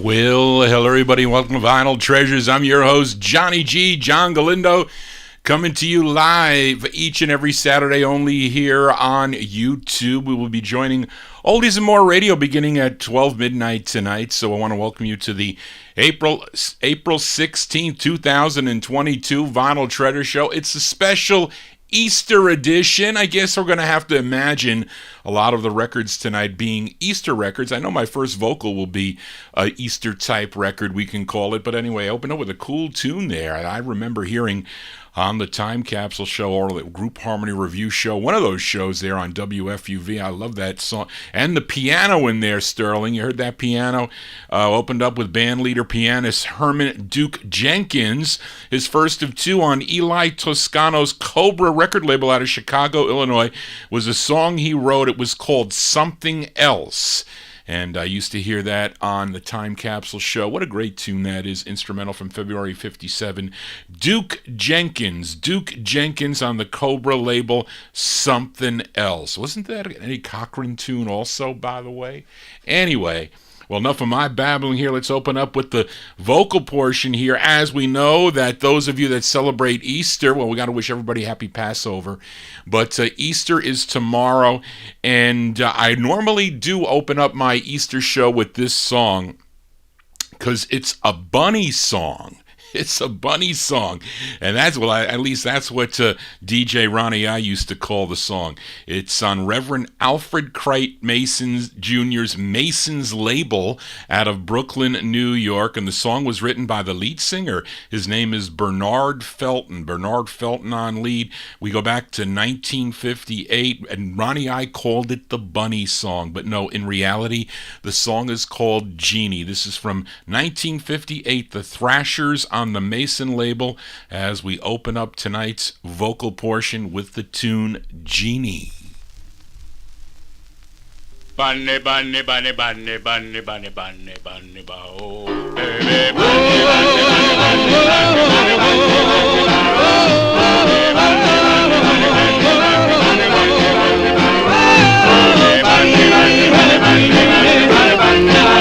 Well, hello everybody, welcome to Vinyl Treasures. I'm your host, Johnny G, John Galindo, coming to you live each and every Saturday only here on YouTube. We will be joining Oldies and More Radio beginning at 12 midnight tonight, so I want to welcome you to the April 16th, 2022 Vinyl Treasure Show. It's a special Easter edition. I guess we're going to have to imagine a lot of the records tonight being Easter records. I know my first vocal will be a Easter type record, we can call it. But anyway, I opened up with a cool tune there. And I remember hearing on the Time Capsule Show or the Group Harmony Review Show, one of those shows there on WFUV. I love that song. And the piano in there, Sterling. You heard that piano? Opened up with bandleader pianist Herman Duke Jenkins, his first of two on Eli Toscano's Cobra record label out of Chicago, Illinois, was a song he wrote. It was called Something Else. And I used to hear that on the Time Capsule Show. What a great tune that is. Instrumental from February 57. Duke Jenkins on the Cobra label, Something Else. Wasn't that an Eddie Cochran tune also, by the way? Anyway, well, enough of my babbling here. Let's open up with the vocal portion here. As we know that those of you that celebrate Easter, well, we got to wish everybody happy Passover. But Easter is tomorrow, and I normally do open up my Easter show with this song because it's a bunny song. It's a bunny song, and that's at least that's what DJ Ronnie I used to call the song. It's on Reverend Alfred Crite Mason Jr.'s Mason's label out of Brooklyn, New York, and the song was written by the lead singer. His name is Bernard Felton. Bernard Felton on lead. We go back to 1958, and Ronnie I called it the bunny song, but no, in reality, the song is called Genie. This is from 1958, the Thrashers on the Mason label, as we open up tonight's vocal portion with the tune Genie. Bunny, bunny, bunny, bunny, bunny, bunny, bunny, bunny, bow. Baby, bunny, bunny, bunny, bunny, bunny,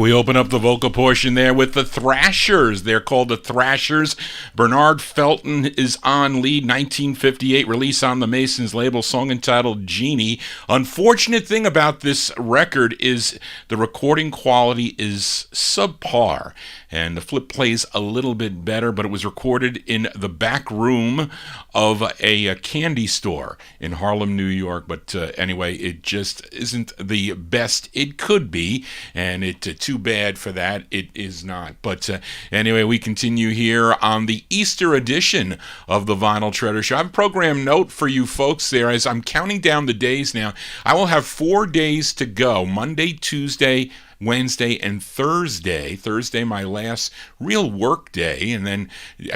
Open up the vocal portion there with the Thrashers. They're called the Thrashers. Bernard Felton is on lead. 1958 release on the Masons label, song entitled Genie. Unfortunate thing about this record is the recording quality is subpar, and the flip plays a little bit better, but it was recorded in the back room of a candy store in Harlem, New York. But anyway, it just isn't the best it could be, and it too bad for that. It is not. But anyway, we continue here on the Easter edition of the Vinyl Treasure Show. I have a program note for you folks there as I'm counting down the days now. I will have 4 days to go: Monday, Tuesday, Wednesday, and Thursday. Thursday, my last real work day, and then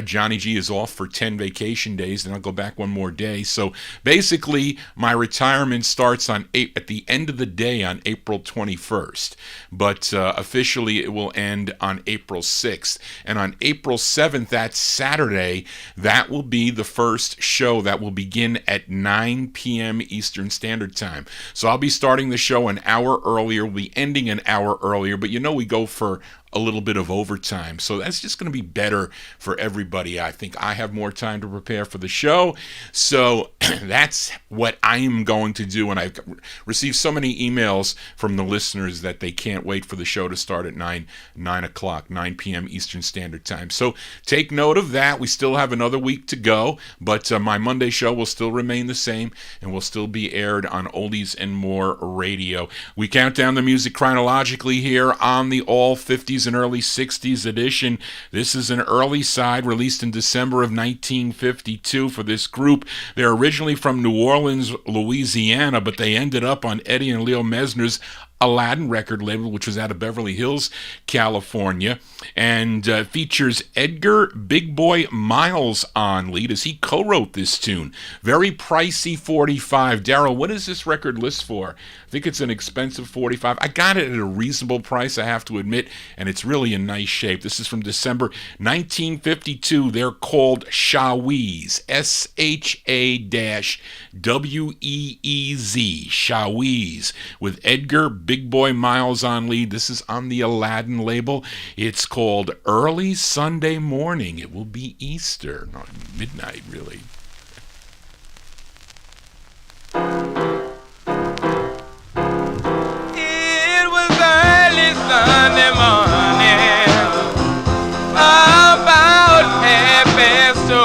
Johnny G is off for 10 vacation days, and I'll go back one more day. So basically, my retirement starts at the end of the day on April 21st, but officially it will end on April 6th. And on April 7th, that Saturday, that will be the first show that will begin at 9 p.m. Eastern Standard Time. So I'll be starting the show an hour earlier, we'll be ending an hour earlier, but we go for a little bit of overtime, so that's just going to be better for everybody. I think I have more time to prepare for the show, so that's what I am going to do. And I've received so many emails from the listeners that they can't wait for the show to start at 9 p.m. Eastern Standard Time. So take note of that. We still have another week to go, but my Monday show will still remain the same and will still be aired on Oldies and More Radio. We count down the music chronologically here on the All 50's and early 60's edition. This is an early side released in December of 1952 for this group. They're originally from New Orleans, Louisiana, but they ended up on Eddie and Leo Mesner's Aladdin record label, which was out of Beverly Hills, California, and features Edgar Big Boy Miles on lead as he co-wrote this tune. Very pricey 45. Daryl, what does this record list for? I think it's an expensive 45. I got it at a reasonable price, I have to admit, and it's really in nice shape. This is from December 1952. They're called Shaweez, S-H-A-W-E-E-Z, Shaweez, with Edgar Big Boy Miles on lead. This is on the Aladdin label. It's called Early Sunday Morning. It will be Easter, not midnight, really. It was early Sunday morning, about 2:30.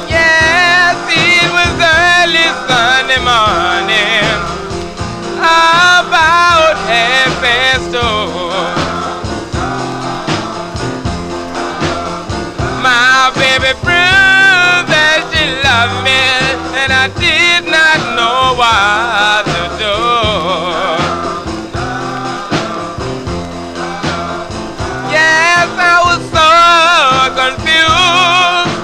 Yes, it was early Sunday morning, about 2:30. My baby proved that she loved me, and I did not know what to do. Yes, I was so confused,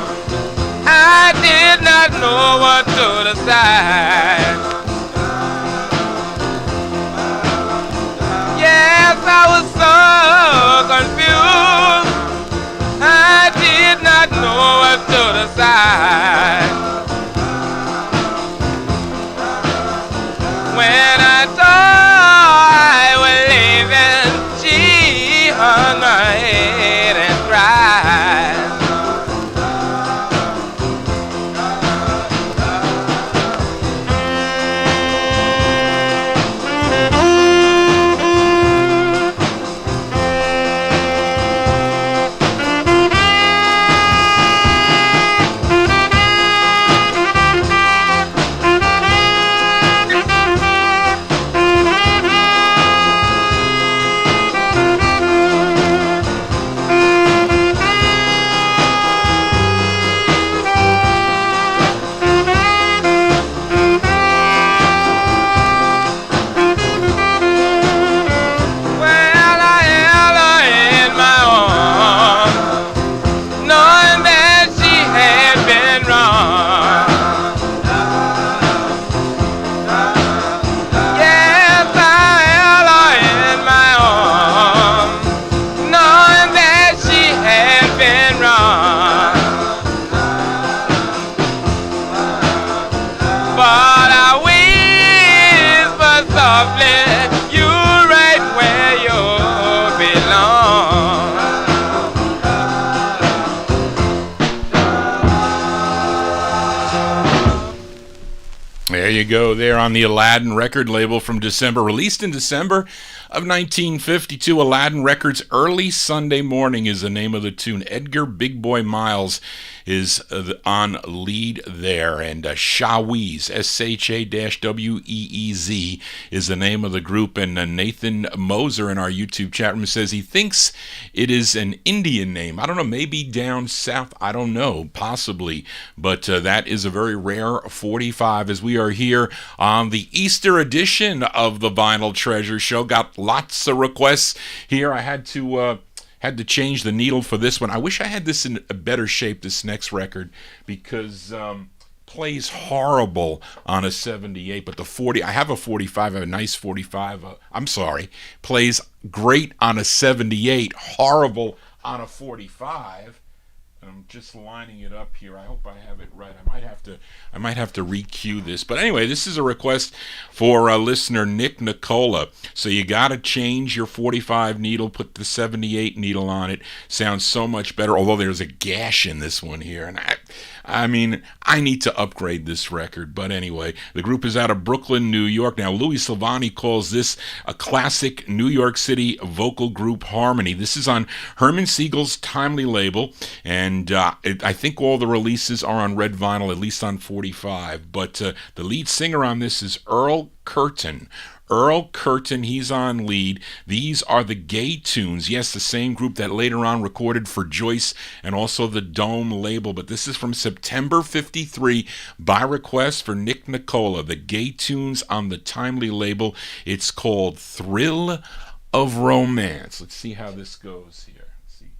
I did not know what to decide. Yes, I was so confused, I did not know what to decide. When I thought I was leaving, she hung her head and cried. There you go, there on the Aladdin record label from December, released in December of 1952. Aladdin Records, Early Sunday Morning is the name of the tune. Edgar Big Boy Miles is on lead there, and Shaweez, SHA-WEEZ is the name of the group, and Nathan Moser in our YouTube chat room says he thinks it is an Indian name. I don't know, maybe down south, I don't know, possibly, but that is a very rare 45 as we are here on the Easter edition of the Vinyl Treasure Show. Got lots of requests here. I had to change the needle for this one. I wish I had this in a better shape, this next record, because plays horrible on a 78, but the 40, I have a 45, I have a nice 45, plays great on a 78, horrible on a 45. I'm just lining it up here. I hope I have it right. I might have to re-cue this. But anyway, this is a request for listener Nick Nicola. So you got to change your 45 needle, put the 78 needle on it. Sounds so much better, although there's a gash in this one here. And I mean, I need to upgrade this record. But anyway, the group is out of Brooklyn, New York. Now, Louis Silvani calls this a classic New York City vocal group harmony. This is on Herman Siegel's Timely label, and I think all the releases are on red vinyl, at least on 45. But the lead singer on this is Earl Curtin. Earl Curtin, he's on lead. These are the Gay Tunes. Yes, the same group that later on recorded for Joyce and also the Dome label. But this is from September 53 by request for Nick Nicola. The Gay Tunes on the Timely label. It's called Thrill of Romance. Let's see how this goes here. Let's see.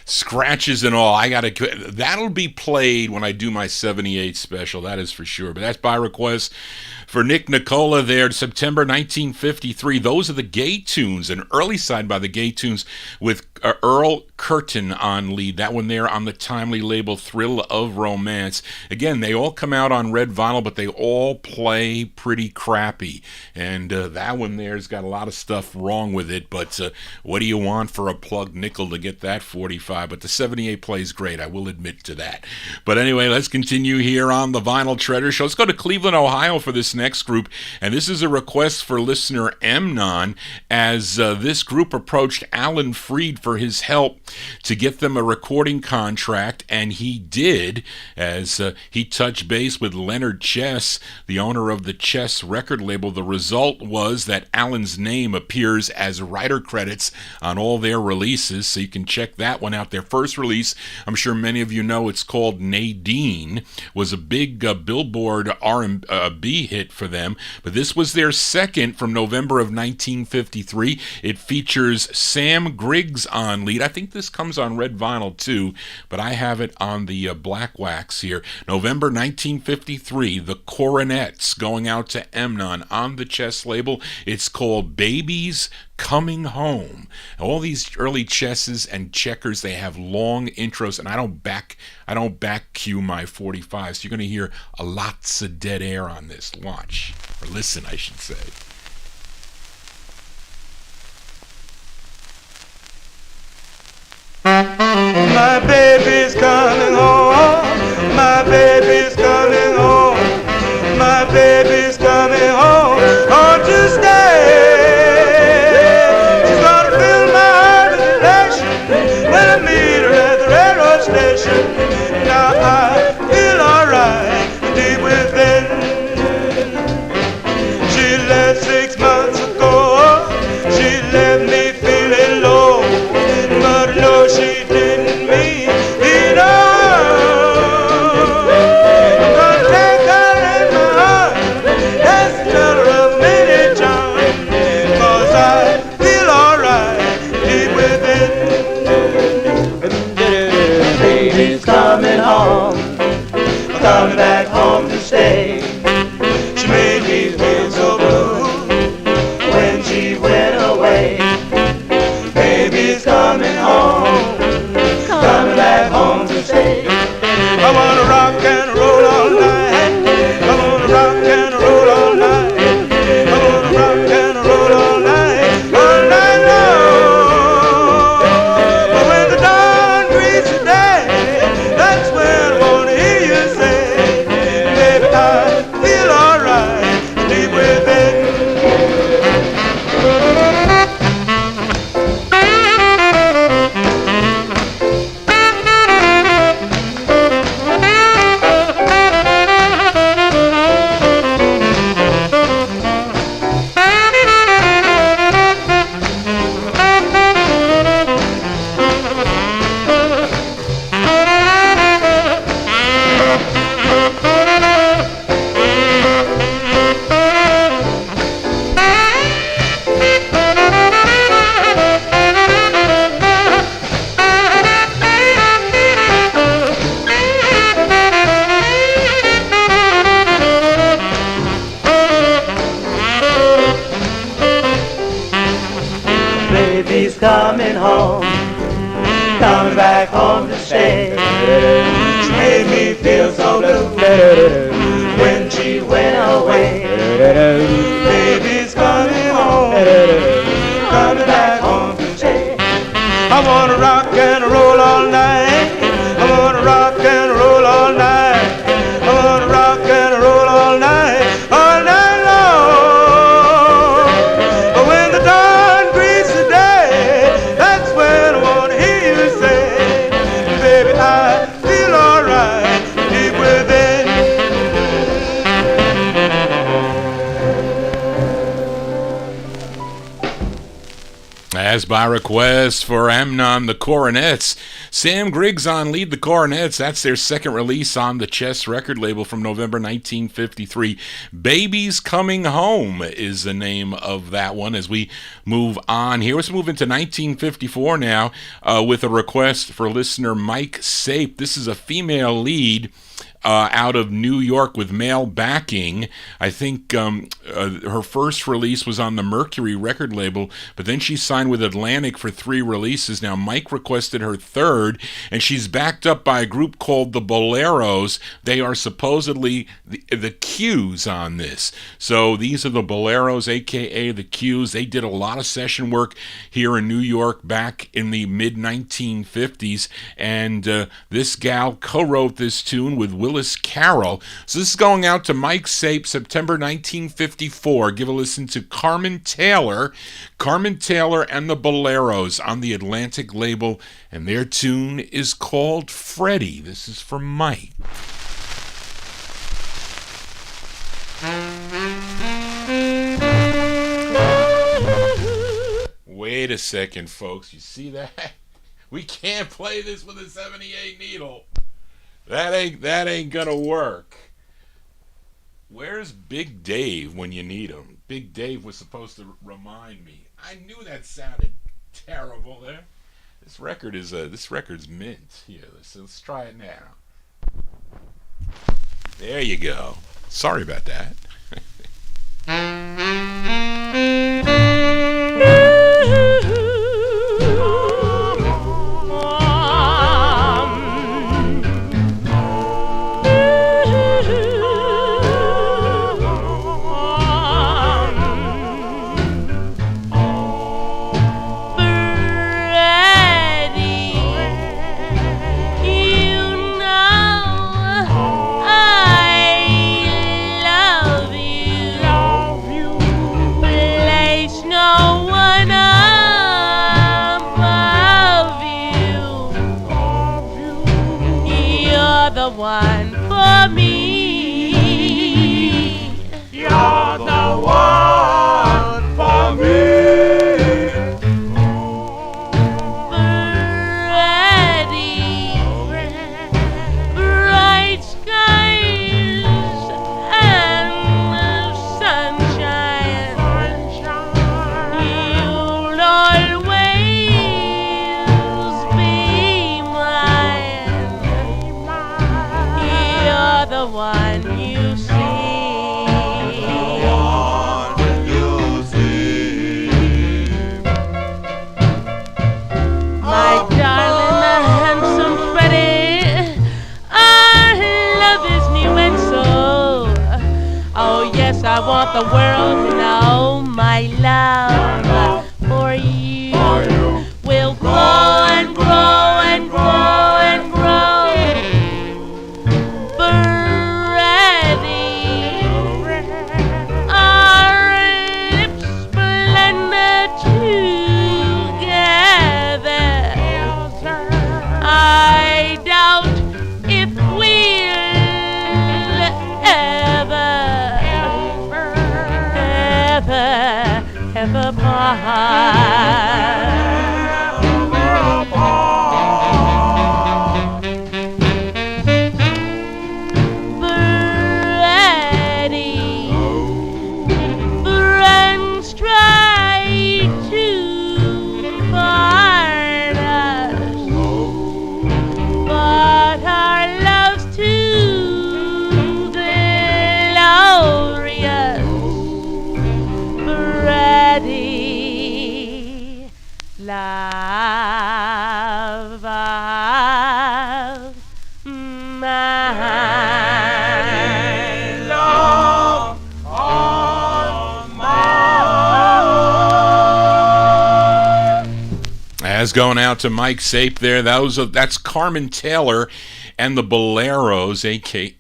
Scratches and all. That'll be played when I do my 78 special, that is for sure. But that's by request for Nick Nicola there, September 1953. Those are the Gay Tunes, an early side by the Gay Tunes with Earl Curtin on lead. That one there on the timely label Thrill of Romance. Again, they all come out on red vinyl, but they all play pretty crappy. And that one there's got a lot of stuff wrong with it, but what do you want for a plug nickel to get that 45? But the 78 plays great, I will admit to that. But anyway, let's continue here on the Vinyl Treasure Show. Let's go to Cleveland, Ohio for this next group. And this is a request for listener Mnon, as this group approached Alan Freed for his help to get them a recording contract, and he did, as he touched base with Leonard Chess, the owner of the Chess record label. The result was that Alan's name appears as writer credits on all their releases, so you can check that one out. Their first release, I'm sure many of you know, it's called Nadine, was a big Billboard R&B hit for them, but this was their second from November of 1953. It features Sam Griggs on lead. I think this comes on red vinyl too, but I have it on the black wax here. November 1953, the Coronets, going out to Mnon on the Chess label. It's called Baby's Coming Home. All these early Chesses and Checkers, they have long intros, and I don't back cue my 45s. So you're going to hear lots of dead air on this. Watch, or listen, I should say. My baby's coming home. My baby's coming home. My baby's coming home. On to stay. She's gonna fill my heart with elation when I meet her at the railroad station. Now I feel alright deep within. She left 6 months ago. She left me feeling low, but no, she didn't mean it all. I'm gonna take her in my heart, that's the color of many charms, 'cause I feel alright deep within. Baby's coming home, coming back home to stay. She made me feel so blue when she went away. Baby's coming home, coming back home to stay. I wanna rock and roll all night. I wanna rock and roll all night. I wanna rock and roll all night long. But when the dawn greets the day, that's when I wanna hear you say, baby, I feel alright deep within. Baby's coming home, coming back home to stay. She made me feel so blue when she went away. Baby's coming home, coming back home to stay. I wanna rock and roll all night. I wanna rock and roll all night. I wanna rock and roll all night long. But when the dawn greets the day, that's when I wanna hear you say, baby, I feel alright deep within. As by request for Mnon, the Coronets. Sam Griggs on lead, the Coronets. That's their second release on the Chess record label from November 1953. Baby's Coming Home is the name of that one. As we move on here, let's move into 1954 now with a request for listener Mike Sape. This is a female lead out of New York with male backing. I think her first release was on the Mercury record label, but then she signed with Atlantic for 3 releases. Now Mike requested her third, and she's backed up by a group called the Boleros. They are supposedly the Q's on this. So these are the Boleros, aka the Q's. They did a lot of session work here in New York back in the mid-1950s, and this gal co-wrote this tune with Willis Carroll. So this is going out to Mike Sape, September 1954. Give a listen to Carmen Taylor and the Boleros on the Atlantic label, and their tune is called Freddie. This is from Mike. Wait a second, folks. You see that? We can't play this with a 78 needle. That ain't gonna work. Where's Big Dave when you need him? Big Dave was supposed to remind me. I knew that sounded terrible there. This record's mint. Here, let's try it now. There you go. Sorry about that. One for me. You're the one for me. Freddie, bright skies and sunshine. You'll always be mine. You're the one you see. My darling, the handsome Freddie, our love is new and so. Oh yes, I want the world to know my love for you will grow and grow and grow and grow. Going out to Mike Sape there. That's Carmen Taylor and the Boleros, aka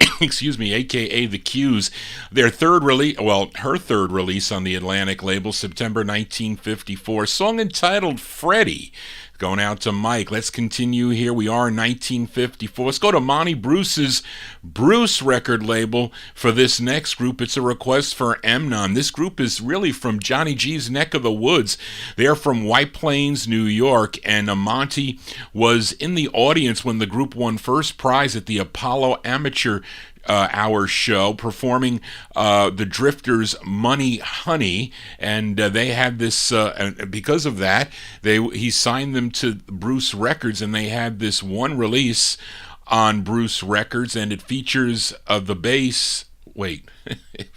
the Q's. Their third release, her third release on the Atlantic label, September 1954. Song entitled Freddie. Going out to Mike. Let's continue here. We are in 1954. Let's go to Monty Bruce's Bruce record label for this next group. It's a request for Emnon. This group is really from Johnny G's neck of the woods. They're from White Plains, New York, and Monty was in the audience when the group won first prize at the Apollo Amateur Hour show, performing the Drifters' Money Honey, and they had this and because of that he signed them to Bruce Records, and they had this one release on Bruce Records, and it features the bass. Wait, it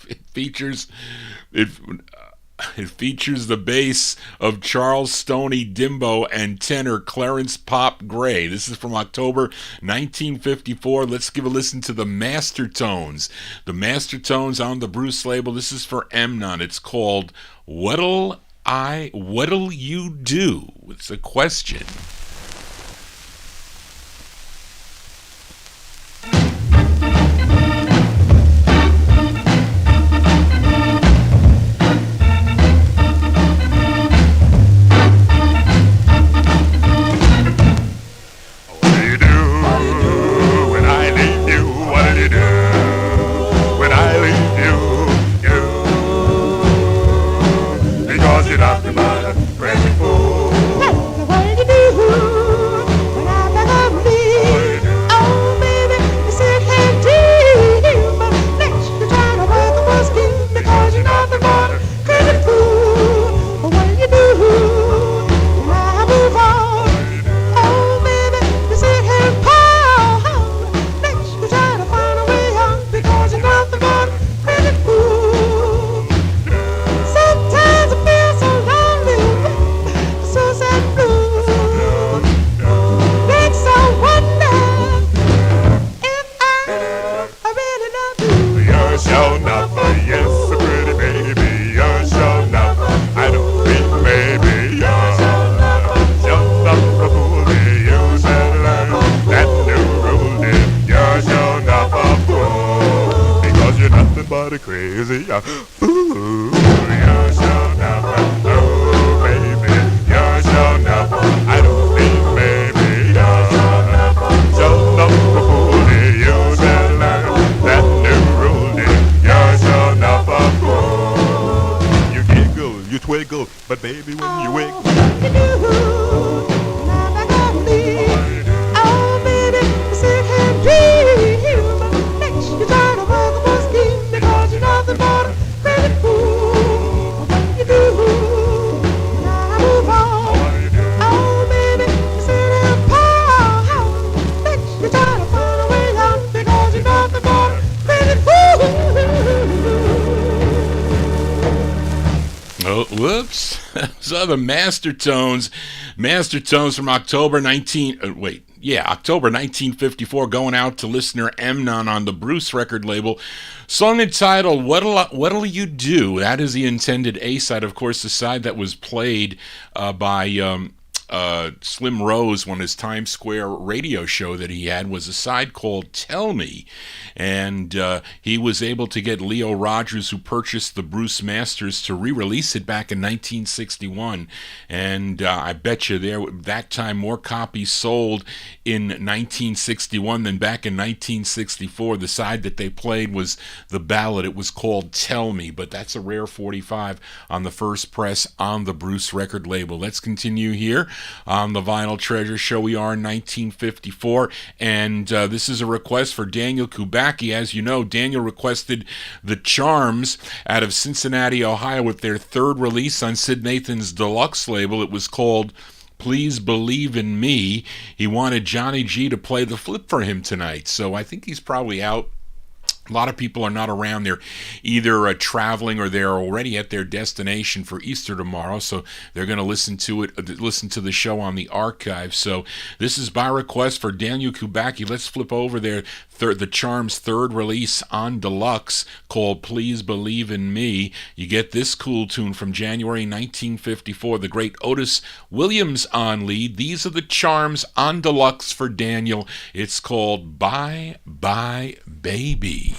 features the bass of Charles Stoney Dimbo and tenor Clarence Pop Gray. This is from October 1954. Let's give a listen to the Master Tones. The Master Tones on the Bruce label. This is for Emnon. It's called What'll You Do? It's a question. So the Master Tones from October 1954, going out to listener Emnon on the Bruce record label. Song entitled What'll You Do? That is the intended A-side, of course, the side that was played by Slim Rose on his Times Square radio show that he had was a side called Tell Me, and he was able to get Leo Rogers, who purchased the Bruce Masters, to re-release it back in 1961, and I bet you that time more copies sold in 1961 than back in 1964. The side that they played was the ballad. It was called Tell Me, but that's a rare 45 on the first press on the Bruce record label. Let's continue here on the Vinyl Treasure Show. We are in 1954, and this is a request for Daniel Kubacki. As you know, Daniel requested the Charms out of Cincinnati, Ohio, with their third release on Sid Nathan's Deluxe label. It was called Please Believe in Me. He wanted Johnny G to play the flip for him tonight, so I think he's probably out. A lot of people are not around. They're either traveling or they're already at their destination for Easter tomorrow, so they're going to listen to the show on the archive. So this is by request for Daniel Kubacki. Let's flip over there. The Charms' third release on Deluxe called Please Believe in Me. You get this cool tune from January 1954, the great Otis Williams on lead. These are the Charms on Deluxe for Daniel. It's called Bye Bye Baby.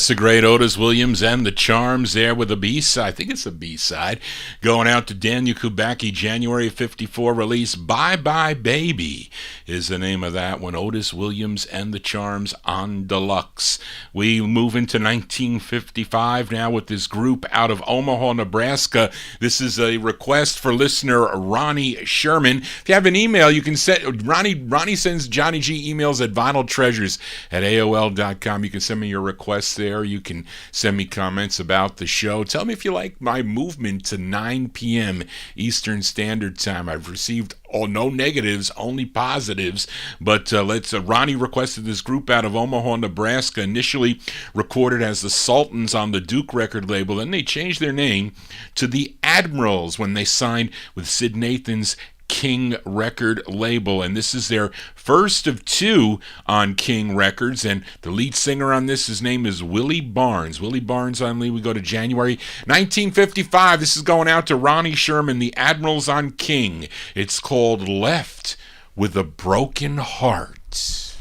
That's the great Otis Williams and the Charms there with a B-side. I think it's a B-side. Going out to Daniel Kubacki, January 54 release. Bye Bye Baby is the name of that one. Otis Williams and the Charms on Deluxe. We move into 1955 now with this group out of Omaha, Nebraska. This is a request for listener Ronnie Sherman. If you have an email, you can send Ronnie sends Johnny G emails at vinyltreasures@aol.com. You can send me your requests there. You can send me comments about the show. Tell me if you like my movement to 9 p.m. Eastern Standard Time. I've received no negatives, only positives. But Ronnie requested this group out of Omaha, Nebraska, initially recorded as the Sultans on the Duke record label. Then they changed their name to the Admirals when they signed with Sid Nathan's King record label, and this is their first of two on King Records, and the lead singer on this, his name is Willie Barnes. Willie Barnes on lead. We go to January 1955. This is going out to Ronnie Sherman, the Admirals on King. It's called Left with a Broken Heart.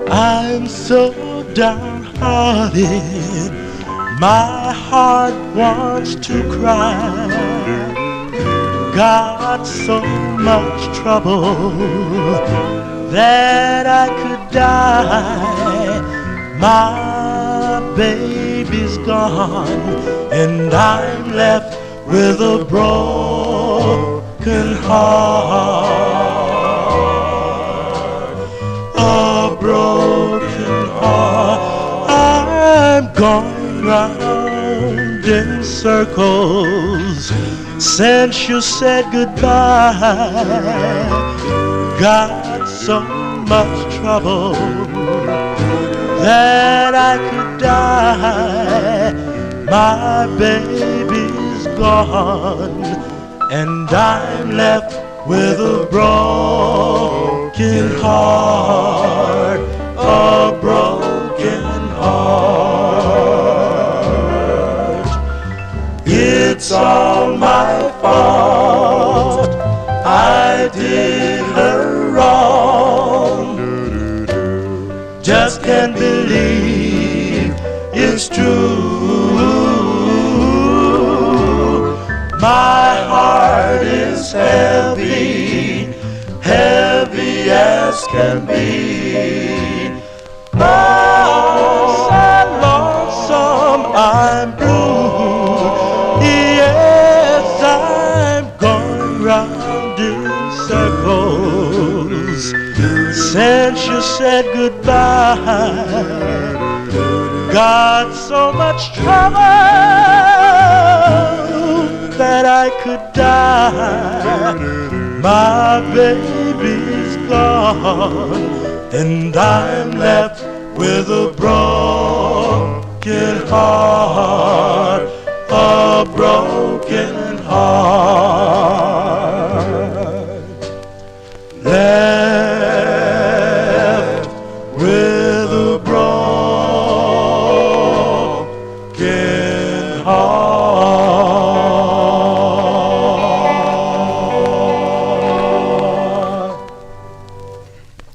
I'm so downhearted, my heart wants to cry. Got so much trouble that I could die. My baby's gone and I'm left with a broken heart. A broken heart. I'm going round in circles since you said goodbye. Got so much trouble that I could die. My baby's gone and I'm left with a broken heart, a broken heart. It's all my fault, I did her wrong. Just can't believe it's true. My heart is heavy, heavy as can be. I'm lonesome, I'm blue. Yes, I'm going round in circles since you said goodbye. Got so much trouble that I could die. My baby's gone and I'm left with a broken heart, a broken heart. Left with a broken heart.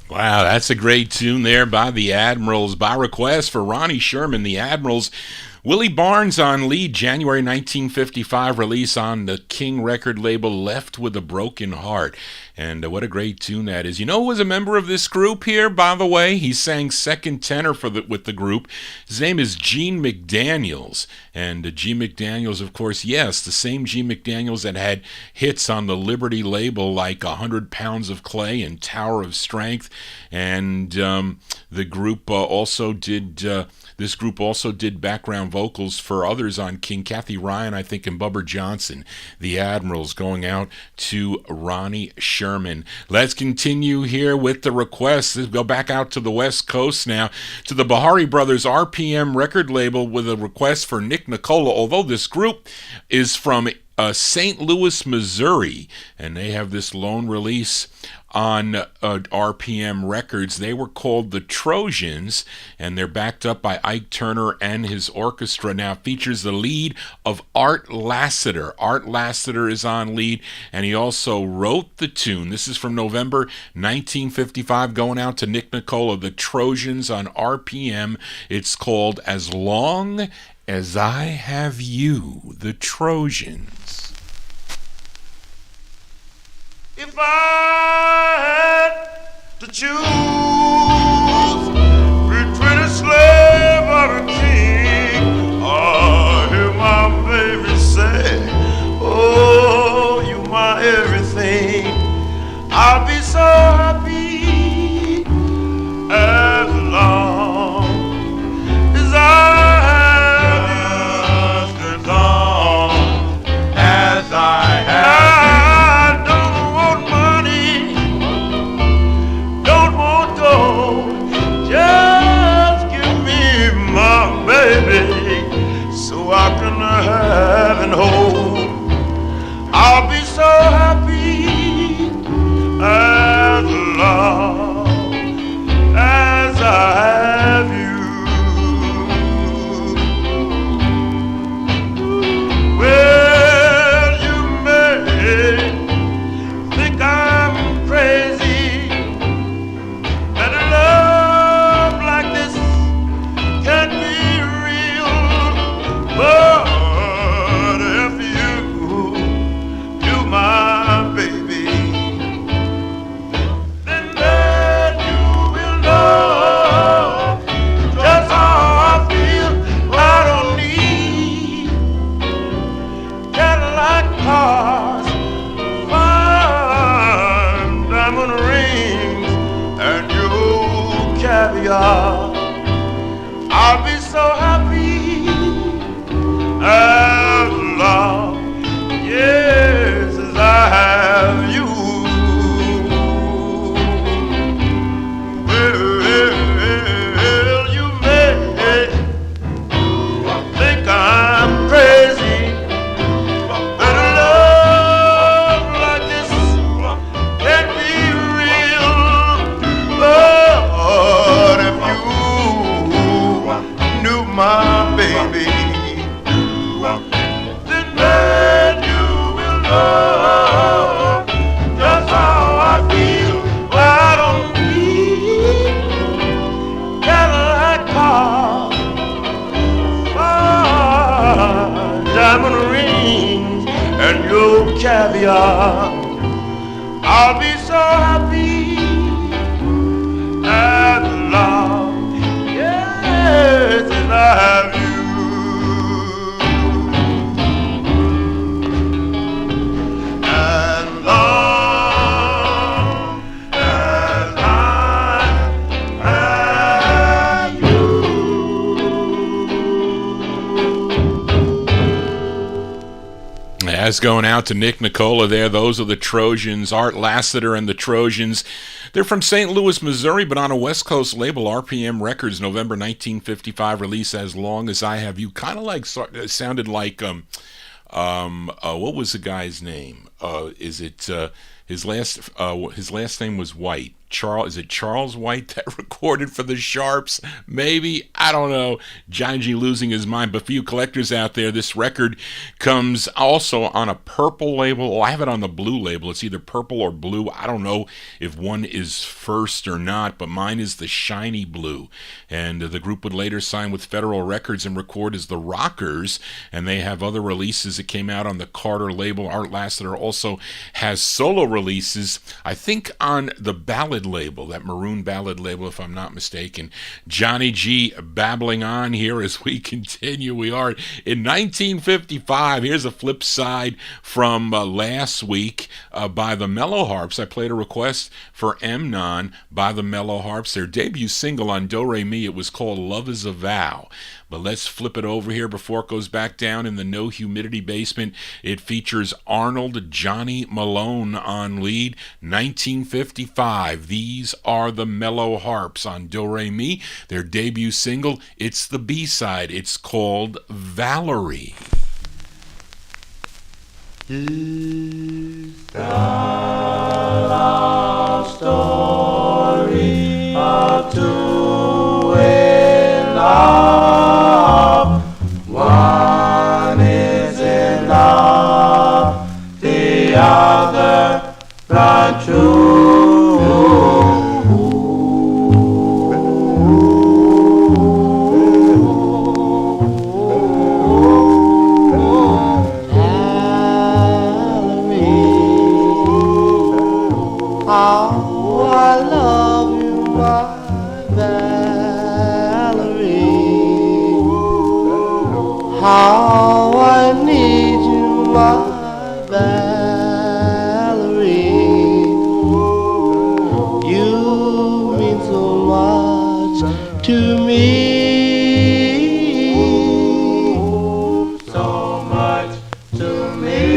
Wow, that's a great tune there by the Admirals. By request for Ronnie Sherman, the Admirals. Willie Barnes on lead, January 1955 release on the King record label, Left with a Broken Heart. And what a great tune that is. You know who was a member of this group here, by the way? He sang second tenor with the group. His name is Gene McDaniels. And Gene McDaniels, of course, yes, the same Gene McDaniels that had hits on the Liberty label like 100 Pounds of Clay and Tower of Strength. And the group also did... This group also did background vocals for others on King, Kathy Ryan, I think, and Bubba Johnson. The Admirals going out to Ronnie Sherman. Let's continue here with the requests. Let's go back out to the West Coast now, to the Bahari Brothers RPM record label with a request for Nick Nicola. Although this group is from St. Louis, Missouri, and they have this lone release on RPM Records. They were called the Trojans, and they're backed up by Ike Turner and his orchestra. Now it features the lead of Art Lassiter. Art Lassiter is on lead, and he also wrote the tune. This is from November 1955, going out to Nick Nicola, the Trojans on RPM. It's called As Long As I Have You, the Trojans. If I had to choose between a slave or a king, I hear my baby say, oh, you my everything. I'll be so happy as long as I have you, as long as I have. So I can have and hold. I'll be so happy as long as I have you. Well, you may think I'm crazy, that a love like this can't be real. But if you my baby, then you will know just how I feel. I don't need Cadillac cars, fine diamond rings, and your caviar. I'll be so happy as long, yes, as I have you. Well, you may think I'm crazy, but a love like this can't be real. But if you knew my baby, then you will know just how I feel. I don't need Cadillac cars, diamond rings, and your caviar. I'll be so happy as long, yes, as I have you. As going out to Nick Nicola there, those are the Trojans, Art Lassiter and the Trojans. They're from St. Louis, Missouri, but on a West Coast label, RPM Records, November 1955 release, As Long As I Have You. Kind of like, sounded like, what was the guy's name? His last name was White. Is it Charles White that recorded for the Sharps? Maybe, I don't know. Johnny G losing his mind. But for you collectors out there, this record comes also on a purple label. Oh, I have it on the blue label. It's either purple or blue. I don't know if one is first or not, but mine is the shiny blue. And the group would later sign with Federal Records and record as the Rockers, and they have other releases that came out on the Carter label. Art Lassiter also has solo releases, I think, on the Ballad label, that maroon ballad label, if I'm not mistaken. Johnny G babbling on here as we continue. We are in 1955. Here's a flip side from last week by the Mellow Harps. I played a request for Emnon by the Mellow Harps. Their debut single on Do Re Mi, it was called Love Is a Vow. But let's flip it over here before it goes back down in the No Humidity basement. It features Arnold Johnny Malone on lead. 1955. These are the Mellow Harps on Do Re Mi. Their debut single, it's the B-side. It's called Valerie. The love story of two in love. One is in love, the other not true. How I love you, my Valerie. How I need you, my Valerie. You mean so much to me. So much to me.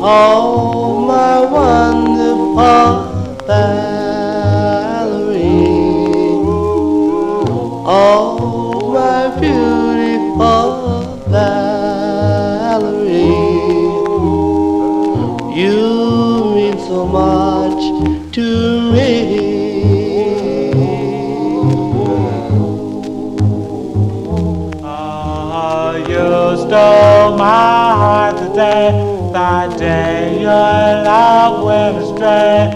Oh, my wonderful Valerie. Oh, my beautiful Valerie. You mean so much to me. Oh, you stole my heart today. The day your love went astray.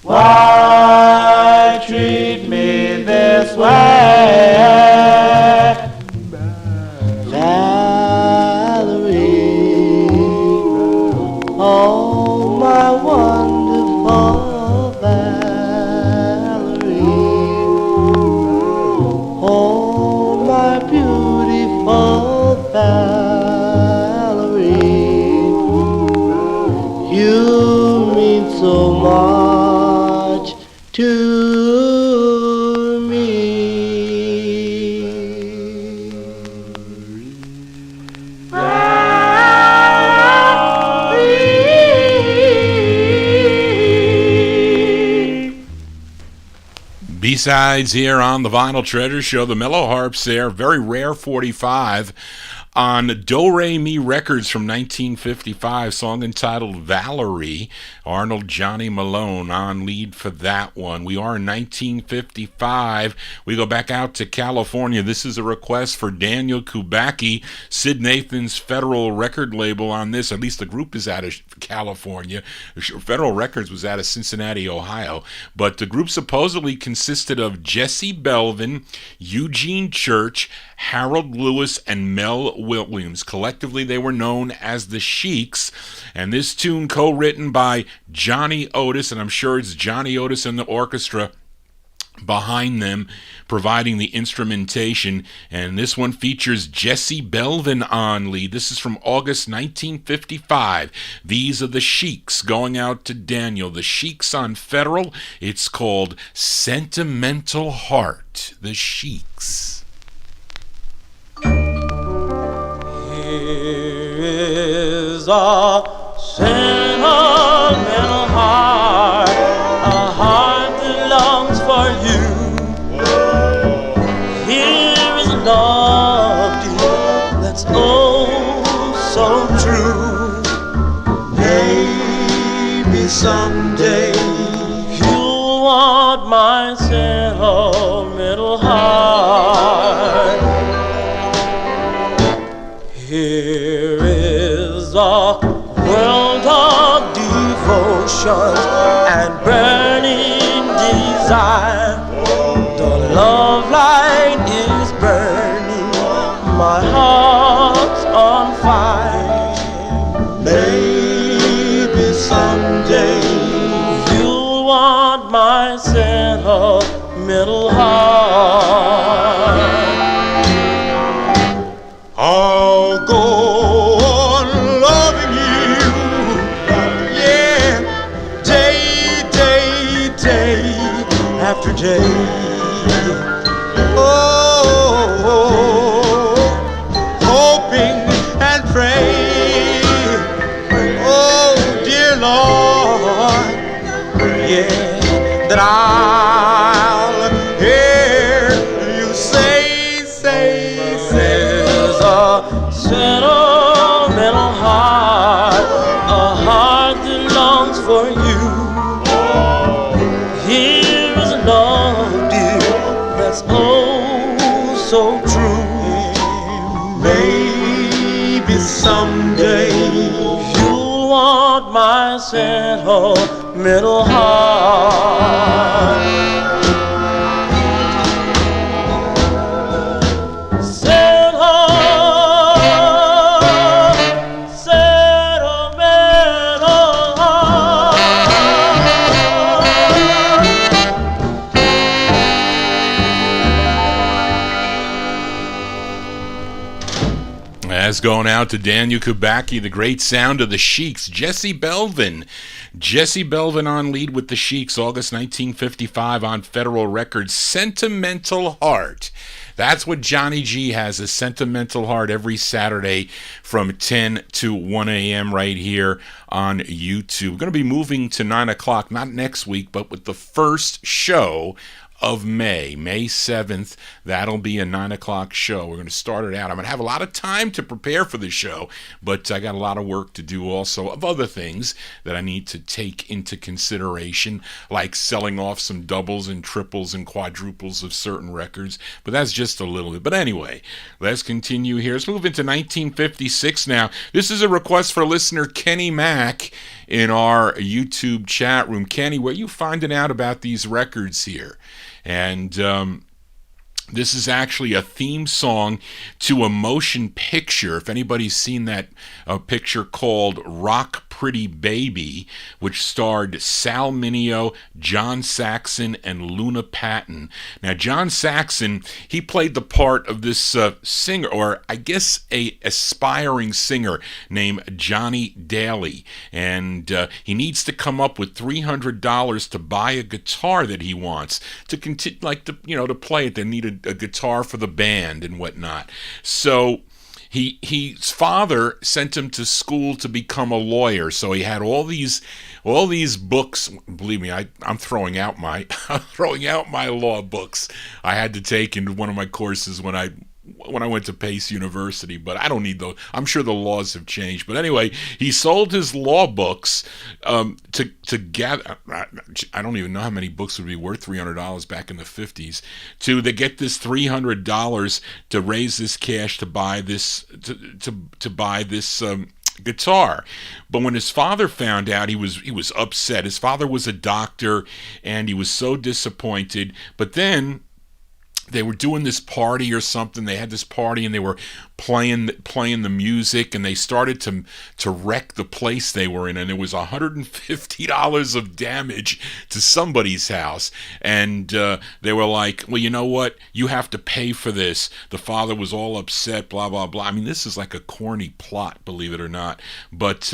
Why treat me this way? Valerie, oh my wonderful Valerie, oh my beautiful Valerie. You mean so much to me. B-sides here on the Vinyl Treasure Show. The Mellow Harps there. Very rare 45 on Do Re Mi Records from 1955, song entitled Valerie. Arnold Johnny Malone on lead for that one. We are in 1955. We go back out to California. This is a request for Daniel Kubacki, Sid Nathan's Federal record label on this. At least the group is out of California. Federal Records was out of Cincinnati, Ohio. But the group supposedly consisted of Jesse Belvin, Eugene Church, Harold Lewis, and Mel Williams. Collectively, they were known as the Sheiks. And this tune co-written by Johnny Otis, and I'm sure it's Johnny Otis and the orchestra behind them providing the instrumentation. And this one features Jesse Belvin on lead. This is from August 1955. These are the Sheiks, going out to Daniel. The Sheiks on Federal. It's called Sentimental Heart. The Sheiks. Here is a sentimental heart, a heart that longs for you. Here is love, dear, that's oh so true. Maybe someday you'll want my sentimental heart. Here is a world of devotion and burning desire. The love light is burning, my heart's on fire. Maybe someday you'll want my sentimental heart. I'll go on loving you, yeah, day after day. Oh, hoping and praying for you. Here is love, dear, that's oh so true. Maybe someday you'll want my sentimental heart. That's going out to Daniel Kubacki, the great sound of the Sheiks. Jesse Belvin on lead with the Sheiks, August 1955 on Federal Records. Sentimental Heart. That's what Johnny G has, a Sentimental Heart, every Saturday from 10 to 1 a.m. right here on YouTube. We're going to be moving to 9 o'clock, not next week, but with the first show of May 7th. That'll be a 9 o'clock show. We're going to start it out. I'm going to have a lot of time to prepare for the show, but I got a lot of work to do also of other things that I need to take into consideration, like selling off some doubles and triples and quadruples of certain records, but that's just a little bit. But anyway, let's continue here. Let's move into 1956 now. This is a request for listener Kenny Mack in our YouTube chat room. Kenny, where are you finding out about these records here? And this is actually a theme song to a motion picture. If anybody's seen that picture called Rock Pretty Baby, which starred Sal Mineo, John Saxon, and Luna Patton. Now, John Saxon, he played the part of this singer, or I guess a aspiring singer named Johnny Daly. And he needs to come up with $300 to buy a guitar that he wants to continue, to play it. They need a guitar for the band and whatnot. So his father sent him to school to become a lawyer. So he had all these books. Believe me, I'm throwing out my law books I had to take in one of my courses when I went to Pace University, but I don't need those. I'm sure the laws have changed. But anyway, he sold his law books to gather. I don't even know how many books would be worth $300 back in the 50s. To get this $300 to raise this cash to buy this to buy this guitar. But when his father found out, he was upset. His father was a doctor, and he was so disappointed. But then they were doing this party or something. They had this party and they were playing the music, and they started to wreck the place they were in, and there was $150 of damage to somebody's house. And they were like, well, you know what? You have to pay for this. The father was all upset, blah, blah, blah. I mean, this is like a corny plot, believe it or not. But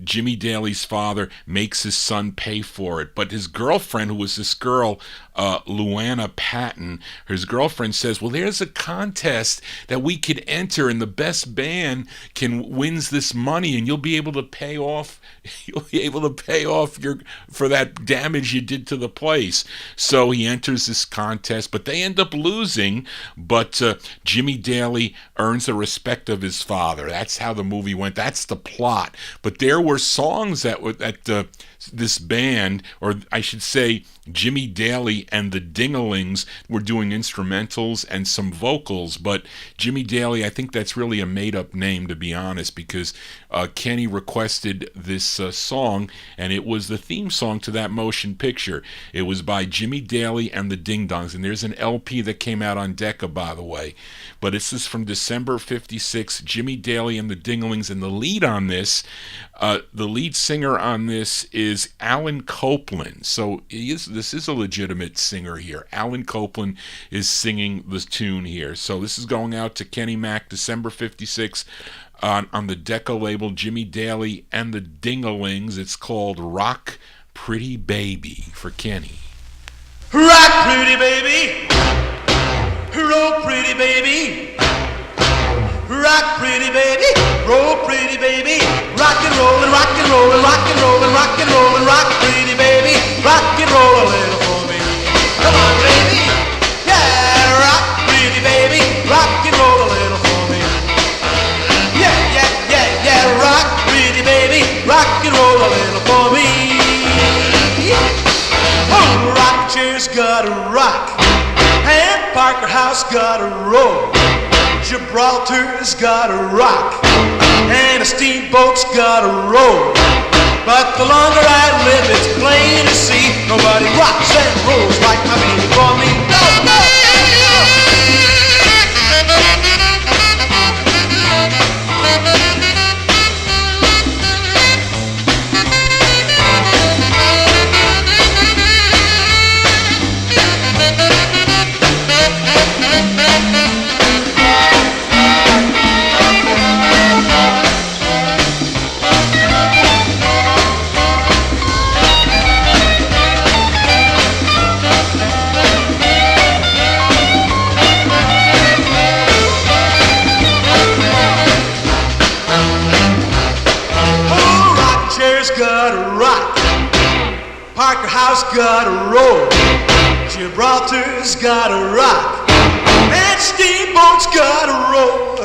Jimmy Daly's father makes his son pay for it. But his girlfriend, who was this girl, Luana Patton, his girlfriend says, well, there's a contest that we could enter, and the best band wins this money, and you'll be able to pay off for that damage you did to the place. So he enters this contest, but they end up losing. But Jimmy Daly earns the respect of his father. That's how the movie went. That's the plot. But there were songs that this band, or I should say Jimmy Daly and the Dinglings, were doing instrumentals and some vocals. But Jimmy Daly, I think that's really a made-up name, to be honest, because Kenny requested this song, and it was the theme song to that motion picture. It was by Jimmy Daly and the Ding Dongs, and there's an LP that came out on Decca, by the way. But this is from December 56, Jimmy Daly and the Dinglings, and the lead singer on this is Alan Copeland. So this is a legitimate singer here. Alan Copeland is singing the tune here. So this is going out to Kenny Mack, December 56, on the Decca label, Jimmy Daly and the Dinglings. It's called Rock Pretty Baby for Kenny. Rock pretty baby, roll pretty baby, rock pretty baby, roll pretty baby, rock and roll and rock and roll and rock and roll and rock and roll and rock pretty baby, rock and roll a little for me. Come on, baby, yeah, rock pretty baby, rock and roll a little for me. Yeah, yeah, yeah, yeah, rock pretty baby, rock and and roll a little for me. Oh, rock chair's gotta rock, and Parker House gotta roll. Gibraltar's gotta rock, and a steamboat's gotta roll. But the longer I live, it's plain to see nobody rocks and rolls like my baby for me. No, no, no. Parker House gotta roll, Gibraltar's gotta rock, and steamboats gotta roll.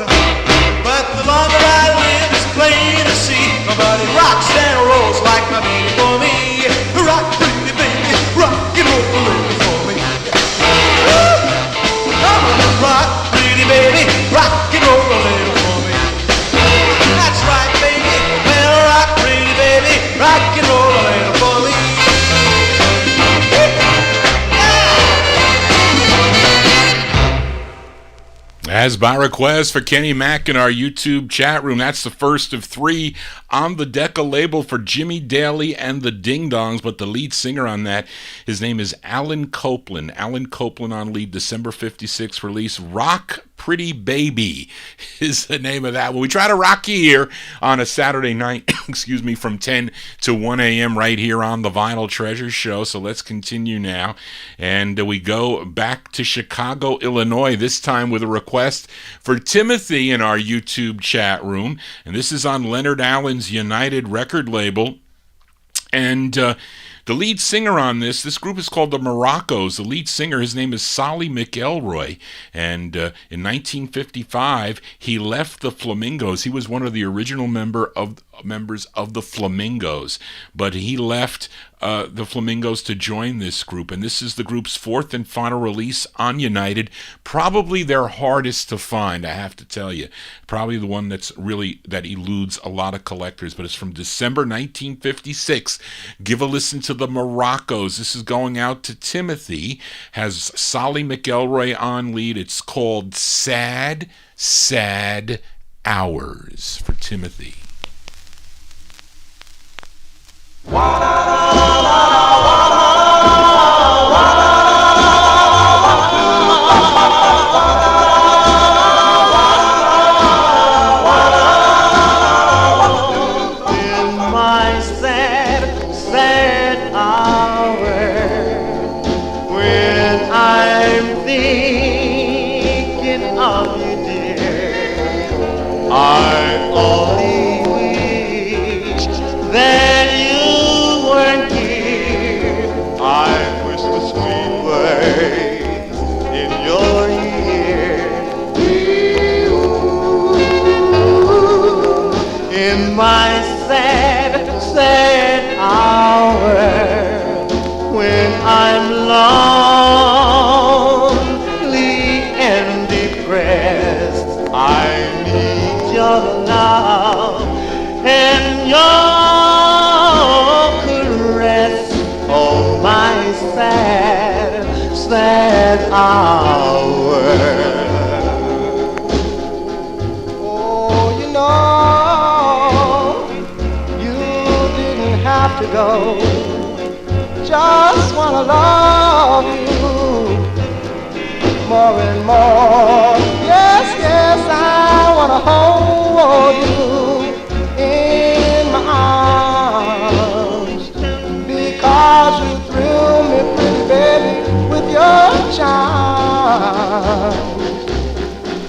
But the longer I live, it's plain to see nobody rocks and rolls like my baby for me. Rock, pretty baby, rock and roll a little for me. Come on, rock, pretty baby, rock and roll a little for me. That's right, baby. Well, rock, pretty baby, rock and roll a little for me. As by request for Kenny Mack in our YouTube chat room, that's the first of 3 on the Decca label for Jimmy Daly and the Ding Dongs, but the lead singer on that, his name is Alan Copeland. Alan Copeland on lead, December 56 release. Rock Pretty Baby is the name of that. Well, we try to rock you here on a Saturday night, excuse me, from 10 to 1 a.m. right here on the Vinyl Treasure Show. So let's continue now. And we go back to Chicago, Illinois, this time with a request for Timothy in our YouTube chat room. And this is on Leonard Allen's United record label. And the lead singer on this group is called the Moroccos. The lead singer, his name is Solly McElroy. And in 1955, he left the Flamingos. He was one of the original members of the Flamingos. But he left the Flamingos to join this group. And this is the group's 4th and final release on United. Probably their hardest to find, I have to tell you. Probably the one that eludes a lot of collectors. But it's from December 1956. Give a listen to the Moroccos. This is going out to Timothy. Has Solly McElroy on lead. It's called Sad, Sad Hours for Timothy. My sad, sad hour when I'm lonely and depressed, I need your love and your caress. Oh, my sad, sad hour. Oh, you know, to go, just wanna love you more and more. Yes, yes, I wanna hold you in my arms, because you thrill me, pretty baby, with your charm.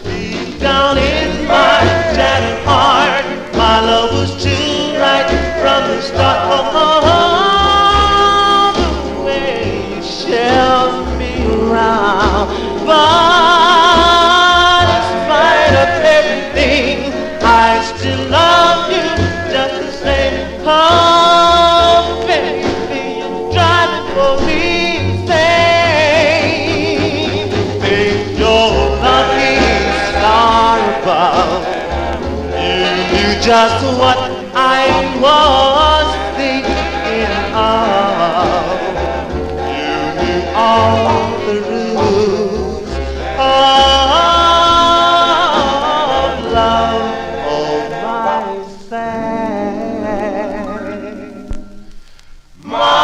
Deep down in my shattered heart, my love was too right from the start. The way you shelter me around, but in spite of everything, I still love you just the same. Oh, just what I was thinking of. You knew all the rules of love, oh my sad, my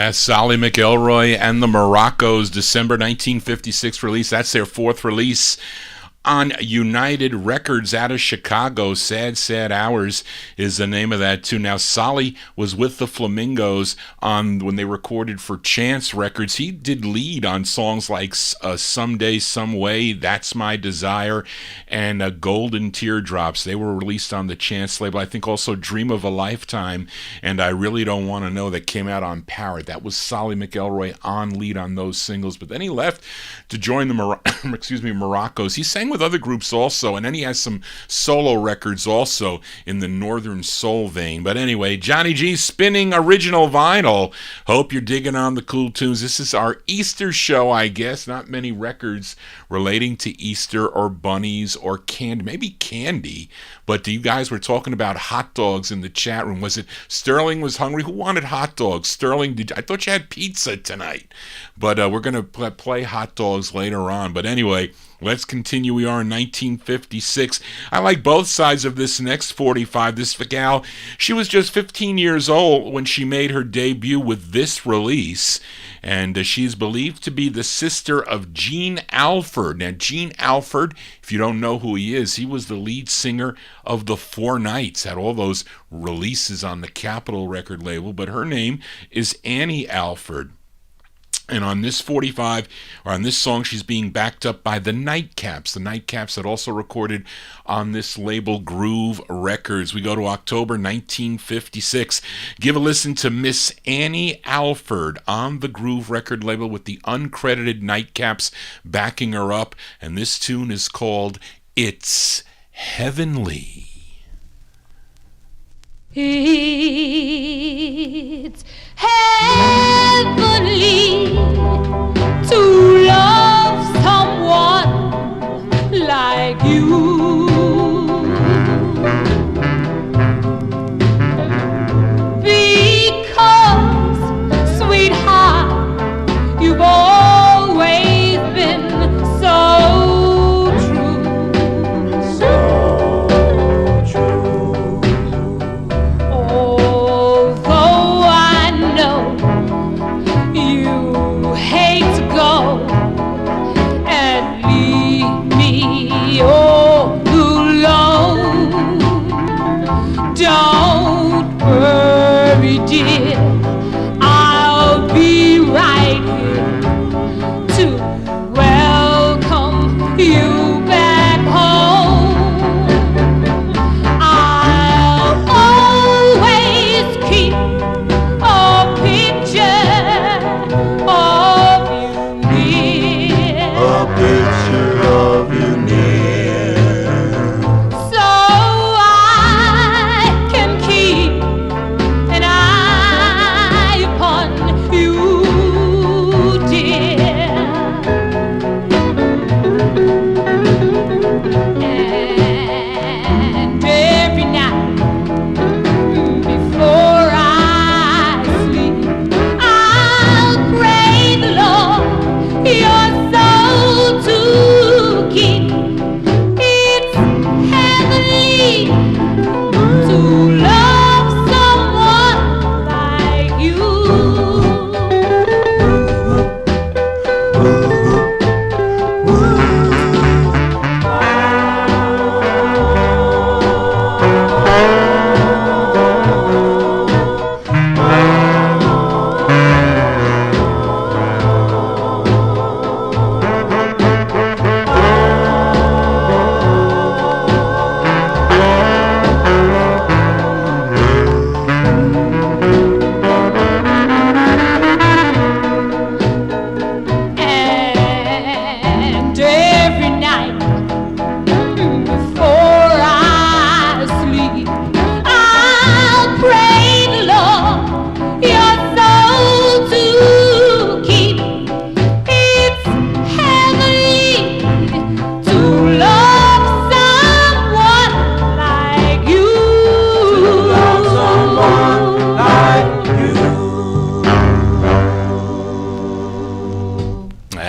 That's Solly McElroy and the Morocco's December 1956 release. That's their fourth release on United Records out of Chicago. Sad, Sad Hours is the name of that too. Now, Solly was with the Flamingos when they recorded for Chance Records. He did lead on songs like Someday, Some Way, That's My Desire, and Golden Teardrops. They were released on the Chance label. I think also Dream of a Lifetime and I Really Don't Want to Know that came out on Parrot. That was Solly McElroy on lead on those singles. But then he left to join the Morocco's. He sang with other groups also, and then he has some solo records also in the Northern Soul vein. But anyway, Johnny G spinning original vinyl. Hope you're digging on the cool tunes. This is our Easter show, I guess. Not many records relating to Easter or bunnies or candy. Maybe candy, but you guys were talking about hot dogs in the chat room. Was it Sterling was hungry? Who wanted hot dogs? Sterling, I thought you had pizza tonight. But we're going to play hot dogs later on. But anyway, let's continue. We are in 1956. I like both sides of this next 45. This gal, she was just 15 years old when she made her debut with this release. And she's believed to be the sister of Gene Alford. Now, Gene Alford, if you don't know who he is, he was the lead singer of the Four Knights, had all those releases on the Capitol record label. But her name is Annie Alford. And on this 45, or on this song, she's being backed up by the Nightcaps. The Nightcaps had also recorded on this label, Groove Records. We go to October 1956. Give a listen to Miss Annie Alford on the Groove record label with the uncredited Nightcaps backing her up. And this tune is called It's Heavenly. It's heavenly to love someone like you, because, sweetheart, you've always been so true, so true. Although I know you hate to go and leave me all alone, don't worry, dear, I'll be right here to welcome you back home. I'll always keep a picture of you near, a picture of you near, so I can keep an eye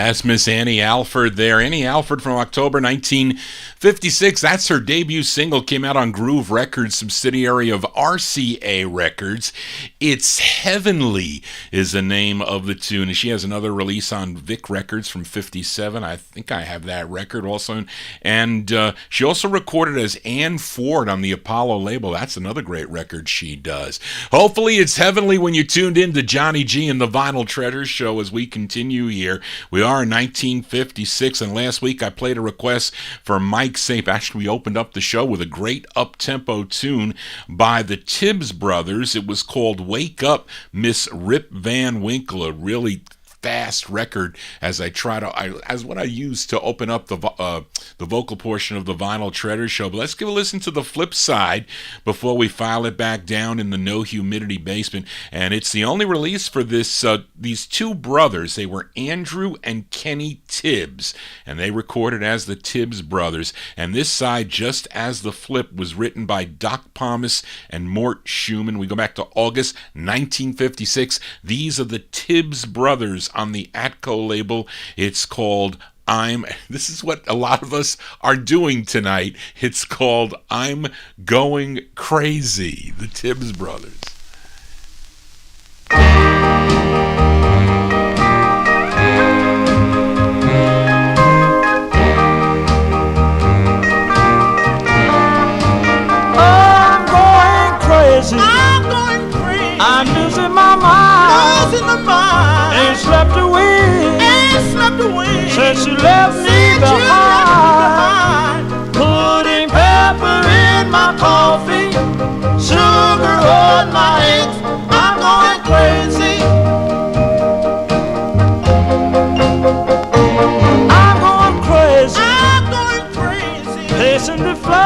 That's Miss Annie Alford there. Annie Alford from October 1956. That's her debut single. Came out on Groove Records, subsidiary of RCA Records. It's Heavenly is the name of the tune. And she has another release on Vic Records from 57. I think I have that record also. And she also recorded as Ann Ford on the Apollo label. That's another great record she does. Hopefully it's heavenly when you tuned in to Johnny G and the Vinyl Treasures Show as we continue here. We are in 1956, and last week I played a request for Mike Sape. Actually, we opened up the show with a great up-tempo tune by the Tibbs Brothers. It was called Wake Up, Miss Rip Van Winkle, a really fast record as what I use to open up the vocal portion of the Vinyl Treasure Show. But let's give a listen to the flip side before we file it back down in the no humidity basement. And it's the only release for these two brothers. They were Andrew and Kenny Tibbs, and they recorded as the Tibbs Brothers. And this side, just as the flip, was written by Doc Pomus and Mort Schumann. We go back to August 1956. These are the Tibbs Brothers on the Atco label. It's called this is what a lot of us are doing tonight. It's called I'm Going Crazy, the Tibbs Brothers. I'm going crazy. I'm losing my mind. Ain't slept away since you left me behind. Putting pepper in my coffee, sugar on my eggs. I'm going crazy. I'm going crazy. Pacing the floor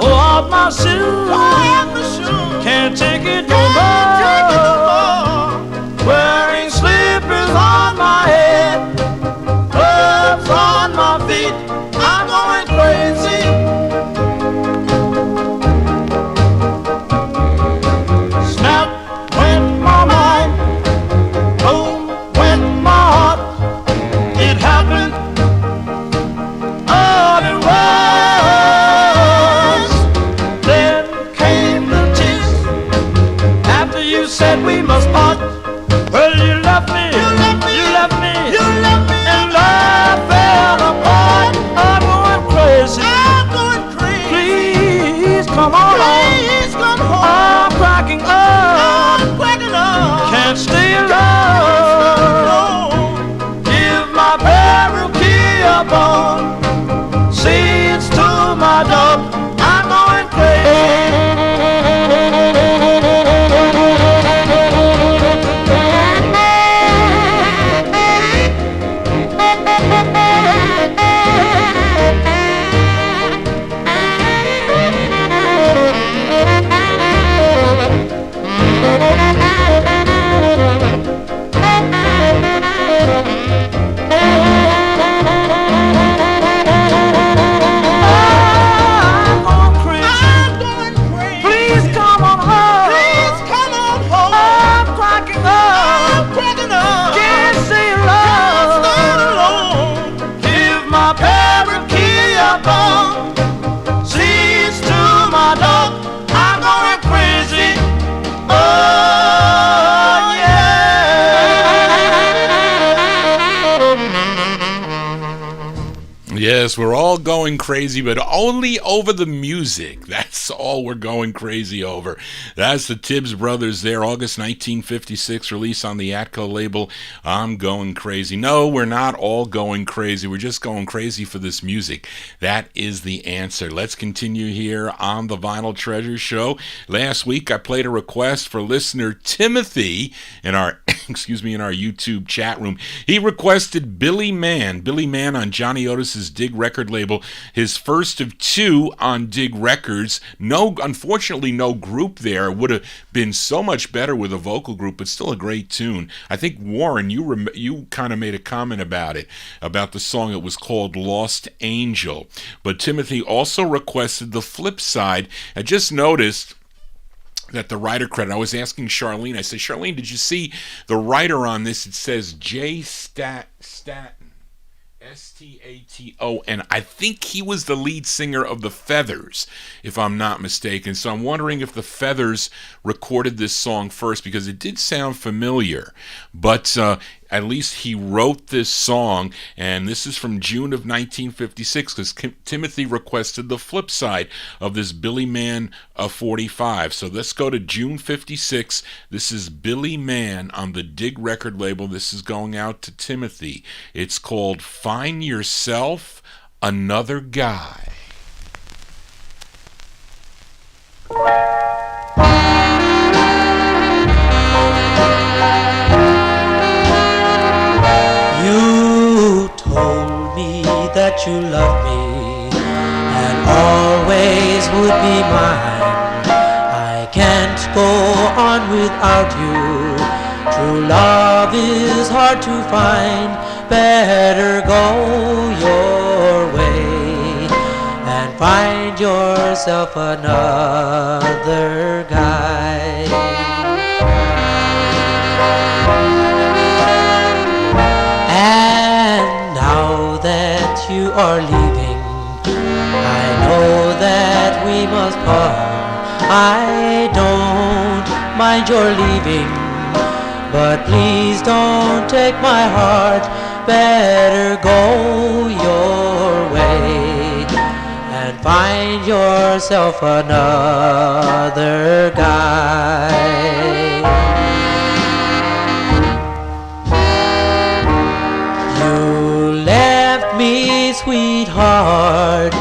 of my shoes. Can't take it no more. Wearing slippers on my head, gloves on my feet. I'm going crazy. Snap went my mind, boom went my heart. It happened all at once. Then came the tears after you said we must part. Well, you left me, and life fell apart. I'm going crazy. Please come on home. I'm cracking up. Can't stay alone. Give my Cherokee a bone. Seeds to my dog. I'm going crazy. Yes, we're all going crazy, but only over the music. That's all we're going crazy over. That's the Tibbs Brothers there, August 1956, release on the Atco label, I'm Going Crazy. No, we're not all going crazy. We're just going crazy for this music. That is the answer. Let's continue here on the Vinyl Treasure Show. Last week, I played a request for listener Timothy in our in our YouTube chat room. He requested Billy Mann on Johnny Otis's Dig record label, his first of two on Dig Records. Unfortunately, no group there. Would have been so much better with a vocal group, but still a great tune. I think, Warren, you kind of made a comment about it, about the song. It was called Lost Angel. But Timothy also requested the flip side. I just noticed that the writer credit. I was asking Charlene. I said, Charlene, did you see the writer on this? It says J. Staton. Staton. I think he was the lead singer of the Feathers, if I'm not mistaken. So I'm wondering if the Feathers recorded this song first, because it did sound familiar. But at least he wrote this song, and this is from June of 1956, because Timothy requested the flip side of this Billy Mann 45. So let's go to June 56. This is Billy Mann on the Dig record label. This is going out to Timothy. It's called Find Yourself Another Guy. You told me that you loved me and always would be mine. I can't go on without you. True love is hard to find. Better go your way and find yourself another guy. And now that you are leaving, I know that we must part. I don't mind your leaving, but please don't take my heart. Better go your way and find yourself another guy. You left me, sweetheart.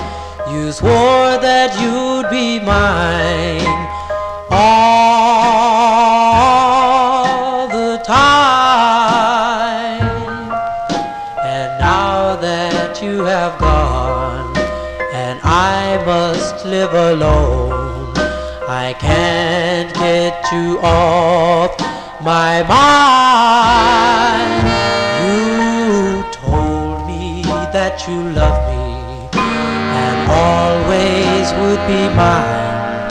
You swore that you'd be mine all the time. And now that you have gone and I must live alone, I can't get you off my mind. You told me that you loved me and always would be mine.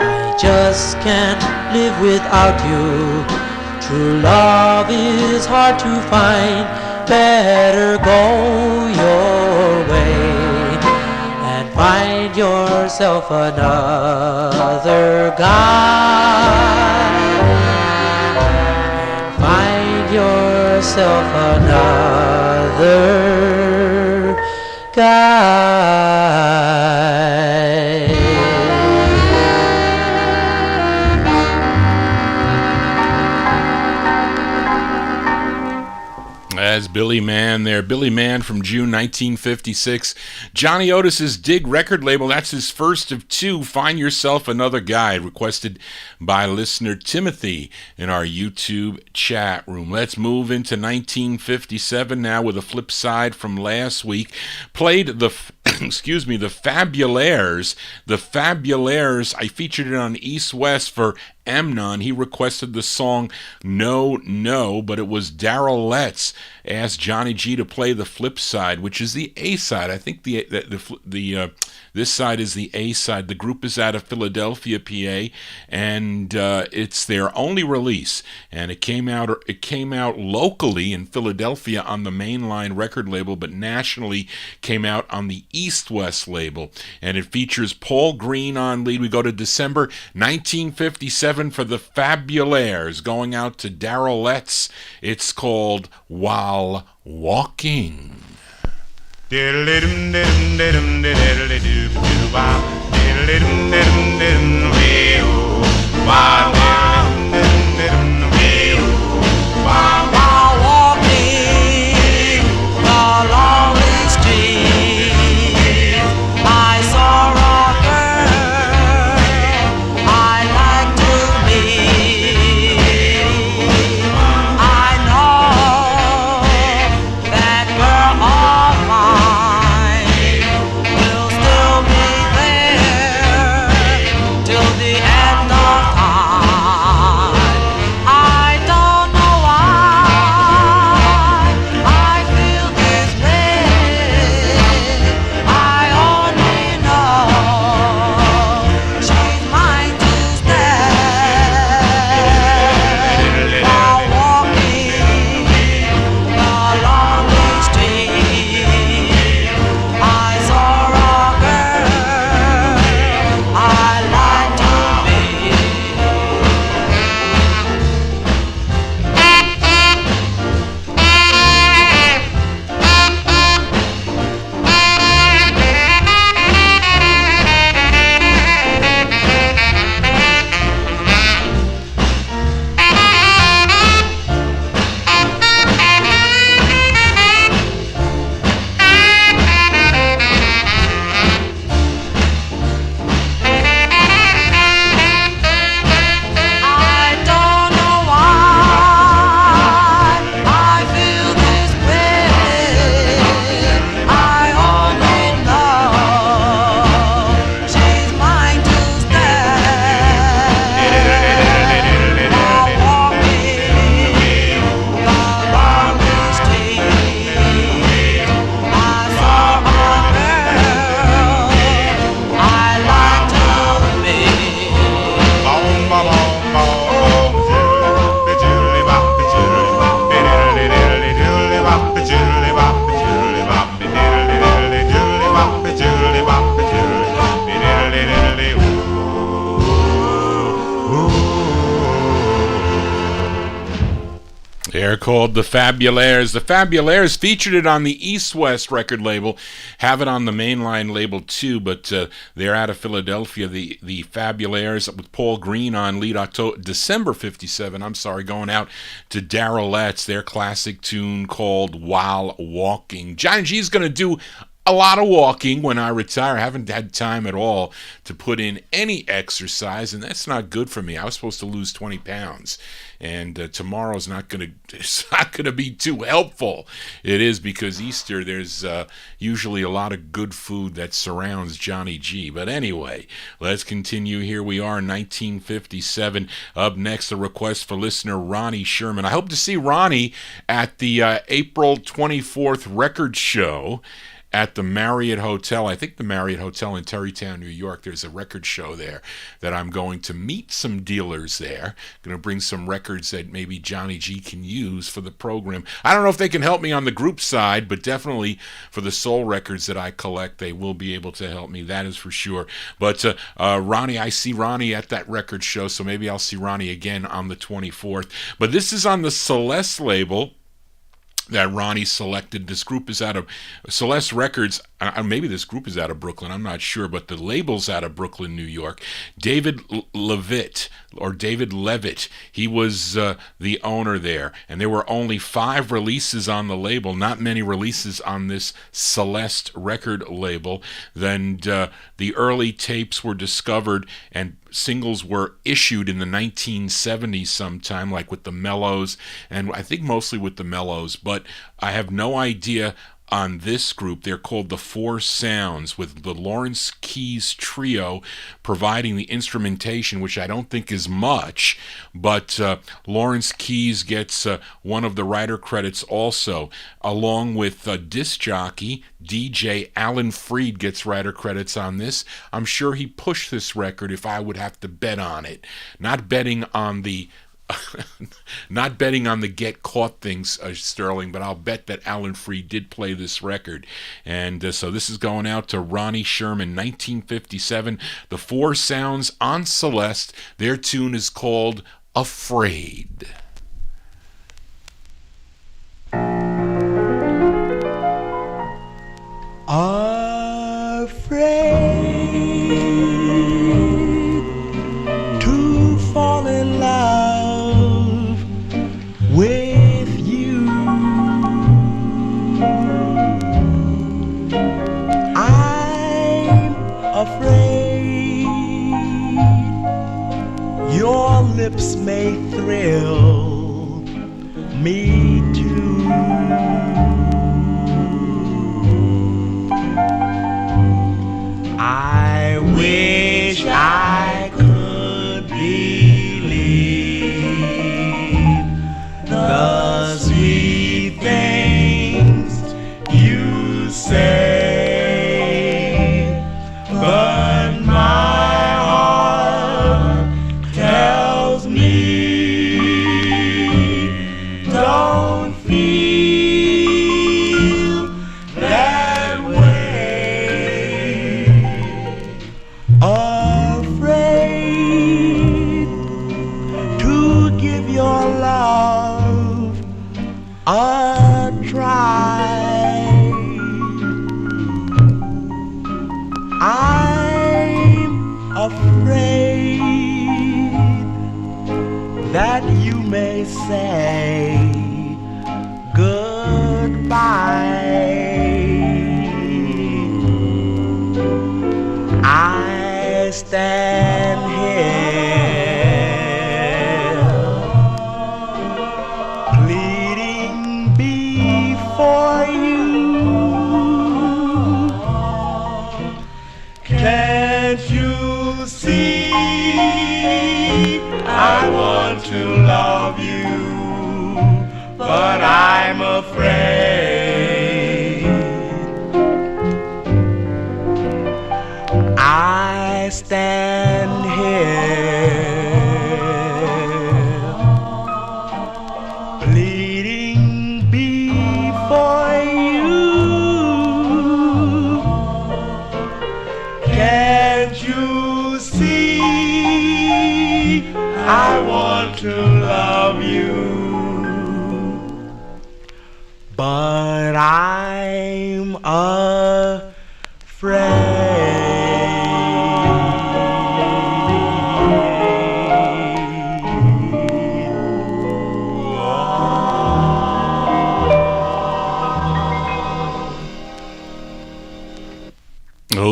I just can't live without you. True love is hard to find. Better go your way and find yourself another guy. And find yourself another guy. As Billy Mann there. Billy Mann from June 1956. Johnny Otis's Dig record label. That's his first of two. Find Yourself Another Guy, requested by listener Timothy in our YouTube chat room. Let's move into 1957 now with a flip side from last week. Played the the Fabulaires. The Fabulaires, I featured it on East West for Amnon. He requested the song No, No, but it was Darrell Letts asked Johnny G to play the flip side, which is the A side. I think this side is the A side. The group is out of Philadelphia, PA, and it's their only release. And it came out locally in Philadelphia on the Mainline record label, but nationally came out on the East West label. And it features Paul Green on lead. We go to December 1957 for the Fabulaires, going out to Darrell Letts. It's called While Walking. While walking the lonely street, I saw a girl I like to meet. I know that girl of mine will still be there till the end of time. They're called the Fabulaires. The Fabulaires featured it on the East West record label, have it on the mainline label too, but they're out of Philadelphia. The Fabulaires with Paul Green on lead, December 57, going out to Darrellette's, their classic tune called While Walking. Johnny G's going to do a lot of walking when I retire. I haven't had time at all to put in any exercise, and that's not good for me. I was supposed to lose 20 pounds, and tomorrow's not going to be too helpful. It is because Easter, there's usually a lot of good food that surrounds Johnny G. But anyway, let's continue. Here we are, 1957. Up next, a request for listener Ronnie Sherman. I hope to see Ronnie at the April 24th record show at the Marriott Hotel. I think the Marriott Hotel in Terrytown, New York. There's a record show there that I'm going to meet some dealers there. Going to bring some records that maybe Johnny G can use for the program. I don't know if they can help me on the group side, but definitely for the soul records that I collect, they will be able to help me. That is for sure. But Ronnie, I see Ronnie at that record show, so maybe I'll see Ronnie again on the 24th. But this is on the Celeste label that Ronnie selected. This group is out of Celeste Records. Maybe this group is out of Brooklyn. I'm not sure, but the label's out of Brooklyn, New York. David Levitt, he was the owner there, and there were only 5 releases on the label. Not many releases on this Celeste record label. Then the early tapes were discovered, and singles were issued in the 1970s sometime, like with the Mellows, and I think mostly with the Mellows, but I have no idea on this group. They're called the Four Sounds, with the Lawrence Keys Trio providing the instrumentation, which I don't think is much, but Lawrence Keys gets one of the writer credits also, along with disc jockey DJ Alan Freed gets writer credits on this. I'm sure he pushed this record if I would have to bet on it. Not betting on the get caught things, Sterling, but I'll bet that Alan Freed did play this record. And so this is going out to Ronnie Sherman, 1957. The Four Sounds on Celeste. Their tune is called Afraid. Afraid to fall in love with you. I'm afraid your lips may thrill me too. I wish I could believe the sweet things you say, but my heart tells me don't feel that way. Afraid to give your love a try. I'm afraid that you may say goodbye. I stand here pleading before you. Can't you see I want to love you, but I'm afraid. I stand here pleading before you. Can't you see I want to love you,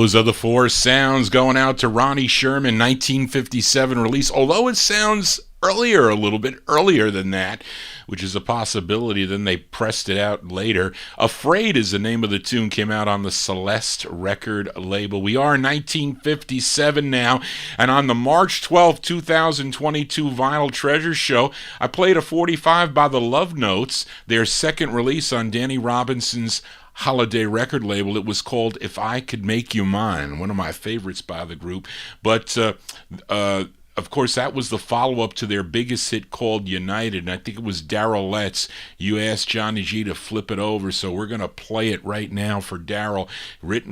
Those are the four sounds going out to Ronnie Sherman, 1957 release, although it sounds earlier, a little bit earlier than that, which is a possibility. Then they pressed it out later. Afraid is the name of the tune, came out on the Celeste record label. We are 1957 now, and on the March 12, 2022 Vinyl Treasure Show, I played a 45 by the Love Notes, their second release on Danny Robinson's Holiday record label. It was called If I Could Make You Mine, one of my favorites by the group. But of course, that was the follow-up to their biggest hit called United, and I think it was Darryl Letts. You asked Johnny G to flip it over, so we're going to play it right now for Darryl.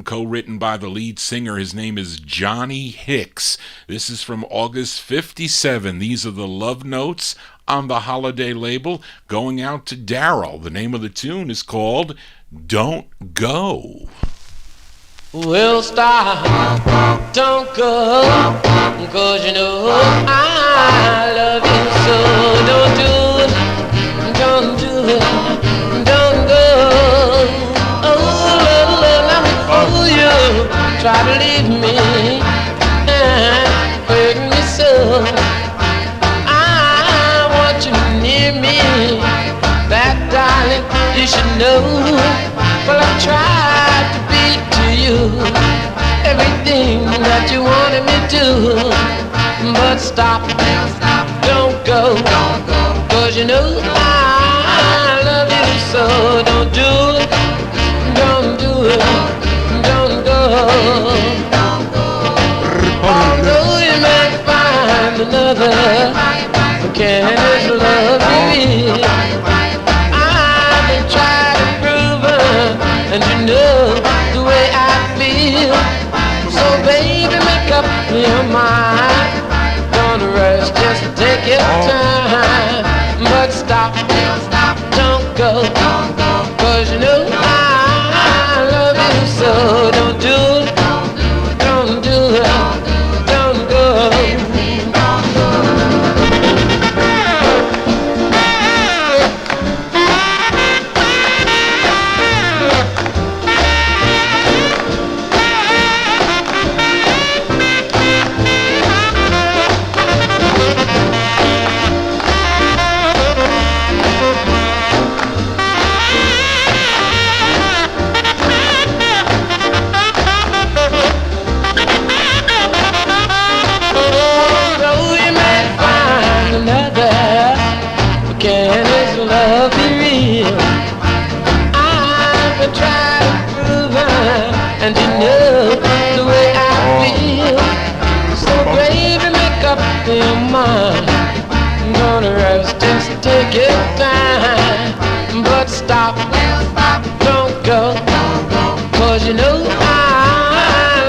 Co-written by the lead singer. His name is Johnny Hicks. This is from August 57. These are the Love Notes on the Holiday label, going out to Darryl. The name of the tune is called Don't Go. Well, stop, don't go, 'cause you know I love you so. Don't do it, don't do it, don't go. Oh, let me fool you, try to leave me, and hurt me so. I want you near me, that darling, you should know. Well, I tried to be to you everything that you wanted me to, but stop, don't go, 'cause you know I love you so. Don't do it, don't do it, don't go. Although you may find another, can this love be real? I've been trying to prove it, and you know the way I feel. So baby, make up your mind. Don't rush, just take your time. But stop, don't go, 'cause you know I love you so. Don't do it, don't do it, don't go. Can this love be real? I've been trying to prove it, and you know the way I feel. So baby, make up your mind. I'm gonna rush, just take your time. But stop, don't go, 'cause you know I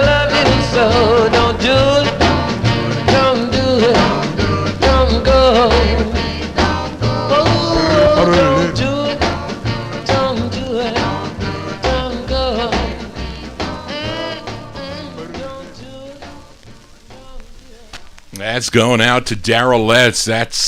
love you so. Don't do it, don't do it, don't go. Don't do it, don't do it, don't go. Don't do it. That's going out to Darryl Letts.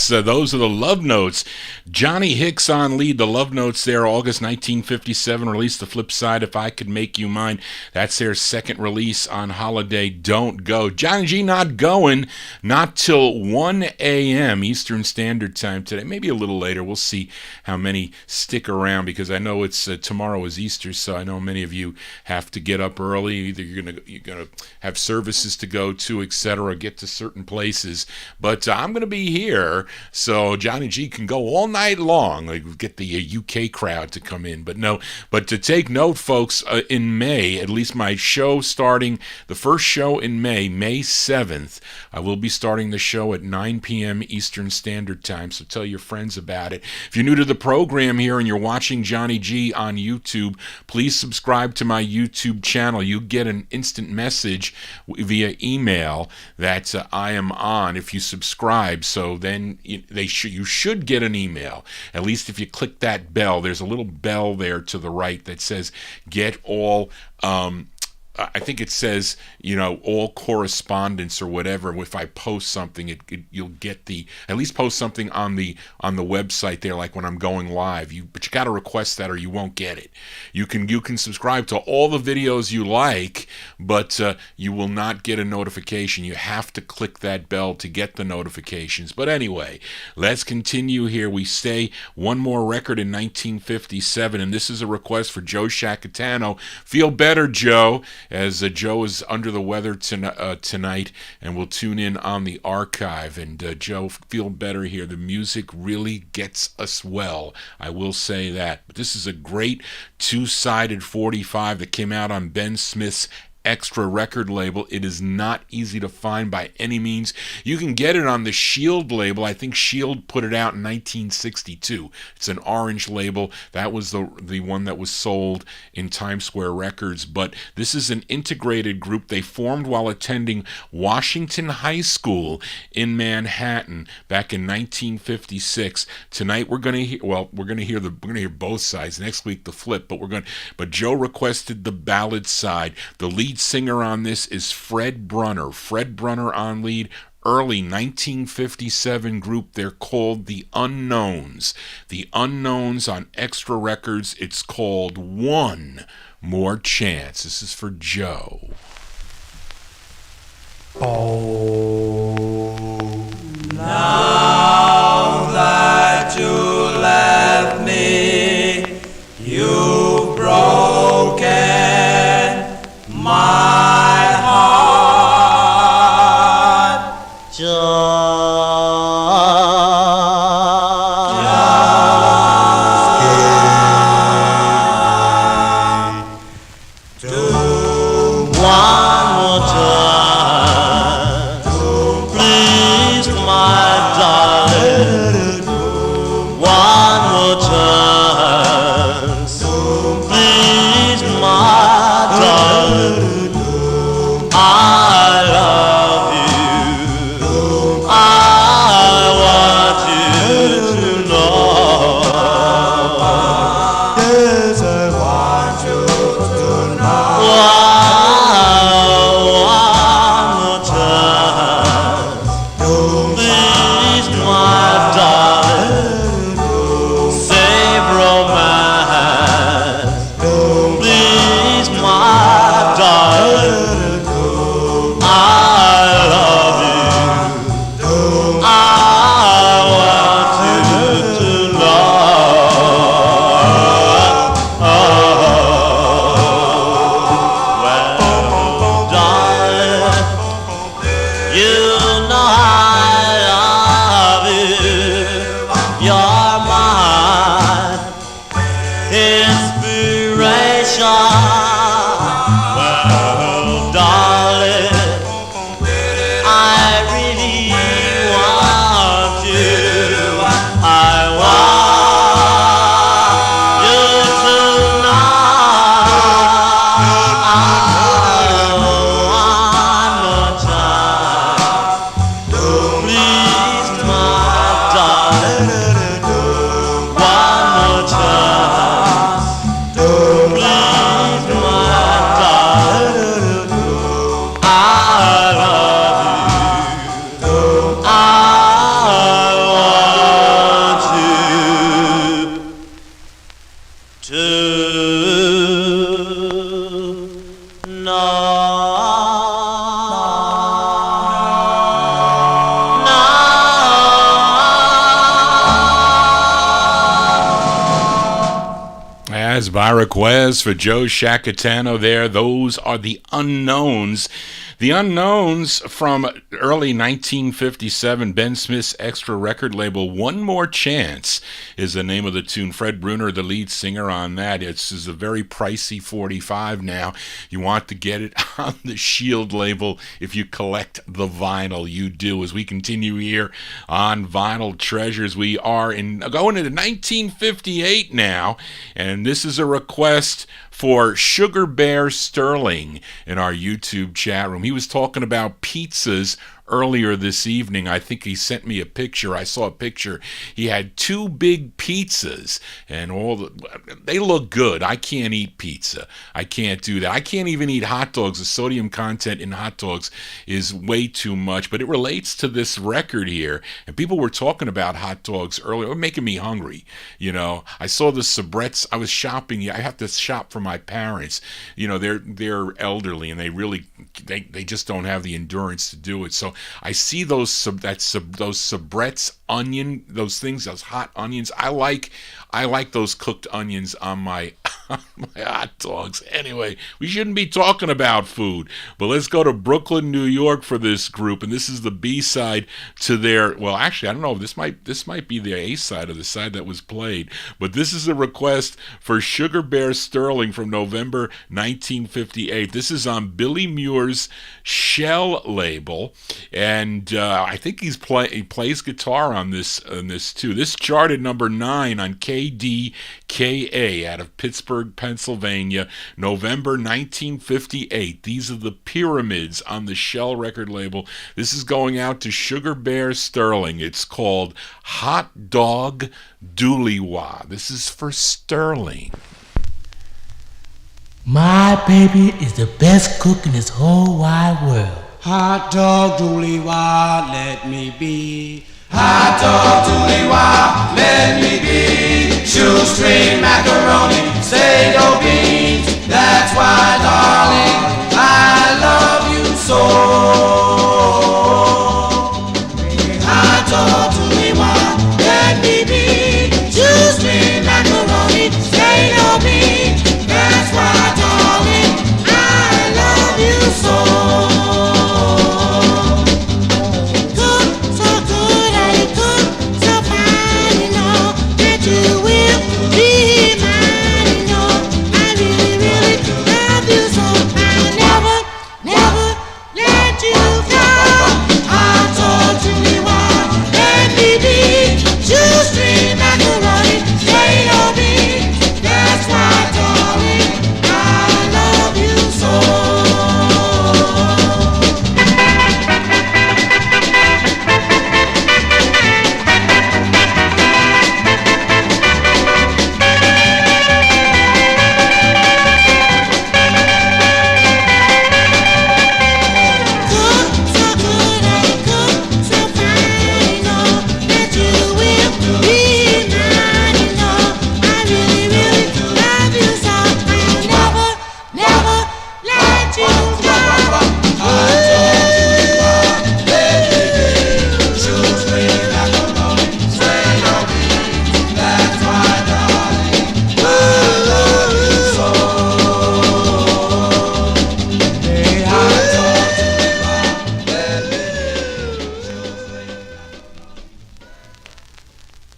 Those are the Love Notes. Johnny Hicks on lead. The Love Notes there, August 1957, released the flip side, If I Could Make You Mine. That's their second release on Holiday, Don't Go. Johnny G not going, not till 1 a.m. Eastern Standard Time today. Maybe a little later. We'll see how many stick around, because I know it's tomorrow is Easter, so I know many of you have to get up early. Either you're gonna have services to go to, etc., get to certain places. But I'm gonna be here, so Johnny G can go all night long. Like, get the UK crowd to come in. But to take note, folks, in May, at least my show starting, the first show in May 7th, I will be starting the show at 9 p.m. Eastern Standard Time, so tell your friends about it. If you're new to the program here and you're watching Johnny G on YouTube, please subscribe to my YouTube channel. You get an instant message via email that I am on if you subscribe, so then you should get an email. At least if you click that bell, there's a little bell there to the right that says get all I think it says, all correspondence or whatever. If I post something, you'll get at least post something on the website there, like when I'm going live. But you got to request that or you won't get it. You can subscribe to all the videos you like, but you will not get a notification. You have to click that bell to get the notifications. But anyway, let's continue here. We stay one more record in 1957, and this is a request for Joe Shacatano. Feel better, Joe, as Joe is under the weather tonight, and we'll tune in on the archive. And Joe, feel better here. The music really gets us well, I will say that. But this is a great two-sided 45 that came out on Ben Smith's Extra record label. It is not easy to find by any means. You can get it on the Shield label. I think Shield put it out in 1962. It's an orange label. That was the one that was sold in Times Square Records. But this is an integrated group. They formed while attending Washington High School in Manhattan back in 1956. Tonight we're going to hear both sides. Next week the flip, but Joe requested the ballad side. The lead singer on this is Fred Brunner. Fred Brunner on lead. Early 1957 group. They're called The Unknowns. The Unknowns on Extra Records. It's called One More Chance. This is for Joe. Oh, now that you left me, you've broken my heart. Just do one more time, please, my darling. One more chance, please, my darling. I love you. I want you to know. Yes, I want you to know. One more chance, please, my darling. Save romance, please, my darling. I love you. I want you to know. Well, darling, you know I love you. You're my inspiration. Well, darling, I really want you. I want you to know. One more time, please, my darling. One more chance, please, my darling. I love you. I want you to As by request for Joe Shacatano there, those are The Unknowns. The Unknowns from early 1957, Ben Smith's Extra record label. One More Chance is the name of the tune. Fred Brunner, the lead singer on that. It's a very pricey 45 now. You want to get it on the Shield label if you collect the vinyl. You do. As we continue here on Vinyl Treasures, we are going into 1958 now, and this is a request for Sugar Bear Sterling in our YouTube chat room. He was talking about pizzas earlier this evening. I think he sent me a picture. I saw a picture. He had 2 big pizzas, and they look good. I can't eat pizza. I can't do that. I can't even eat hot dogs. The sodium content in hot dogs is way too much, but it relates to this record here. And people were talking about hot dogs earlier. It was making me hungry. I saw the Sabrettes. I was shopping. I have to shop for my parents. They're elderly, and they just don't have the endurance to do it. So I see those Sabrettes onion, those hot onions. I like those cooked onions on my hot dogs. Anyway, we shouldn't be talking about food, but let's go to Brooklyn, New York for this group, and this is the B-side to their, well, actually, I don't know, this might be the A-side of the side that was played, but this is a request for Sugar Bear Sterling from November 1958. This is on Billy Muir's Shell label, and I think he plays guitar on this too. This charted number 9 on KDKA out of Pittsburgh, Pennsylvania, November 1958. These are the Pyramids on the Shell record label. This is going out to Sugar Bear Sterling. It's called Hot Dog Doo-wop. This is for Sterling. My baby is the best cook in this whole wide world. Hot dog doo-wop, let me be. Hot dog doo-wop, let me be. Shoestring macaroni, sago beans. That's why, darling, I love you so. Hot dog doo-wop, let me be. Shoestring macaroni, sago beans. That's why, darling, I love you so.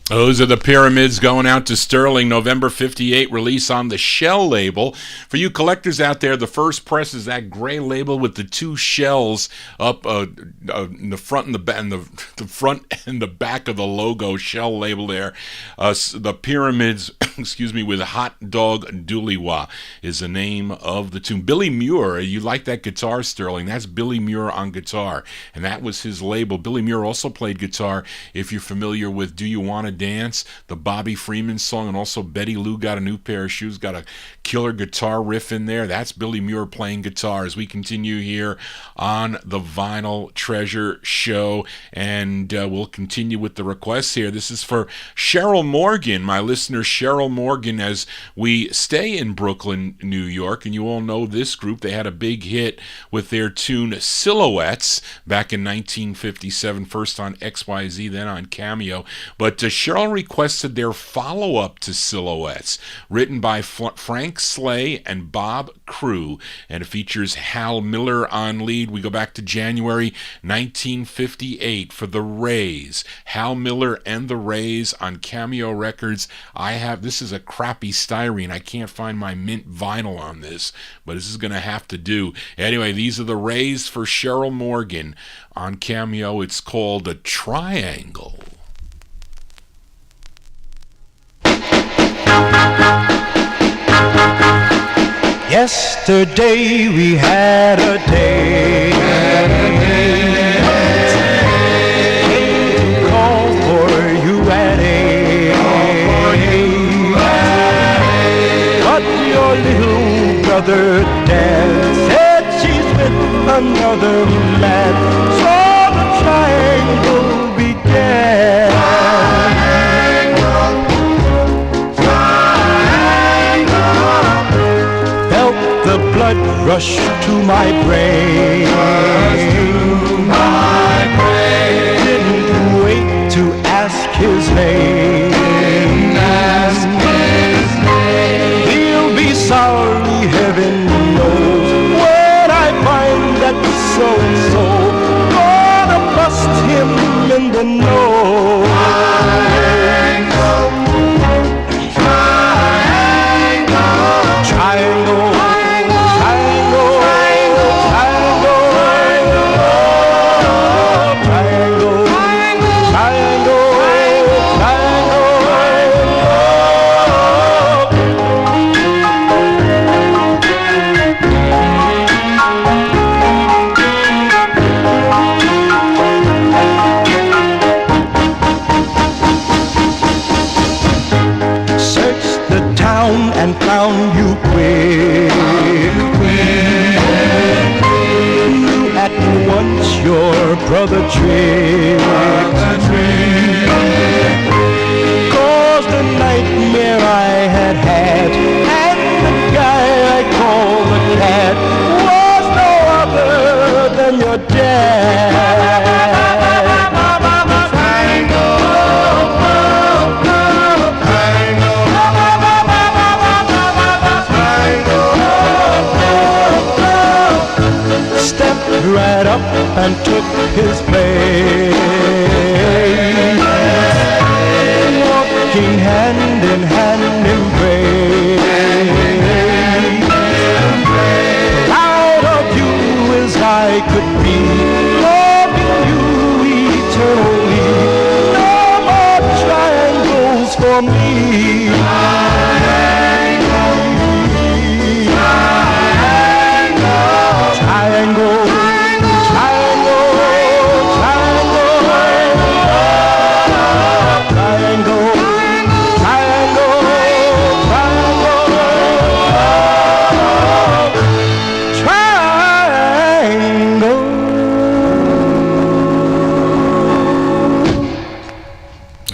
Those are the Pyramids going out to Sterling, November 58, release on the Shell label. For you collectors out there, the first press is that gray label with the 2 shells up in the front and the front and the back of the logo Shell label there. The Pyramids, with Hot Dog Doo-wop is the name of the tune. Billy Muir, you like that guitar, Sterling? That's Billy Muir on guitar, and that was his label. Billy Muir also played guitar, if you're familiar with Do You Wanna Dance, the Bobby Freeman song, and also Betty Lou Got a New Pair of Shoes, got a killer guitar riff in there. That's Billy Muir playing guitar as we continue here on the Vinyl Treasure Show, and we'll continue with the requests here. This is for Cheryl Morgan, my listener Cheryl Morgan, as we stay in Brooklyn, New York, and you all know this group. They had a big hit with their tune Silhouettes back in 1957, first on XYZ, then on Cameo, but Cheryl requested their follow-up to Silhouettes, written by Frank Slay and Bob Crew, and it features Hal Miller on lead. We go back to January 1958 for the Rays. Hal Miller and the Rays on Cameo Records. This is a crappy styrene. I can't find my mint vinyl on this, but this is going to have to do. Anyway, these are the Rays for Cheryl Morgan on Cameo. It's called A Triangle. Yesterday we had a day. another dance. Said she's with another man. So the triangle began. Felt the blood rush to my brain. Didn't wait to ask his name. He'll be sorry, heaven knows, when I find that so-and-so. Gonna bust him in the nose. Triangle, triangle, triangle, triangle, searched the town and found you quick. Knew at once your brother Trick. Caused the nightmare I had had, and the guy I called the cat was no other than your dad. Stepped right up and took his place, walking hand in hand embrace. Proud of you as I could be, loving you eternally. No more triangles for me. Triangle, triangle, triangle, triangle, triangle, triangle.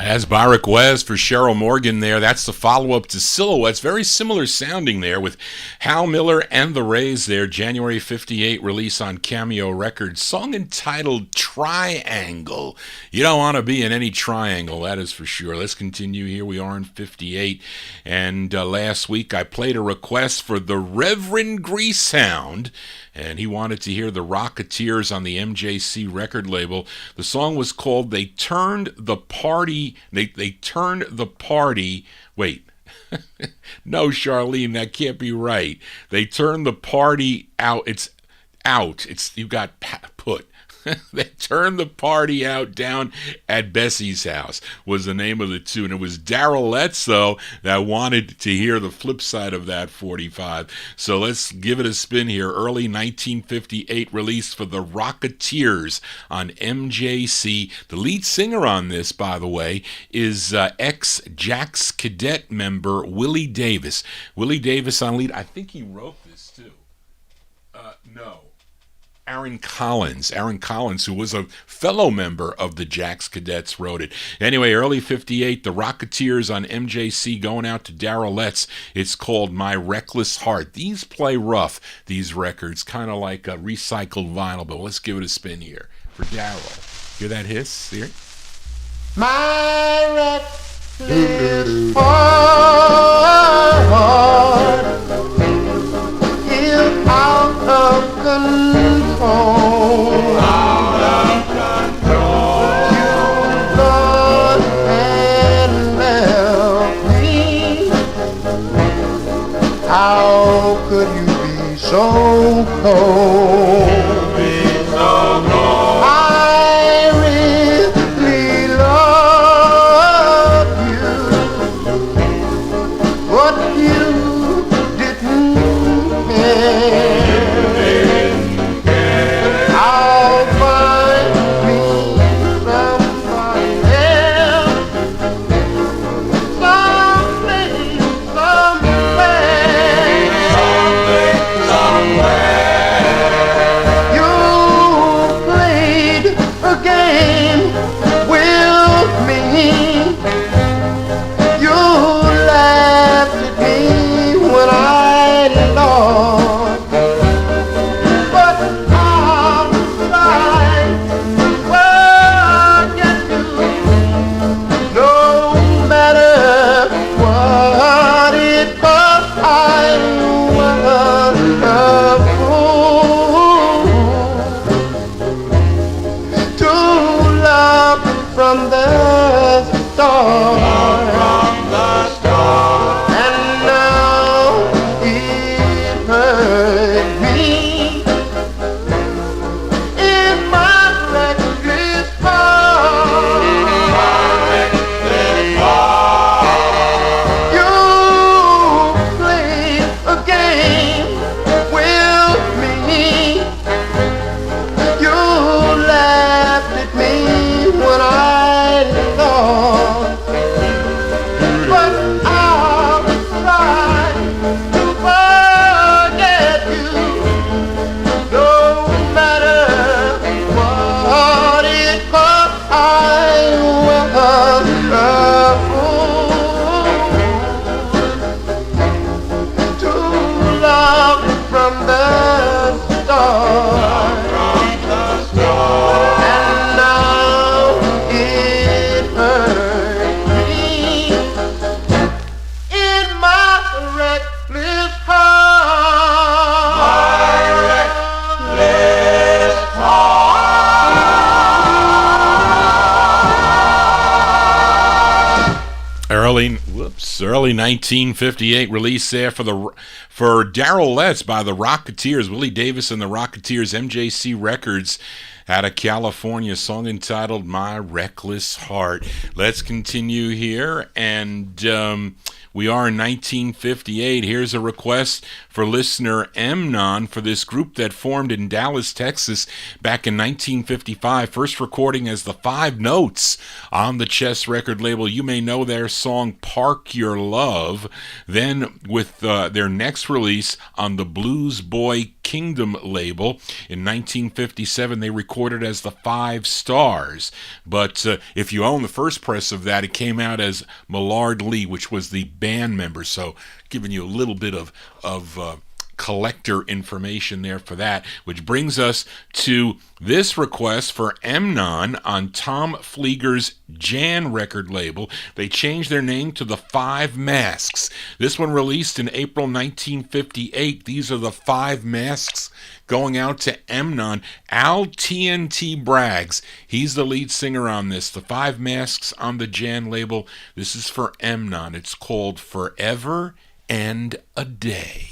As by request for Cheryl Morgan there, that's the follow-up to Silhouettes. Very similar sounding there with Hal Miller and the Rays there. January 58 release on Cameo Records. Song entitled Triangle. You don't want to be in any triangle, that is for sure. Let's continue. Here we are in 58. And last week I played a request for the Reverend Greasehound, and he wanted to hear the Rocketeers on the MJC record label. The song was called They Turned the Party. They turned the party. Wait. No, Charlene, that can't be right. They turned the party out. It's out. You got put. They turned the party out down at Bessie's house was the name of the tune. It was Darrell Letts, though, that wanted to hear the flip side of that 45. So let's give it a spin here. Early 1958 release for the Rocketeers on MJC. The lead singer on this, by the way, is ex-Jack's Cadet member Willie Davis. Willie Davis on lead. I think he wrote this, too. No. Aaron Collins, who was a fellow member of the Jack's Cadets, wrote it. Anyway, early 58, the Rocketeers on MJC going out to Darrell Letts. It's called My Reckless Heart. These play rough, these records, kind of like a recycled vinyl, but let's give it a spin here for Darrell. Hear that hiss? Hear it? My reckless heart is out of control. Out of control. You gone and left me. How could you be so cold? I really love you, but you didn't care. I'll find me somebody else, someday, somewhere. Early 1958 release there for Darrell Letts by the Rocketeers, Willie Davis and the Rocketeers, MJC Records, out of California, song entitled My Reckless Heart. Let's continue here, and we are in 1958. Here's a request for listener Mnon for this group that formed in Dallas, Texas back in 1955. First recording as the Five Notes on the Chess record label. You may know their song Park Your Love. Then with their next release on the Blues Boy Kingdom label in 1957, they recorded as the Five Stars. But if you own the first press of that, it came out as Millard Lee, which was the band member. So giving you a little bit of collector information there for that, which brings us to this request for Mnon on Tom Flieger's Jan record label. They changed their name to the Five Masks. This one released in April 1958. These are the Five Masks, going out to Mnon. Al TNT Braggs, he's the lead singer on this. The Five Masks on the Jan label. This is for Mnon. It's called Forever and a Day.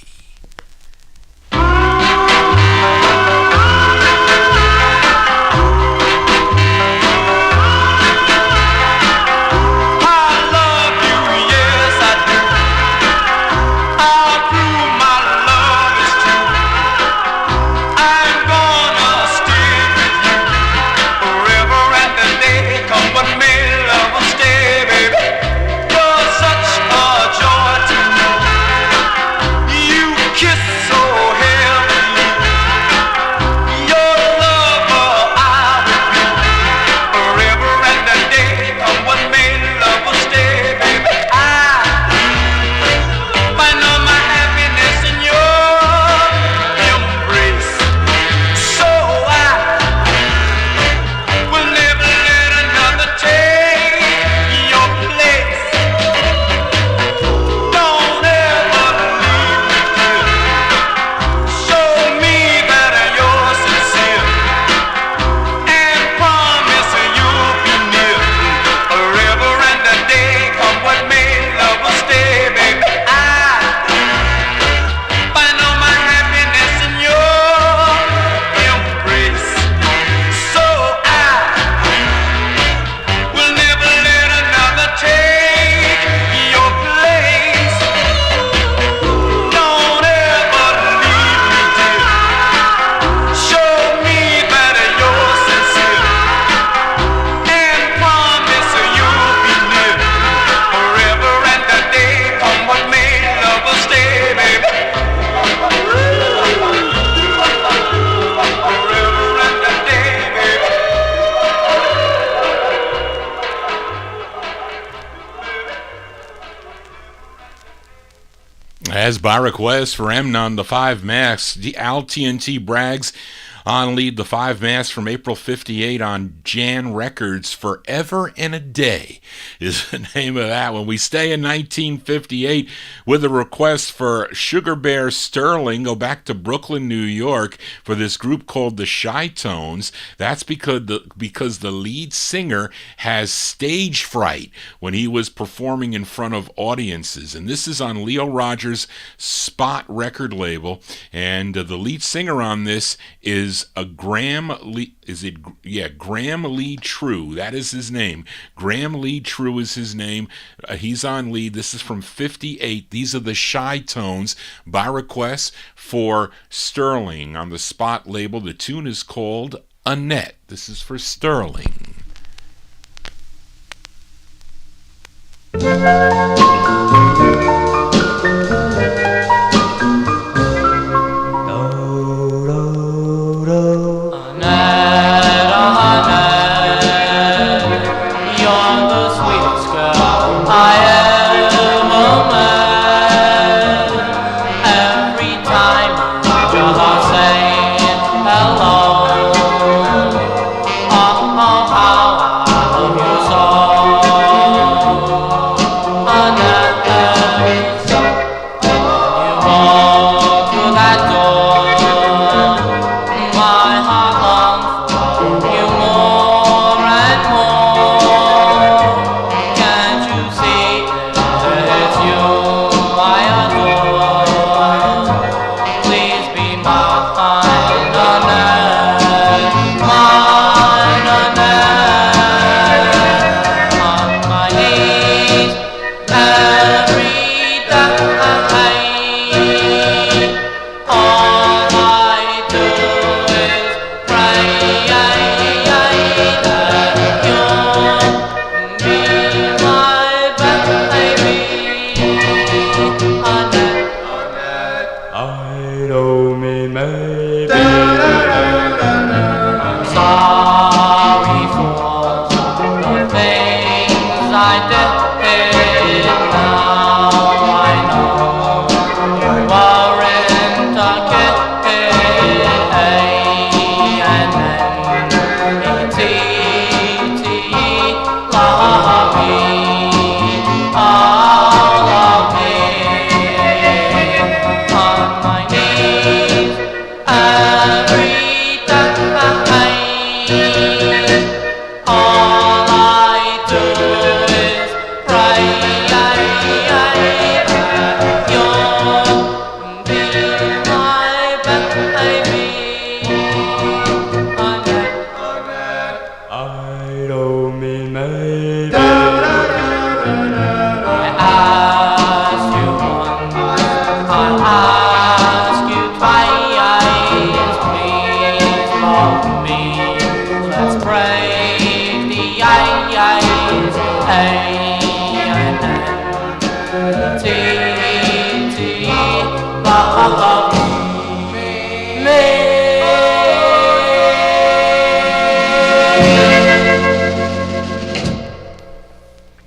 As by request for Mnon, the Five Masks, the Al TNT Braggs on lead, the Five Masks from April 58 on Jan Records. Forever and a Day is the name of that one. We stay in 1958 with a request for Sugar Bear Sterling. Go back to Brooklyn, New York for this group called the Chi-Tones. That's because the lead singer has stage fright when he was performing in front of audiences. And this is on Leo Rogers' Spot record label. And the lead singer on this is Graham Lee. Graham Lee True. That is his name. Graham Lee True is his name. He's on lead. This is from 58. These are the Chi-Tones by request for Sterling on the Spot label. The tune is called Annette. This is for Sterling. Annette.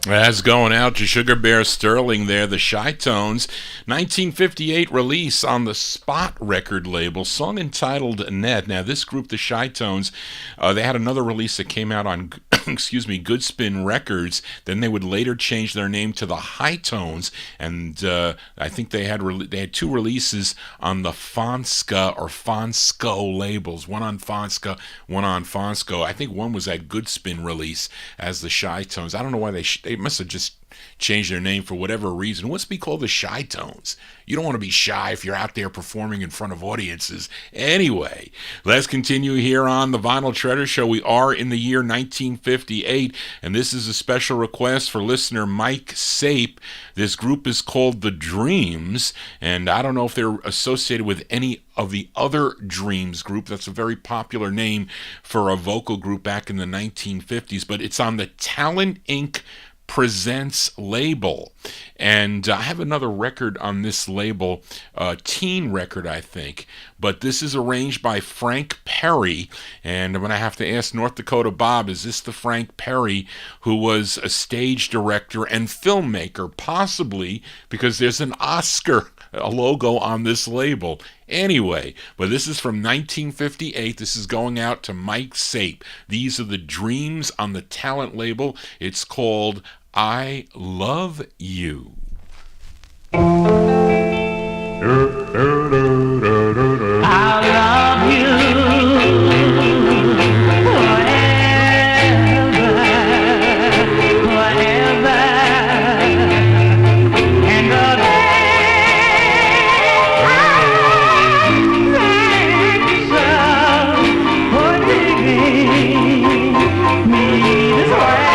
That's going out to Sugar Bear Sterling there, the Chi-Tones. 1958 release on the Spot record label, song entitled Annette. Now, this group, the Chi-Tones, they had another release that came out on excuse me, Good Spin Records. Then they would later change their name to the High Tones, and I think they had two releases on the Fonska or Fonsco labels. One on Fonska, one on Fonsco. I think one was that Good Spin release as the Chi-Tones. I don't know why they must have just changed their name for whatever reason. What's be called the Chi-Tones? You don't want to be shy if you're out there performing in front of audiences. Anyway, let's continue here on the Vinyl Treasure Show. We are in the year 1958, and this is a special request for listener Mike Sape. This group is called The Dreams, and I don't know if they're associated with any of the other Dreams group. That's a very popular name for a vocal group back in the 1950s, but it's on the Talent Inc. Presents label, and I have another record on this label, a teen record, I think, but this is arranged by Frank Perry, and I'm going to have to ask North Dakota Bob, is this the Frank Perry who was a stage director and filmmaker, possibly because there's an Oscar logo on this label. Anyway, but this is from 1958. This is going out to Mike Sape. These are the Dreams on the Talent label. It's called I Love You. I love you forever, and the day for giving me this way.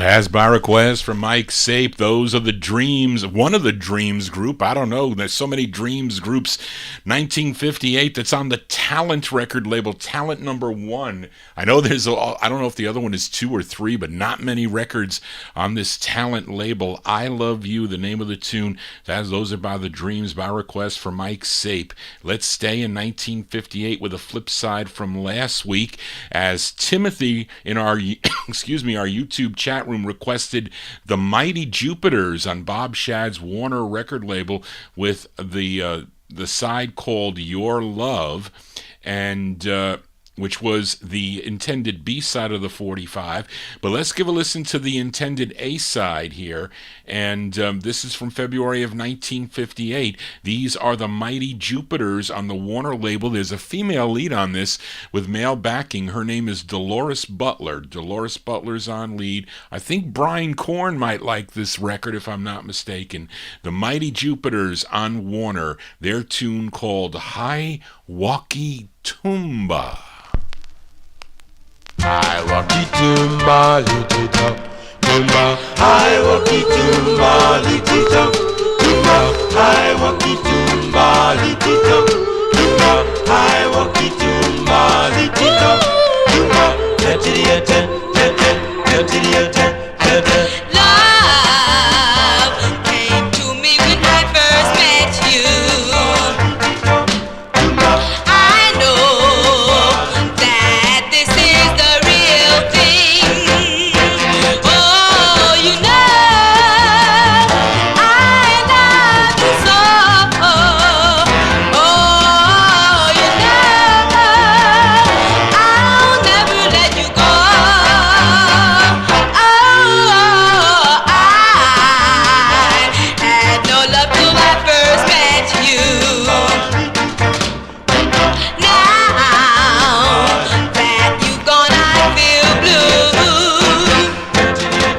As by request from Mike Sape, those are the Dreams, one of the Dreams group. I don't know, there's so many Dreams groups. 1958, that's on the Talent record label, Talent #1. I know I don't know if the other one is 2 or 3, but not many records on this Talent label. I Love You, the name of the tune. Those are by the Dreams, by request for Mike Sape. Let's stay in 1958 with a flip side from last week, as Timothy in our our YouTube chat room requested the Mighty Jupiters on Bob Shad's Warner record label with the side called Your Love, and which was the intended B-side of the 45. But let's give a listen to the intended A-side here, and this is from February of 1958. These are the Mighty Jupiters on the Warner label. There's a female lead on this with male backing. Her name is Dolores Butler. Dolores Butler's on lead. I think Brian Korn might like this record, if I'm not mistaken. The Mighty Jupiters on Warner, their tune called Hi Walkie Tumba. I walkie tumba, little tumba. I walk it tumba, little tumba, I walk it tumba, little tumba, I walk it tumba, little tumba, love came to me when I first met you. I know that this is the real thing. Oh, you know I love you so. Oh, you know I'll never let you go. Oh, I had no love till I first met you. Now that you've gone, I feel blue. You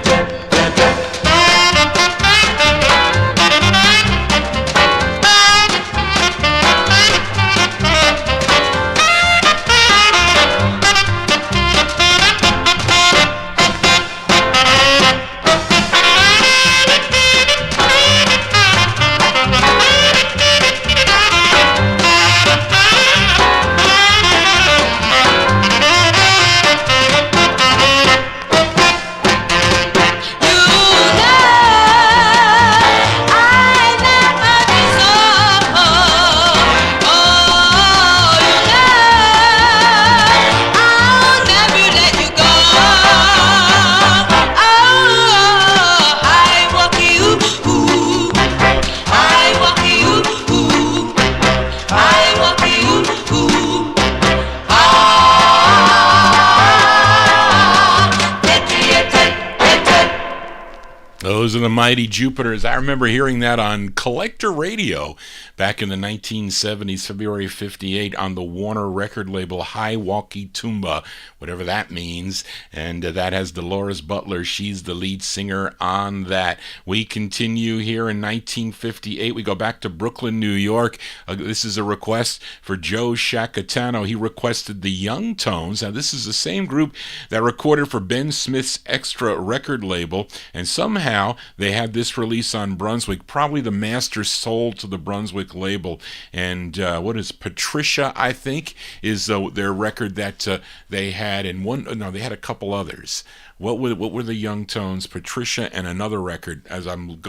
know I love you so. Oh, you know I'll never let you go. Oh, I walk you, ooh, I walk you, ooh, I walk you, ooh. Those are the Mighty Jupiters. I remember hearing that on collector radio back in the 1970s, February 58, on the Warner record label High Walkie Tumba, whatever that means. And that has Dolores Butler. She's the lead singer on that. We continue here in 1958. We go back to Brooklyn, New York. This is a request for Joe Shacatano. He requested the Young Tones. Now, this is the same group that recorded for Ben Smith's Extra record label, and somehow they had this release on Brunswick. Probably the master sold to the Brunswick label. And what is Patricia, I think, is their record that they had. And they had a couple others. What were the Young Tones? Patricia and another record, as I'm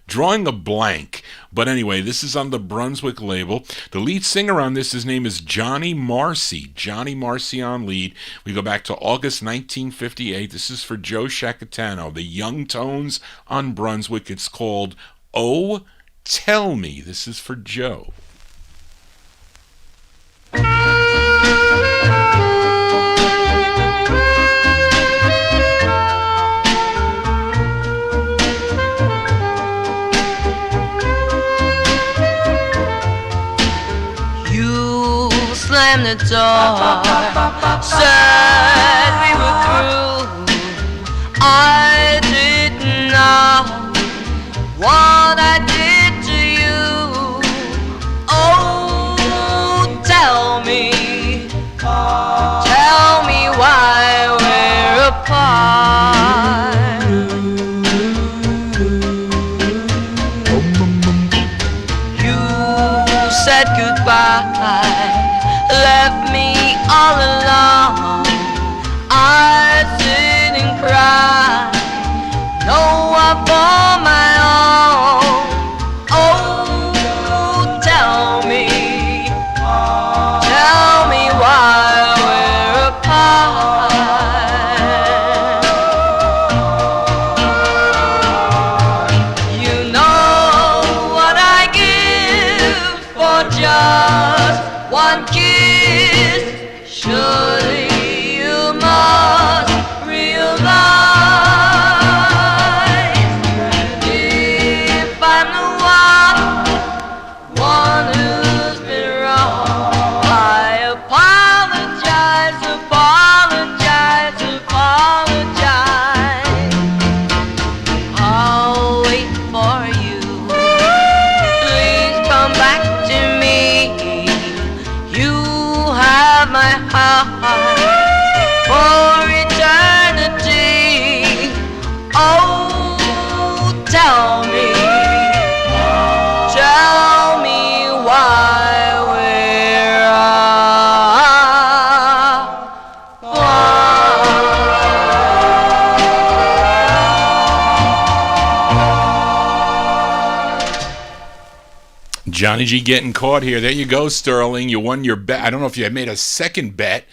drawing a blank. But anyway, this is on the Brunswick label. The lead singer on this, his name is Johnny Marcy. Johnny Marcy on lead. We go back to August 1958. This is for Joe Shacatano. The Young Tones on Brunswick. It's called Oh, Tell Me. This is for Joe. Slammed the door, said we were through. I didn't know what I did to you. Oh, tell me why we're apart. You said goodbye, left me all alone. I sit and cry, no one for my own. Oh, tell me why we're apart. You know what I give for just one kiss. Surely you must realize Johnny G getting caught here. There you go, Sterling. You won your bet. I don't know if you had made a second bet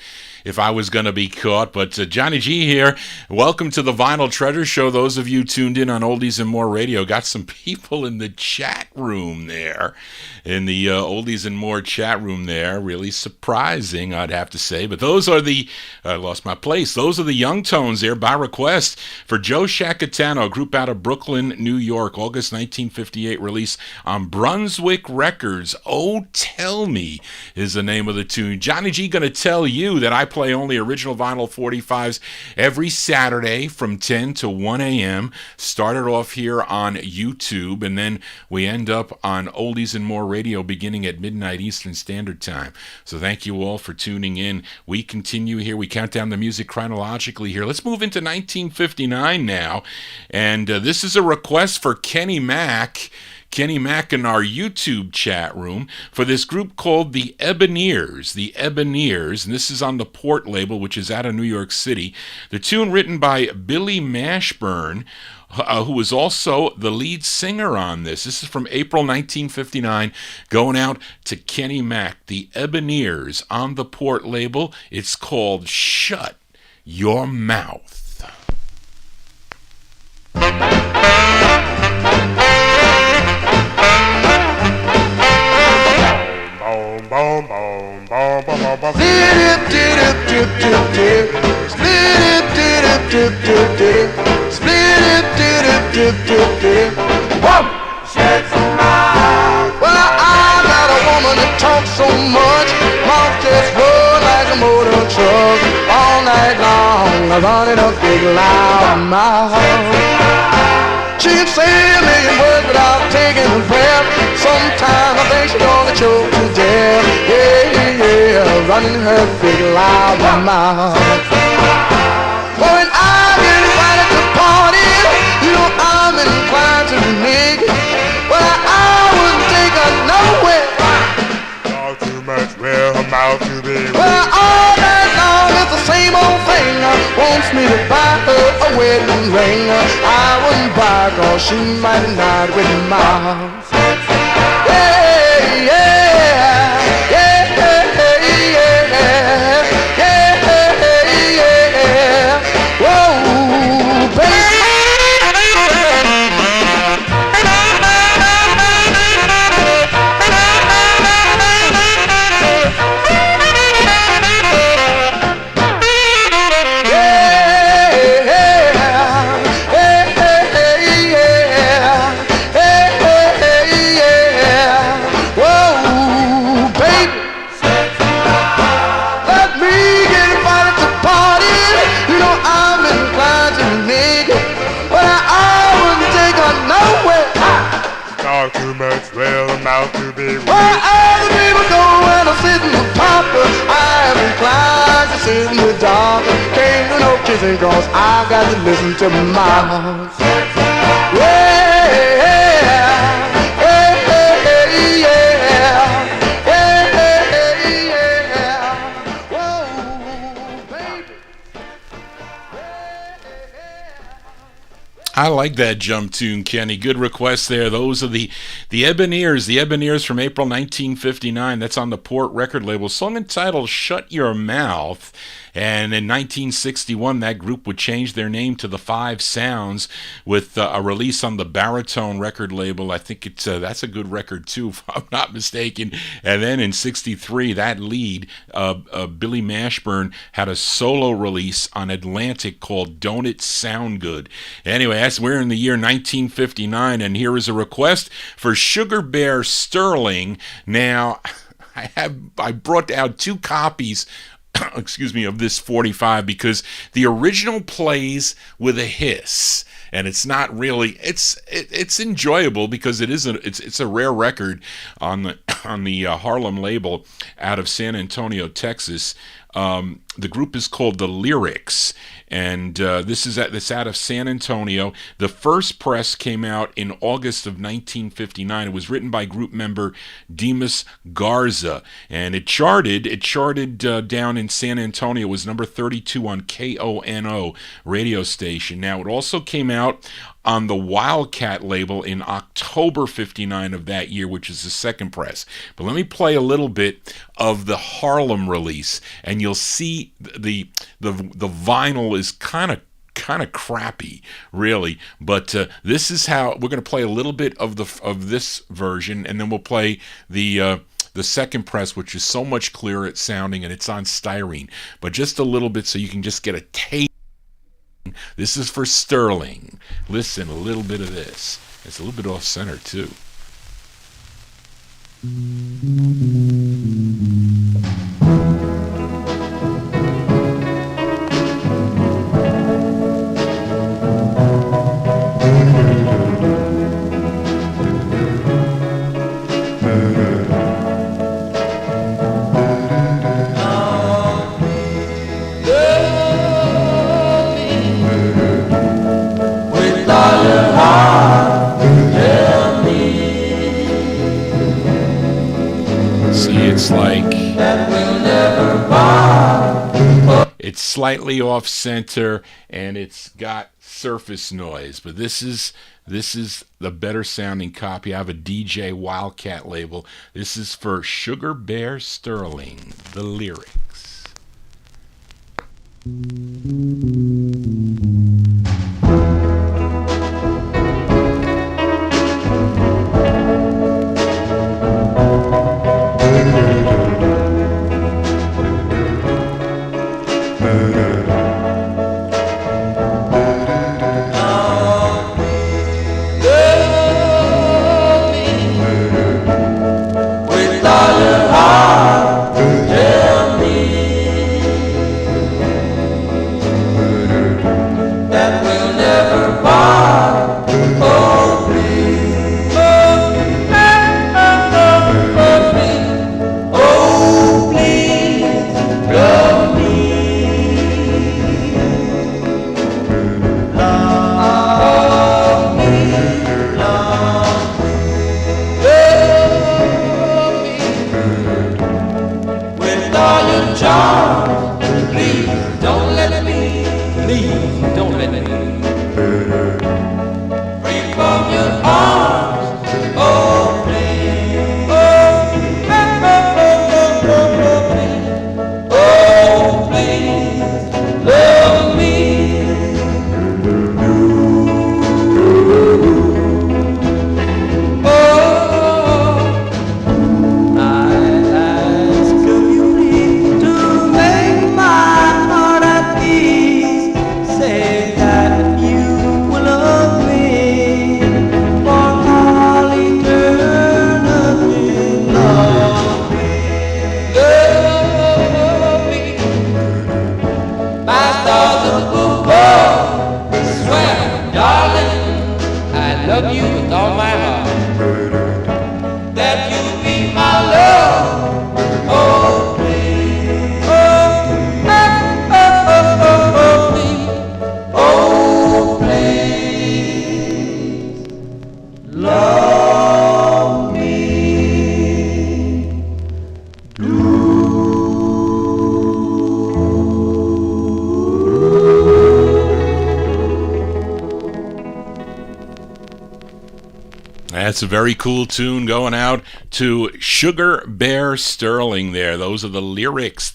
if I was going to be caught, but Johnny G here. Welcome to the Vinyl Treasure Show. Those of you tuned in on Oldies and More Radio, got some people in the chat room there, in the Oldies and More chat room there. Really surprising, I'd have to say. But those are the, I lost my place. Those are the Young Tones there by request for Joe Shacatano, a group out of Brooklyn, New York, August 1958 release on Brunswick Records. Oh, Tell Me is the name of the tune. Johnny G going to tell you that I play only original vinyl 45s every Saturday from 10 to 1 a.m. Started off here on YouTube, and then we end up on Oldies and More Radio beginning at midnight Eastern Standard Time. So thank you all for tuning in. We continue here. We count down the music chronologically here. Let's move into 1959 now, and this is a request for Kenny Mack in our YouTube chat room for this group called the Eboniers. The Eboniers, and this is on the Port label, which is out of New York City. The tune written by Billy Mashburn, who was also the lead singer on this. This is from April 1959, going out to Kenny Mack. The Eboniers on the Port label. It's called Shut Your Mouth. Boom, boom, boom, boom, boom, boom. Split dip, dip, dip, dip. Split dip, dip, dip, dip. Split dip, dip, dip, dip. Whoa! Shed some light. Well, I got a woman that talks so much, mouth just roll like a motor truck. All night long, I run it up big loud mouth. She can say a million words without taking a breath. Sometimes I think she's gonna choke to death. Yeah, yeah, running her big loud mouth. But when I get invited to parties, you know I'm inclined to be naked. Well, I wouldn't take her nowhere. Talk too much, well, her mouth too big. Well, all night long it's the same old thing. Wants me to buy her a wedding ring. I wouldn't buy her 'cause she might not with my mouth. Yeah, yeah, yeah, yeah, yeah, yeah. Whoa, baby. Talk too much, well, her mouth too big. Where other people go when I'm sitting with Papa, I am inclined to sit in the dark. Can't do no kissing 'cause I got to listen to my mouth. Yeah, yeah, yeah, yeah, yeah, yeah. Whoa, baby. I like that jump tune, Kenny. Good request there. Those are the Eboniers. The Eboniers from April 1959. That's on the Port record label. Song entitled Shut Your Mouth. And in 1961, that group would change their name to the Five Sounds with a release on the Baritone record label. I think it's that's a good record, too, if I'm not mistaken. And then in 63, that lead, Billy Mashburn, had a solo release on Atlantic called Don't It Sound Good. Anyway, we're in the year 1959, and here is a request for Sugar Bear Sterling. Now, I brought out 2 copies excuse me, of this 45 because the original plays with a hiss, and it's not really, it's enjoyable because it's a rare record on the Harlem label out of San Antonio, Texas. The group is called The Lyrics, and this is out of San Antonio. The first press came out in August of 1959. It was written by group member Demas Garza, and it charted down in San Antonio. It was number 32 on KONO radio station. Now, it also came out on the Wildcat label in October 59 of that year, which is the second press. But let me play a little bit of the Harlem release, and you'll see the vinyl is kind of crappy, really. But this is how we're going to play a little bit of this version, and then we'll play the second press, which is so much clearer at sounding, and it's on styrene. But just a little bit so you can just get a taste. This is for Sterling. Listen, a little bit of this. It's a little bit off center too. It's slightly off center, and it's got surface noise, but this is the better sounding copy. I have a DJ Wildcat label. This is for Sugar Bear Sterling, The Lyrics. That's a very cool tune going out to Sugar Bear Sterling there. Those are the lyrics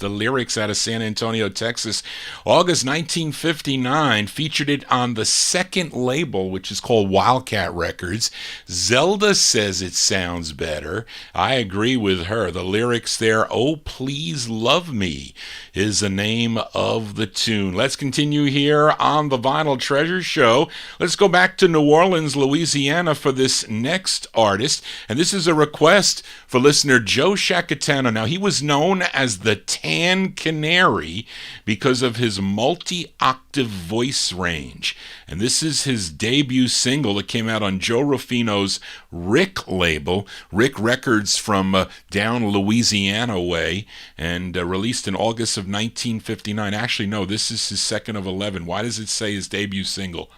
out of San Antonio, Texas. August 1959, featured it on the second label, which is called Wildcat Records. Zelda says it sounds better. I agree with her. The lyrics there, "Oh Please Love Me," is the name of the tune. Let's continue here on the Vinyl Treasure Show. Let's go back to New Orleans, Louisiana for this next artist, and this is a request for listener Joe Shacatano. Now, he was known as the Tan Canary because of his multi-octave octave voice range. And this is his debut single that came out on Joe Rufino's Rick label, Rick Records from down Louisiana way, and released in August of 1959. Actually, no, this is his second of 11. Why does it say his debut single?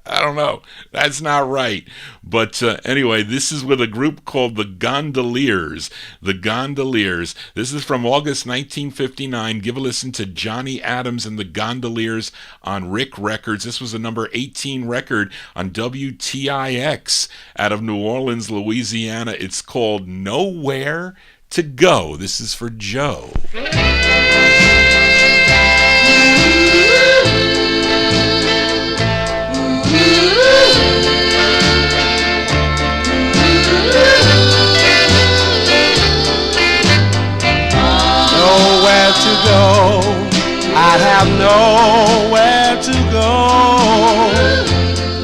I don't know. That's not right. But anyway, this is with a group called the Gondoliers. The Gondoliers. This is from August 1959. Give a listen to Johnny Adams and the Gondoliers on Rick Records. This was a number 18 record on WTIX out of New Orleans, Louisiana. It's called Nowhere to Go. This is for Joe. Nowhere to go, I have nowhere to go.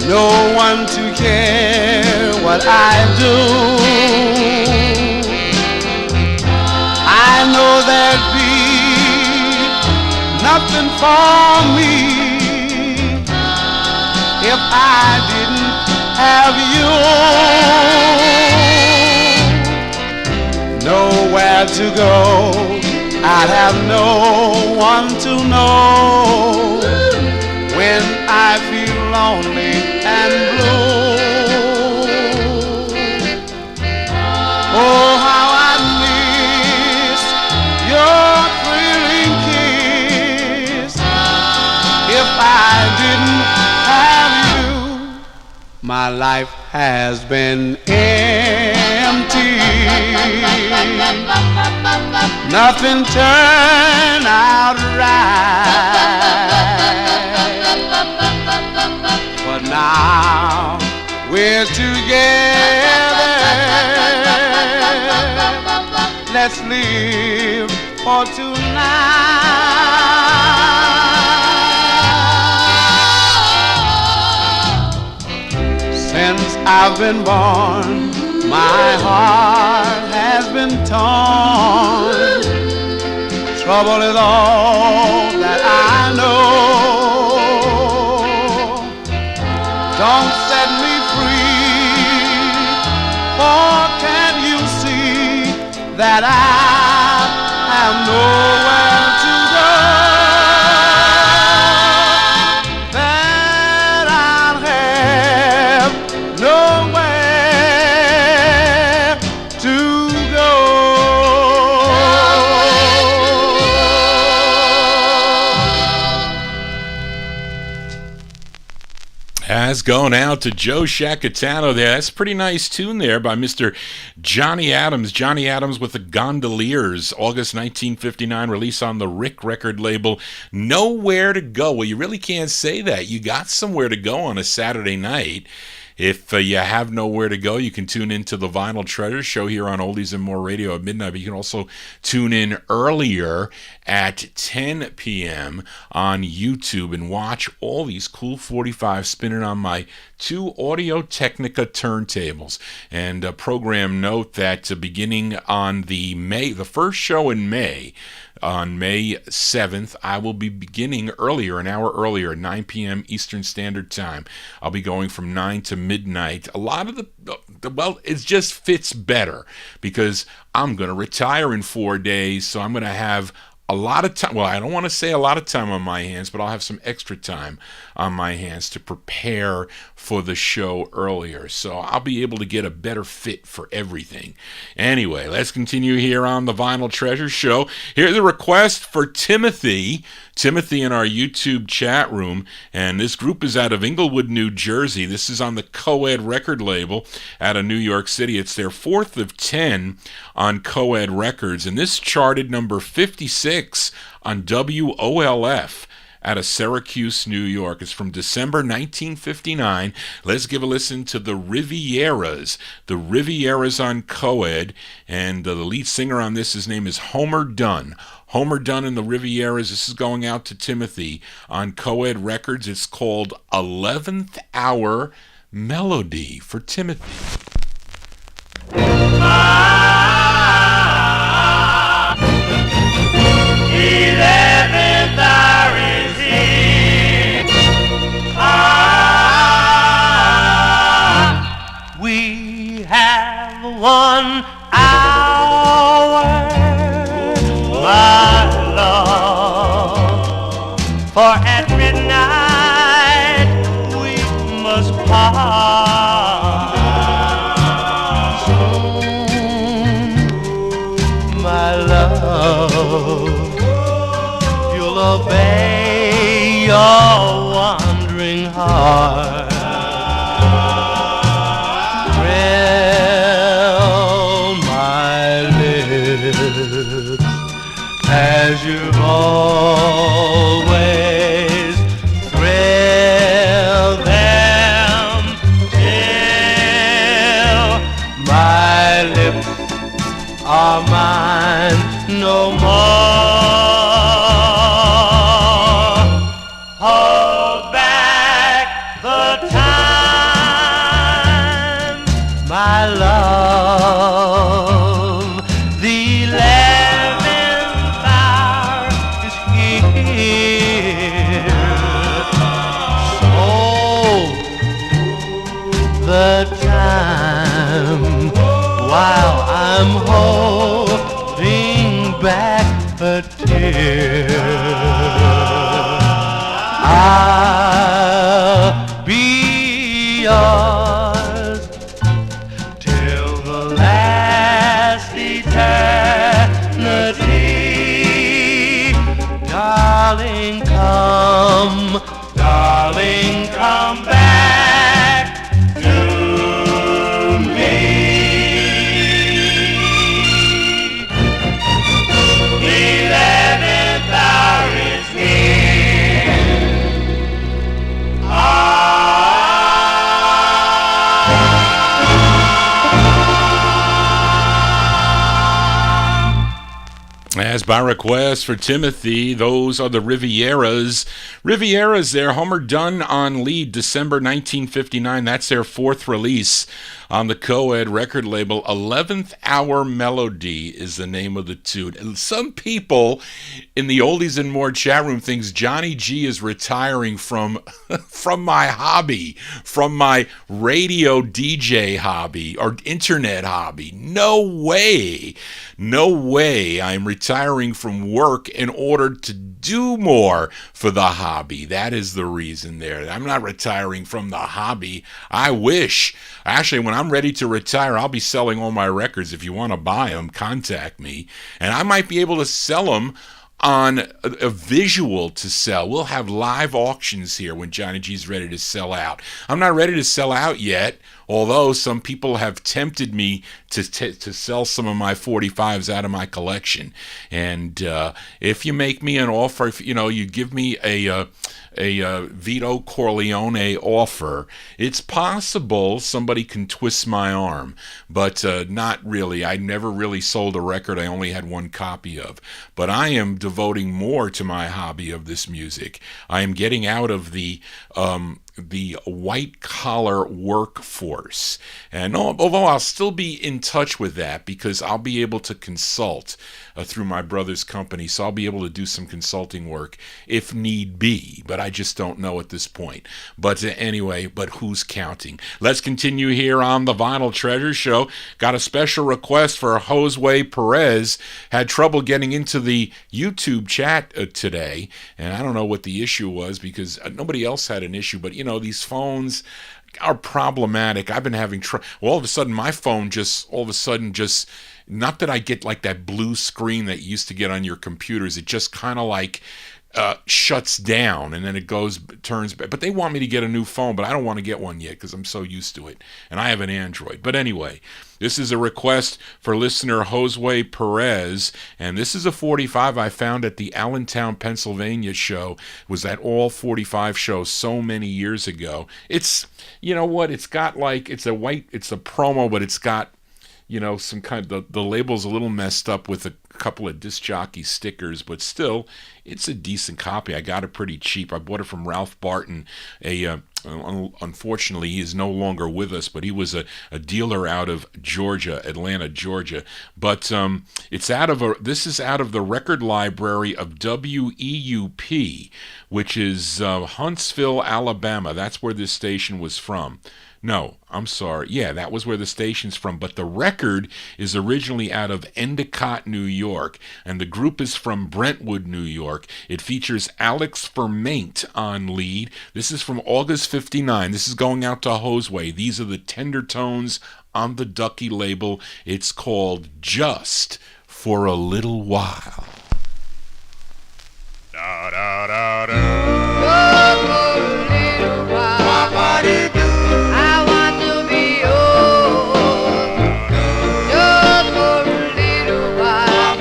No one to care what I do. I know there'd be nothing for me if I didn't have you. Nowhere to go, I'd have no one to know when I feel lonely and blue. Oh, how I miss your thrilling kiss. If I didn't have you, my life has been empty. Nothing turned out right. But now we're together. Let's live for tonight. Since I've been born, my heart has been torn. Trouble is all that I know. Don't set me free, for can't you see that I have nowhere to go? That I have nowhere to go. That's going out to Joe Shacatano there. That's a pretty nice tune there by Mr. Johnny Adams. Johnny Adams with the Gondoliers, August 1959, release on the Rick record label. Nowhere to go. Well, you really can't say that. You got somewhere to go on a Saturday night. If you have nowhere to go, you can tune into the Vinyl Treasure show here on Oldies and More Radio at midnight. But you can also tune in earlier at 10 p.m. on YouTube and watch all these cool 45s spinning on my two Audio-Technica turntables. And program note that beginning on the first show in May, on May 7th, I will be beginning earlier, an hour earlier, 9 p.m. Eastern Standard Time. I'll be going from 9 to midnight. A lot of well, it just fits better because I'm going to retire in 4 days, so I'm going to have a lot of time. Well, I don't want to say a lot of time on my hands, but I'll have some extra time on my hands to prepare for the show earlier. So I'll be able to get a better fit for everything. Anyway, let's continue here on the Vinyl Treasure Show. Here's a request for Timothy in our YouTube chat room, and this group is out of Inglewood, New Jersey. This is on the Coed record label out of New York City. It's their 4th of 10 on Coed Records, and this charted number 56 on WOLF out of Syracuse, New York. It's from December 1959. Let's give a listen to the Rivieras. The Rivieras on Coed, and the lead singer on this, his name is Homer Dunn. Homer Dunn and the Rivieras. This is going out to Timothy on Coed Records. It's called 11th Hour Melody for Timothy. 11th hour is here. 1 hour, my love, for at midnight we must part. Soon, my love, you'll obey your wandering heart. As you've always thrilled them till my lips are mine no more. Hold back the time, my love. The 11th hour is here. So the time while I'm holding back a tear, I'll be yours till the last eternity. Darling, come back to me. The 11th hour is here. As by request for Timothy, those are the Rivieras. Rivieras, their Hummer Done on lead, December 1959. That's their fourth release on the co-ed record label. 11th Hour Melody is the name of the tune. And some people in the Oldies and More chat room thinks Johnny G is retiring from my hobby, from my radio DJ hobby or internet hobby. No way. No way I'm retiring from work in order to do more for the hobby. That is the reason there. I'm not retiring from the hobby. I wish. Actually, when I'm ready to retire, I'll be selling all my records. If you want to buy them, contact me. And I might be able to sell them on a visual to sell. We'll have live auctions here when Johnny G's ready to sell out. I'm not ready to sell out yet, although some people have tempted me to sell some of my 45's out of my collection. And if you make me an offer, if you give me a Vito Corleone offer, it's possible somebody can twist my arm, but not really. I never really sold a record I only had one copy of. But I am devoting more to my hobby of this music. I am getting out of the white-collar workforce. And although I'll still be in touch with that because I'll be able to consult through my brother's company, so I'll be able to do some consulting work if need be, but I just don't know at this point. But anyway, but who's counting? Let's continue here on the Vinyl Treasure Show. Got a special request for Josue Perez. Had trouble getting into the YouTube chat today, and I don't know what the issue was because nobody else had an issue, but these phones are problematic. I've been having trouble. Well, all of a sudden my phone just not that I get like that blue screen that you used to get on your computers. It just kind of like shuts down and then it turns back. But they want me to get a new phone, but I don't want to get one yet because I'm so used to it. And I have an Android. But anyway, this is a request for listener Josue Perez. And this is a 45 I found at the Allentown, Pennsylvania show. It was that all 45 show so many years ago. It's, it's got like, it's a promo, but it's got, some kind of, the label's a little messed up with couple of disc jockey stickers, but still, it's a decent copy. I got it pretty cheap. I bought it from Ralph Barton. Unfortunately, he is no longer with us, but he was a dealer out of Georgia, Atlanta, Georgia. But this is out of the record library of WEUP, which is Huntsville, Alabama. That's where this station was from. No, I'm sorry. Yeah, that was where the station's from. But the record is originally out of Endicott, New York. And the group is from Brentwood, New York. It features Alex Fermaint on lead. This is from August 59. This is going out to Josue. These are the Tender Tones on the Ducky label. It's called Just for a Little While. Da, da, da, da. Just for a little while. I want to be yours. Just for a little while.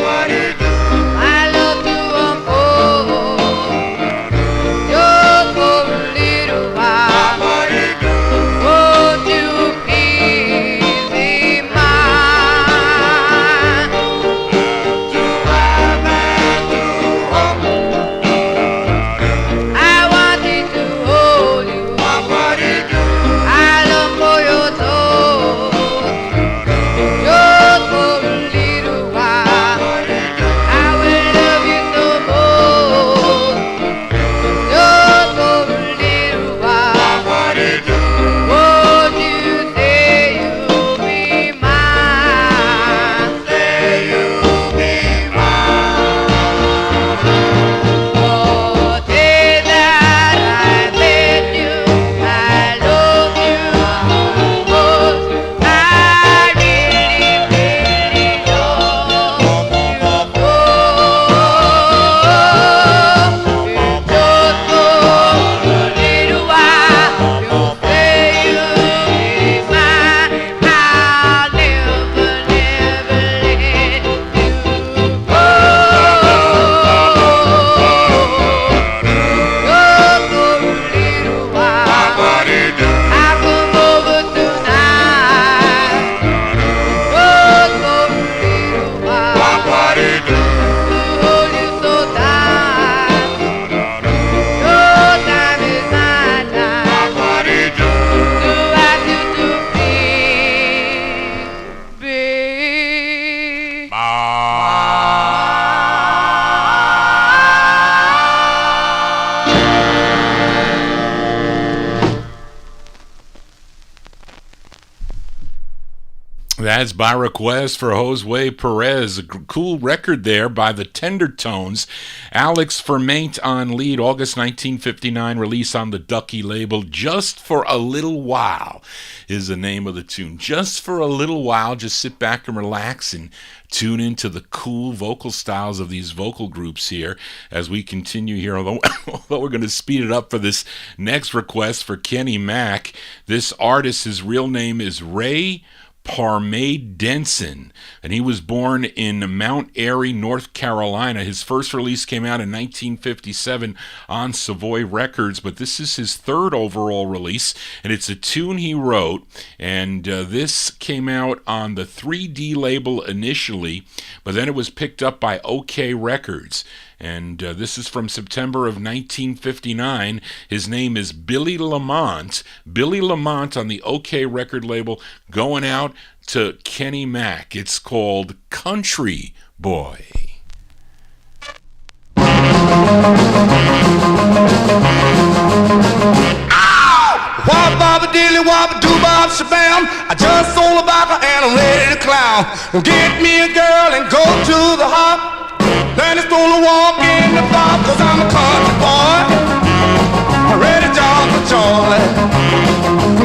My love to unfold. Just for a little while. Won't you please be mine? I wanted to hold you. I long for your touch. Just for a little while. I will love you no more. Just for a little while. Won't you say you'll be mine? Say you'll be mine. Oh, day that I met you, I love you most. I really, really love you. Just for a little while, you say you'll be mine. I'll never, never let you go. Just for a little while. I come over tonight. Just for a little while. To hold you so tight. Your time is my time. To ask you to please be That's by request for Josue Perez. A cool record there by the Tender Tones. Alex Fermaint on lead, August 1959, release on the Ducky label. Just for a Little While is the name of the tune. Just for a little while, just sit back and relax and tune into the cool vocal styles of these vocal groups here as we continue here. Although we're going to speed it up for this next request for Kenny Mack. This artist, his real name is Ray Parmaid Denson, and he was born in Mount Airy, North Carolina. His first release came out in 1957 on Savoy Records, but this is his third overall release, and it's a tune he wrote, and this came out on the 3D label initially, but then it was picked up by OK Records. And this is from September of 1959. His name is Billy Lamont. Billy Lamont on the OK record label, going out to Kenny Mack. It's called Country Boy. Wop bop dilly wop doo bop shabam. I just sold a vodka and I'm ready to clown. Get me a girl and go to the hop. Then it's gonna walk in the bar, 'cause I'm a country boy. I'm ready to jump for joy.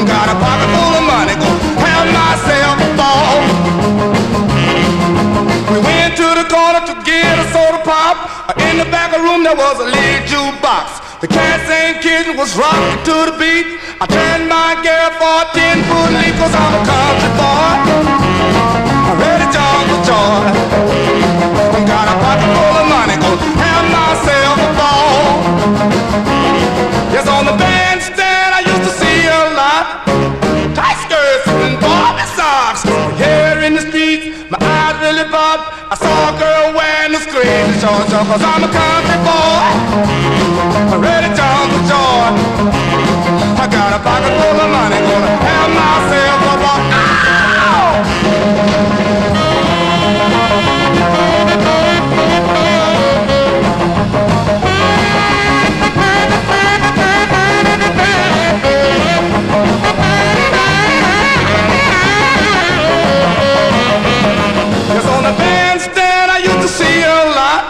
Got a pocket full of money, gonna have myself a ball. We went to the corner to get a soda pop. In the back of the room there was a little jukebox. The cats and kittens was rocking to the beat. I turned my girl for a 10-foot leap, 'cause I'm a country boy. I'm ready to jump for joy. Got a pocket full of money, gonna have myself a ball. Yes, on the bandstand I used to see a lot. Tight skirts and Barbie socks. Hair in the streets, my eyes really popped. I saw a girl wearing Georgia, 'cause I'm a country boy, ready down for joy. I got a pocket full of money, gonna have myself a ball. Cause on the bandstand I used to see a lot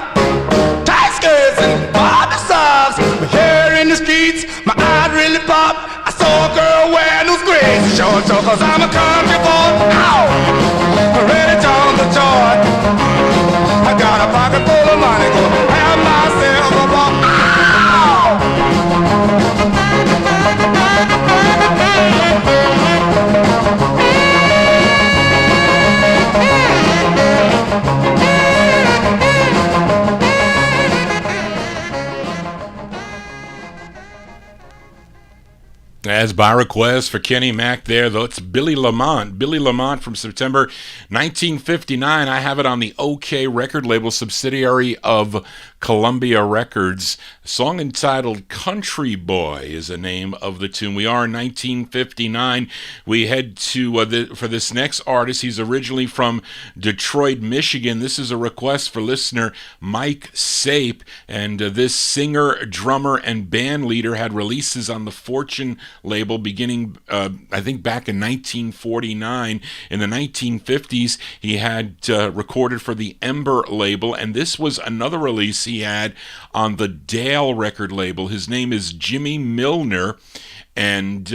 tight skirts and bobby socks. But here in the streets, my eyes really pop. I saw a girl wearing those crazy shorts. So 'cause I'm a country boy, ow, ready to the joy. I got a pocket full of money, gonna have myself a ball. As by request for Kenny Mack there, though, it's Billy Lamont. Billy Lamont from September 1959. I have it on the OK record label, subsidiary of Columbia Records. A song entitled Country Boy is the name of the tune. We are in 1959. We head to, for this next artist, he's originally from Detroit, Michigan. This is a request for listener Mike Sape, and this singer, drummer, and band leader had releases on the Fortune label beginning, I think, back in 1949. In the 1950s, he had recorded for the Ember label, and this was another release he had on the Dale record label. His name is Jimmy Milner, and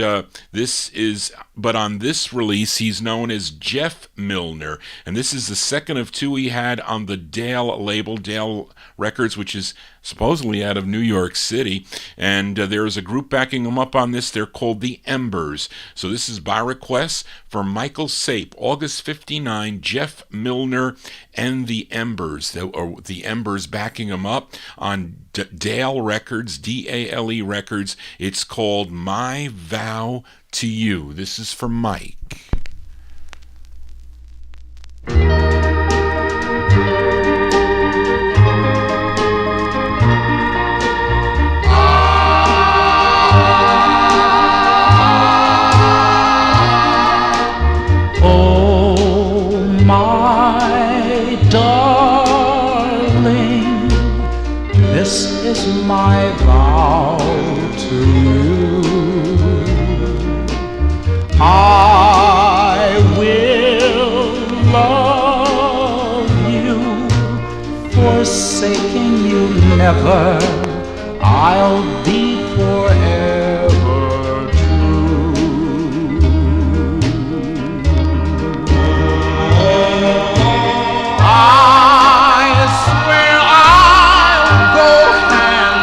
but on this release, he's known as Jeff Milner, and this is the second of two he had on the Dale label, Dale Records, which is supposedly out of New York City, and there is a group backing him up on this. They're called the Embers. So this is by request for Michael Sape, August 59, Jeff Milner and the Embers, or the Embers backing him up on Dale Records, D-A-L-E Records. It's called My Vow to You. This is for Mike. Oh, my darling, this is my vow to you. I will love you, forsaking you never. I'll be forever true. I swear I'll go hand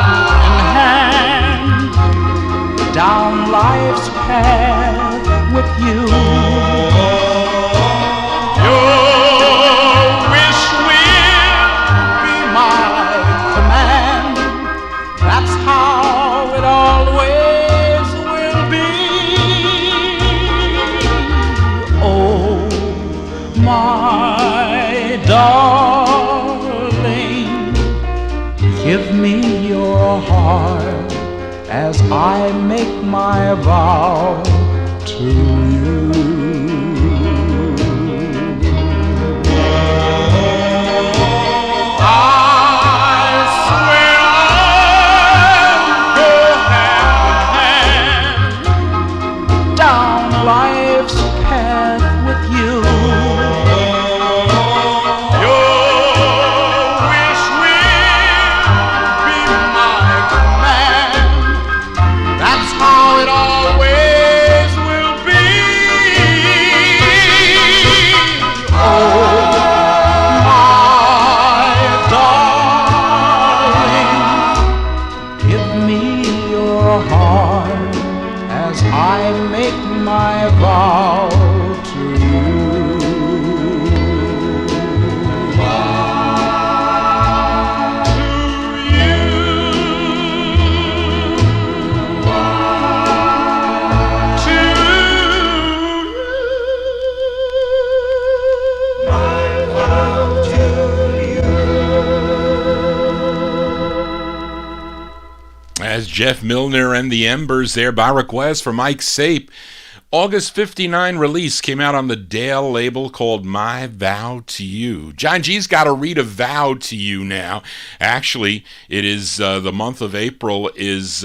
in hand down life's path with you. Your wish will be my command. That's how it always will be. Oh, my darling, give me your heart as I make my vow to you. I swear I'll go hand in hand down life's path with you. Your wish will be my command. That's how it always Jeff Milner and the Embers there by request for Mike Sape. August 59 release came out on the Dale label called My Vow to You. John G's got to read a vow to you now. Actually, it is the month of April is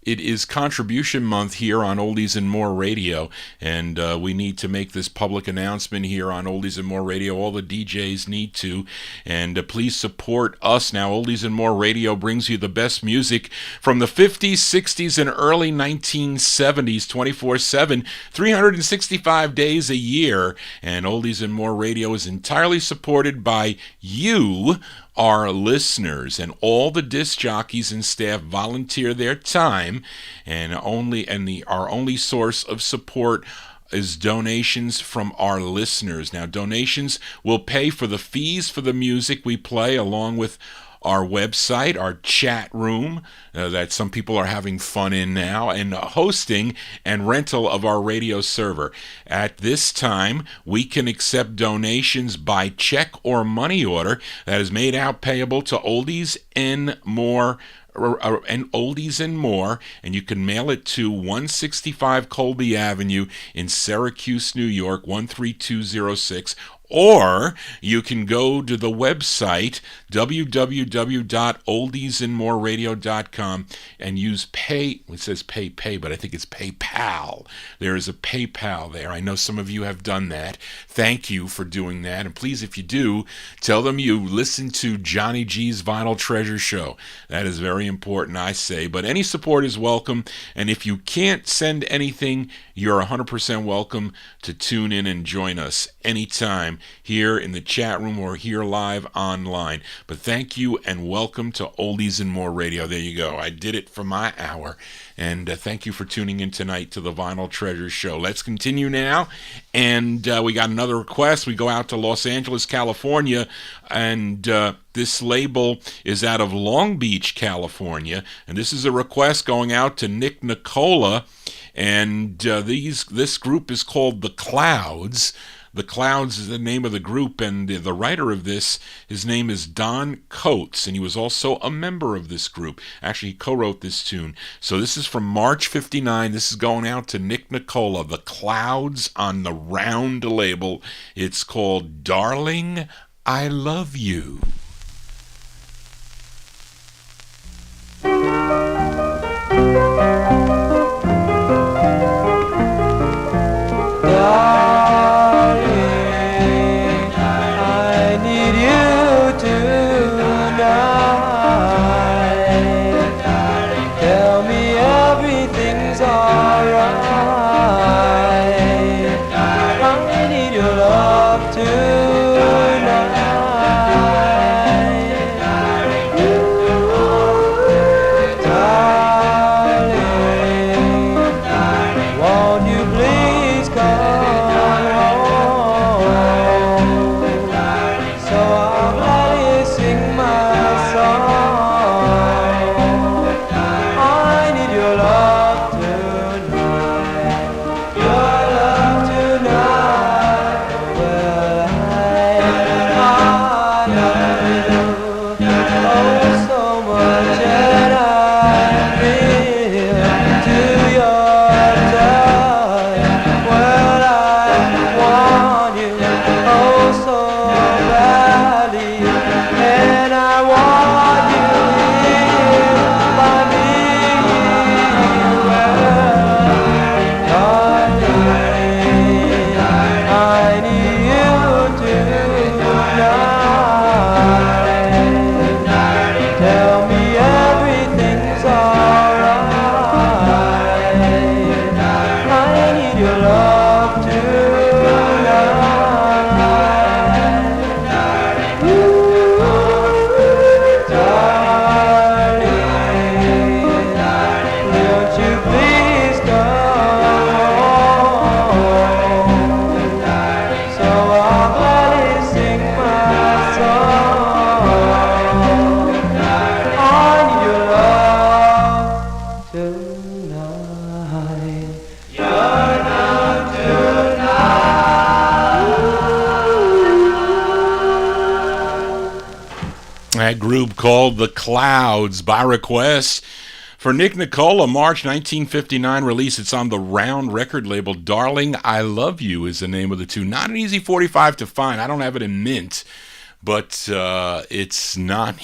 it is contribution month here on Oldies and More Radio, and we need to make this public announcement here on Oldies and More Radio. All the DJs need to, and please support us now. Oldies and More Radio brings you the best music from the 50s, 60s, and early 1970s, 24/7, 365 days a year, and Oldies and More Radio is entirely supported by you, our listeners, and all the disc jockeys and staff volunteer their time, and our only source of support is donations from our listeners. Now, donations will pay for the fees for the music we play, along with our website, our chat room that some people are having fun in now, and hosting and rental of our radio server. At this time, we can accept donations by check or money order that is made out payable to Oldies and More and Oldies and More, and you can mail it to 165 Colby Avenue in Syracuse, New York, 13206, or you can go to the website www.oldiesandmoreradio.com and use pay. It says pay, but I think it's PayPal. There is a PayPal there. I know some of you have done that. Thank you for doing that. And please, if you do, tell them you listen to Johnny G's Vinyl Treasure Show. That is very important, I say. But any support is welcome. And if you can't send anything, you're 100% welcome to tune in and join us anytime here in the chat room or here live online. But thank you and welcome to Oldies and More Radio. There you go. I did it for my hour. And thank you for tuning in tonight to the Vinyl Treasure Show. Let's continue now. And we got another request. We go out to Los Angeles, California. And this label is out of Long Beach, California. And this is a request going out to Nick Nicola. And this group is called The Clouds. The Clouds is the name of the group, and the writer of this, his name is Don Coates, and he was also a member of this group. Actually, he co-wrote this tune. So this is from March 59. This is going out to Nick Nicola. The Clouds on the Round label. It's called Darling, I Love You. You're not That group called The Clouds by request for Nick Nicola, March 1959 release. It's on the Round record label. Darling, I Love You is the name of the tune. Not an easy 45 to find. I don't have it in mint, but it's not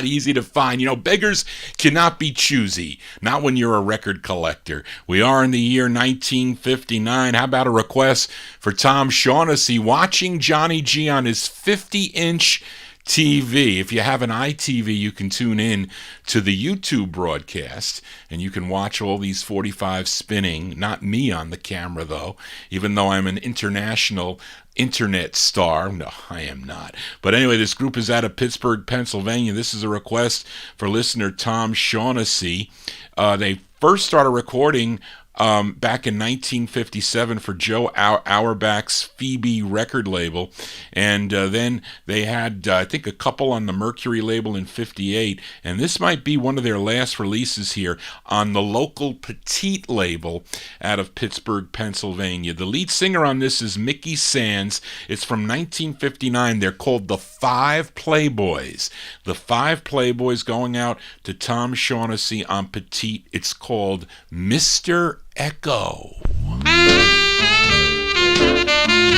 easy to find. You know, beggars cannot be choosy, not when you're a record collector. We are in the year 1959. How about a request for Tom Shaughnessy watching Johnny G on his 50-inch TV? If you have an iTV, you can tune in to the YouTube broadcast and you can watch all these 45 spinning. Not me on the camera, though, even though I'm an international internet star. No, I am not. But anyway, this group is out of Pittsburgh, Pennsylvania. This is a request for listener Tom Shaughnessy. They first started recording back in 1957 for Joe Auerbach's Phoebe record label, and then they had I think a couple on the Mercury label in 58, and this might be one of their last releases here on the local Petite label out of Pittsburgh, Pennsylvania. The lead singer on this is Mickey Sands. It's from 1959. They're called the Five Playboys. The Five Playboys, going out to Tom Shaughnessy on Petite. It's called Mr. Echo.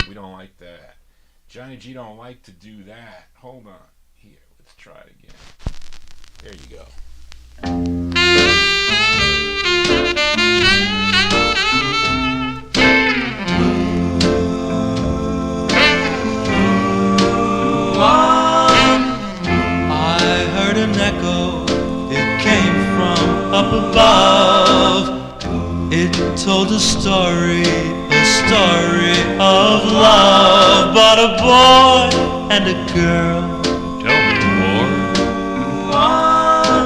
We don't like that. Johnny G don't like to do that. Hold on. Here, let's try it again. There you go. I heard an echo. It came from up above. It told a story of love, about a boy and a girl. Tell me more.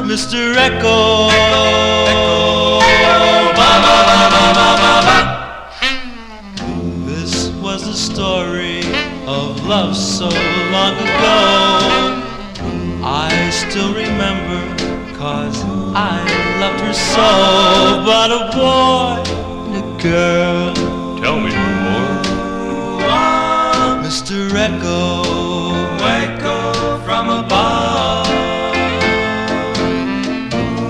Mr. Echo. This was the story of love so long ago. I still remember, 'cause I loved her so. But a boy and a girl. Tell me more. Mr. Echo, echo from above.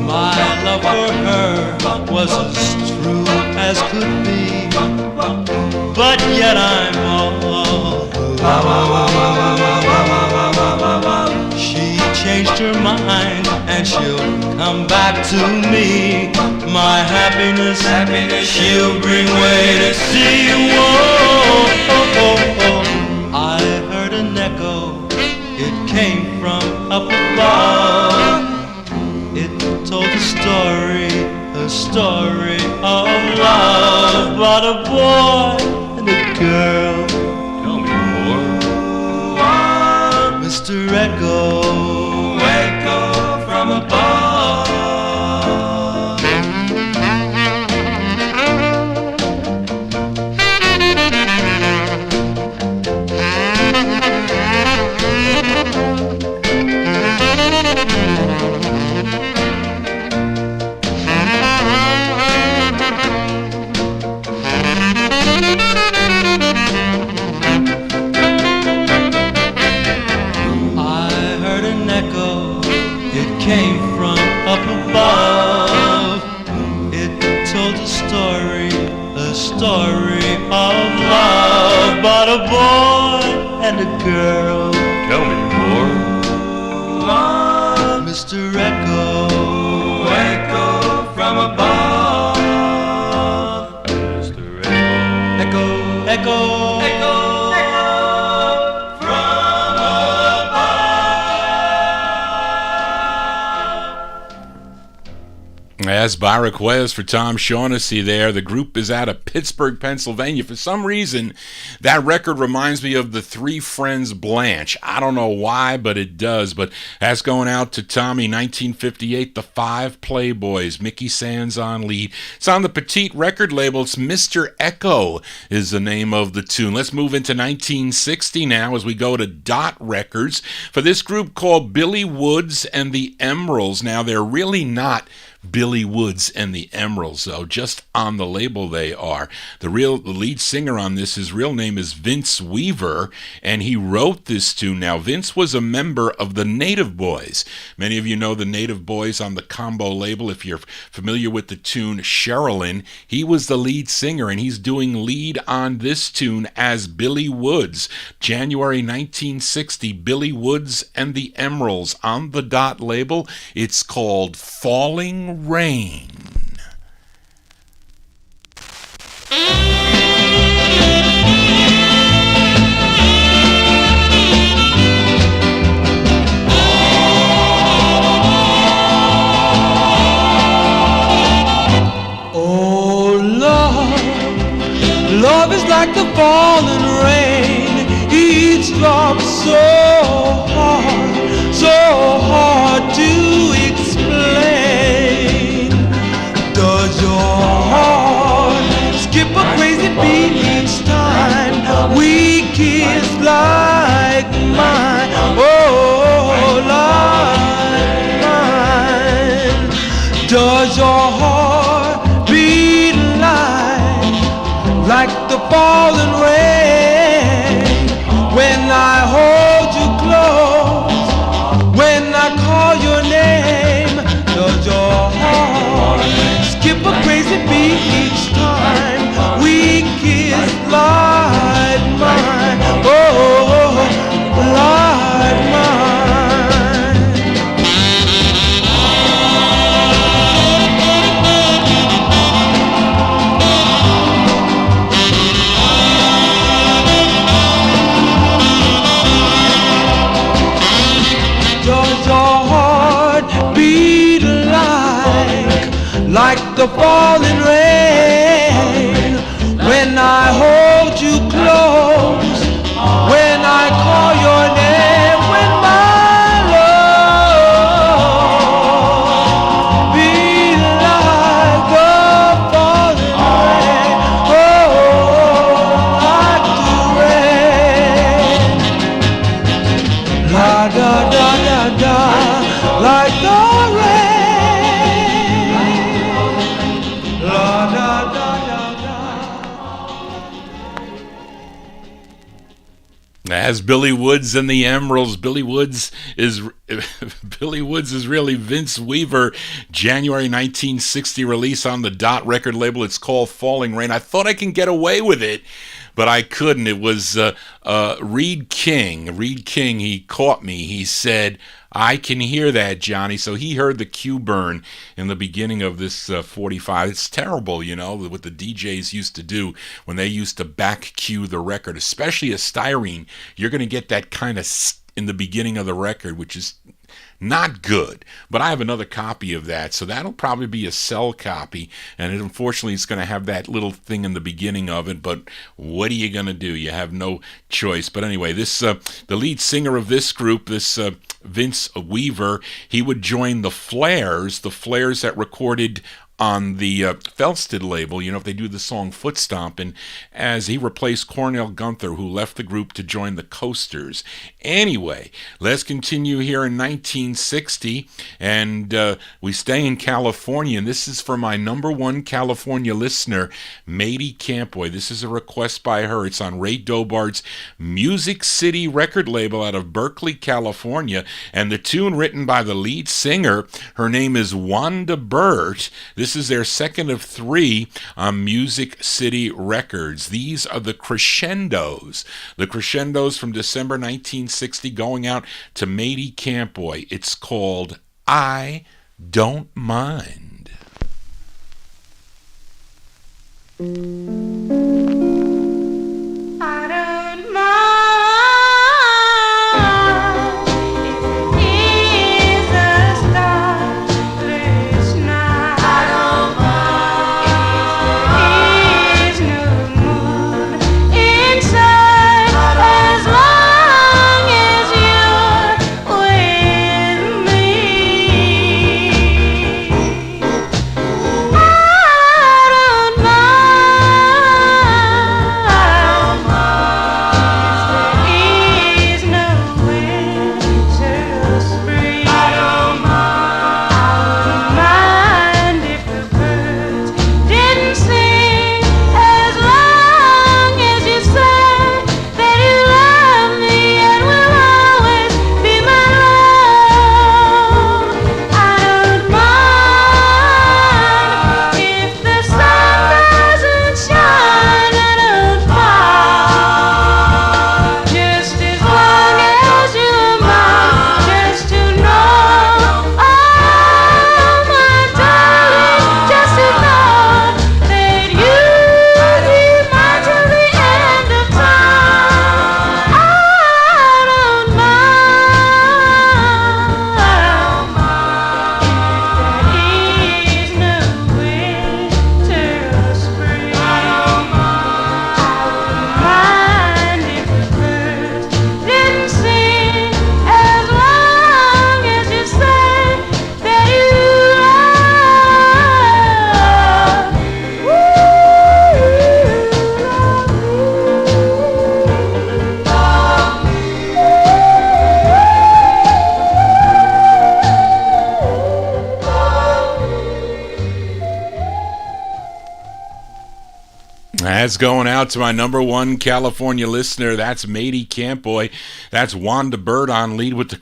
My love for her was as true as could be, but yet I'm all alone. She changed her mind and she'll come back to me. My happiness, she'll bring way to see. Whoa, I heard an echo, it came from up above. It told a story of love, about a boy and a girl. Tell me more. Mr. Echo, echo from above. Came from up above. It told a story of love, about a boy and a girl. Tell me more. Mr. Echo, echo from above. Mr. Echo. Echo, echo, echo from above. As by request for Tom Shaughnessy there, the group is out of Pittsburgh, Pennsylvania. For some reason, that record reminds me of the Three Friends Blanche. I don't know why, but it does. But that's going out to Tommy, 1958, the Five Playboys, Mickey Sands on lead. It's on the Petite record label. It's Mr. Echo is the name of the tune. Let's move into 1960 now as we go to Dot Records for this group called Billy Woods and the Emeralds. Now, they're really not Billy Woods and the Emeralds, though. Just on the label they are. The lead singer on this, his real name is Vince Weaver, and he wrote this tune. Now, Vince was a member of the Native Boys. Many of you know the Native Boys on the Combo label. If you're familiar with the tune Sherilyn, he was the lead singer, and he's doing lead on this tune as Billy Woods. January 1960, Billy Woods and the Emeralds on the Dot label. It's called Falling Rain. Oh, love is like the falling rain, each drop so hard to explain. Does your heart skip a crazy beat each time we kiss like mine? Oh, like mine. Does your heart beat like the falling rain when I hold you close, when I call your name? Does your heart skip a crazy beat each time we kiss like mine? Oh, like mine. Does your heart beat like the falling rain when I hold you close, when I call your name, when my love beat like the falling rain? Oh, like the rain, la da da da da, like the rain. As Billy Woods and the Emeralds, Billy Woods is really Vince Weaver. January 1960 release on the Dot record label. It's called Falling Rain. I thought I can get away with it, but I couldn't. It was Reed King. Reed King, he caught me. He said, "I can hear that, Johnny." So he heard the cue burn in the beginning of this 45. It's terrible, you know, what the DJs used to do when they used to back cue the record, especially a styrene. You're going to get that kind of in the beginning of the record, which is not good. But I have another copy of that, so that'll probably be a cell copy, and unfortunately it's going to have that little thing in the beginning of it, but what are you going to do? You have no choice. But anyway, this the lead singer of this group, this Vince Weaver, he would join the Flares that recorded on the Felsted label, you know, if they do the song Foot Stompin', as he replaced Cornell Gunther, who left the group to join the Coasters. Anyway, let's continue here in 1960, and we stay in California, and this is for my number one California listener, Mady Campoy. This is a request by her. It's on Ray Dobart's Music City record label out of Berkeley, California, and the tune written by the lead singer, her name is Wanda Burt. This is their second of 3 on Music City Records. These are the Crescendos. The Crescendos from December 1960 going out to Mady Campoy. It's called I Don't Mind. I don't mind. I That's going out to my number one California listener. That's Matey Campboy. That's Wanda Bird on lead with the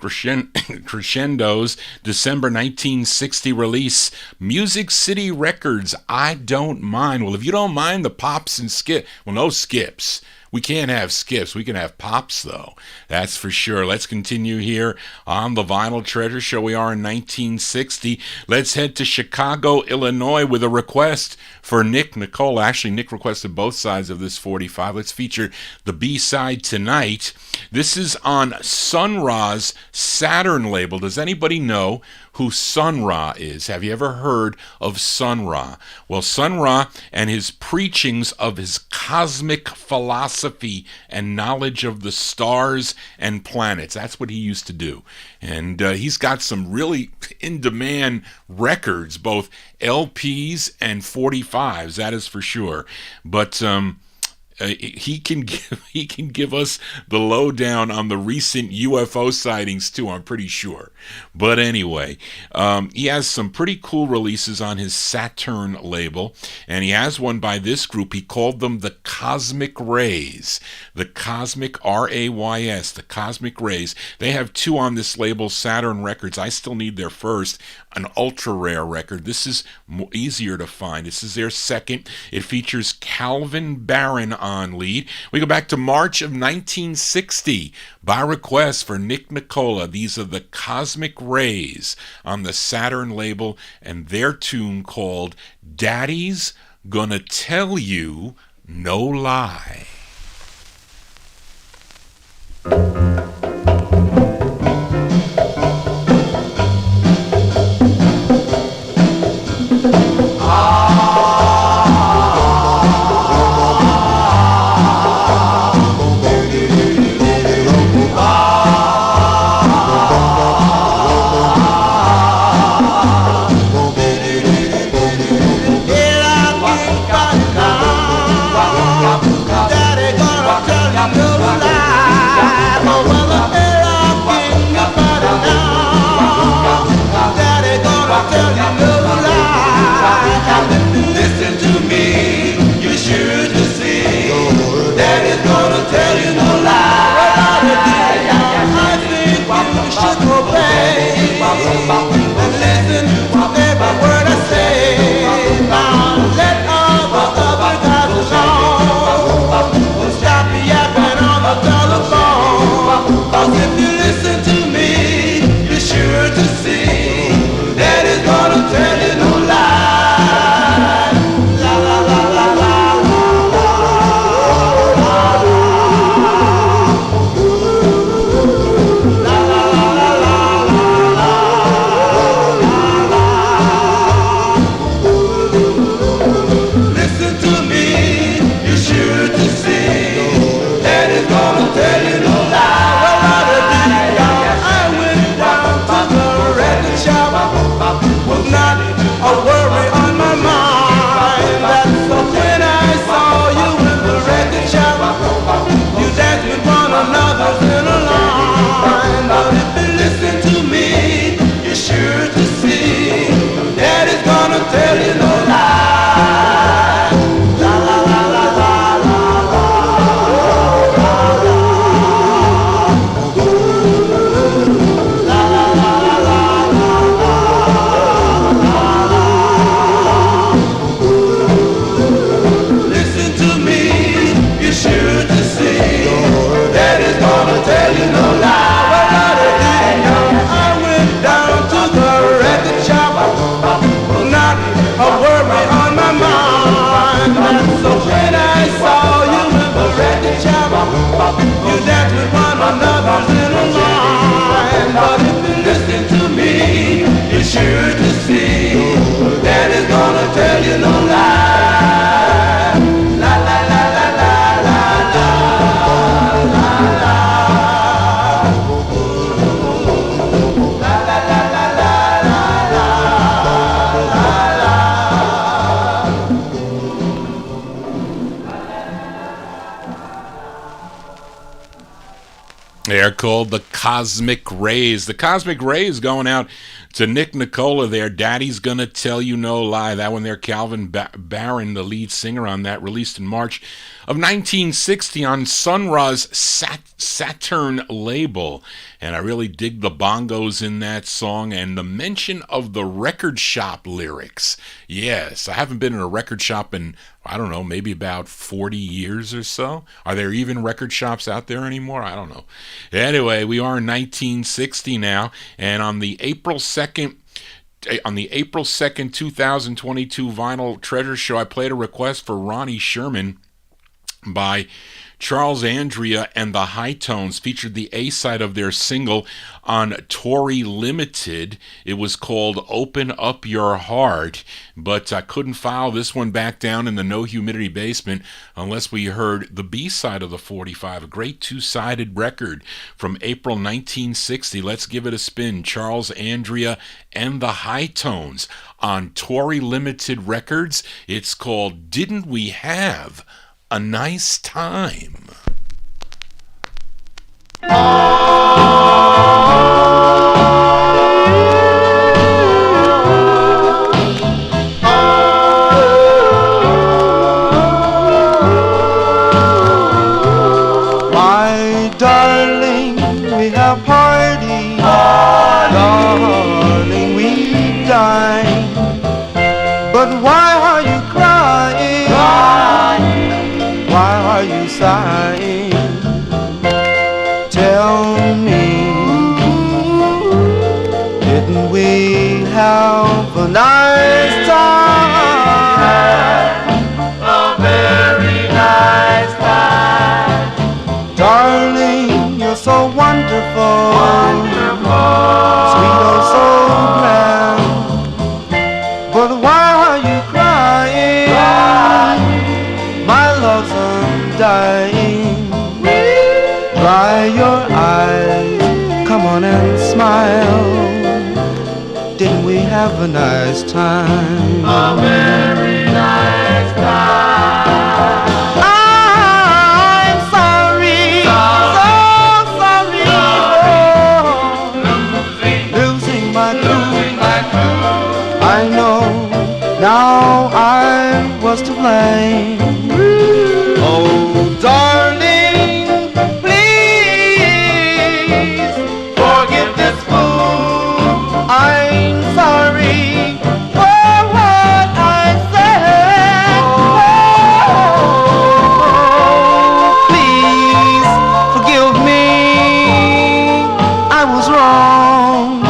Crescendos. December 1960 release. Music City Records. I Don't Mind. Well, if you don't mind the pops and skip, well, no skips. We can't have skips. We can have pops, though. That's for sure. Let's continue here on the Vinyl Treasure Show. We are in 1960. Let's head to Chicago, Illinois with a request for Nick Nicole. Actually, Nick requested both sides of this 45. Let's feature the B-side tonight. This is on Sun Ra's Saturn label. Does anybody know who Sun Ra is? Have you ever heard of Sun Ra? Well, Sun Ra and his preachings of his cosmic philosophy and knowledge of the stars and planets. That's what he used to do. And he's got some really in-demand records, both LPs and 45s, that is for sure. But he can give us the lowdown on the recent UFO sightings too, I'm pretty sure. But anyway, he has some pretty cool releases on his Saturn label, and he has one by this group. He called them the Cosmic Rays. The Cosmic, R-A-Y-S, the Cosmic Rays. They have two on this label, Saturn Records. I still need their first, an ultra rare record. This is easier to find. This is their second. It features Calvin Barron on lead. We go back to March of 1960 by request for Nick Nicola. These are the Cosmic Rays on the Saturn label and their tune called Daddy's Gonna Tell You No Lie. They're called the Cosmic Rays. The Cosmic Rays going out to Nick Nicola there. Daddy's Gonna Tell You No Lie. That one there, Calvin Barron, the lead singer on that, released in March of 1960 on Sun Ra's Saturn label. And I really dig the bongos in that song and the mention of the record shop lyrics. Yes, I haven't been in a record shop in, I don't know, maybe about 40 years or so. Are there even record shops out there anymore? I don't know. Anyway, we are in 1960 now, and on the April 2nd, 2022 Vinyl Treasure Show, I played a request for Ronnie Sherman by Charles Andrea and the High Tones, featured the A-side of their single on Tory Limited. It was called Open Up Your Heart, but I couldn't file this one back down in the No Humidity basement unless we heard the B-side of the 45, a great two-sided record from April 1960. Let's give it a spin. Charles Andrea and the High Tones on Tory Limited Records. It's called Didn't We Have a Nice Time? My darling, we have party. Darling, we dine. But why are you crying? Why are you sighing? Tell me, didn't we have a nice time? A very nice time. Darling, you're so wonderful, sweet, oh so grand. But why are you crying? My love's undying. Dry your eyes, come on and smile. Didn't we have a nice time? A very nice time. I'm sorry, so sorry for losing my cool. I know now I was to blame. Oh, darling, please forgive this fool. I'm sorry for what I said. Oh, please forgive me. I was wrong.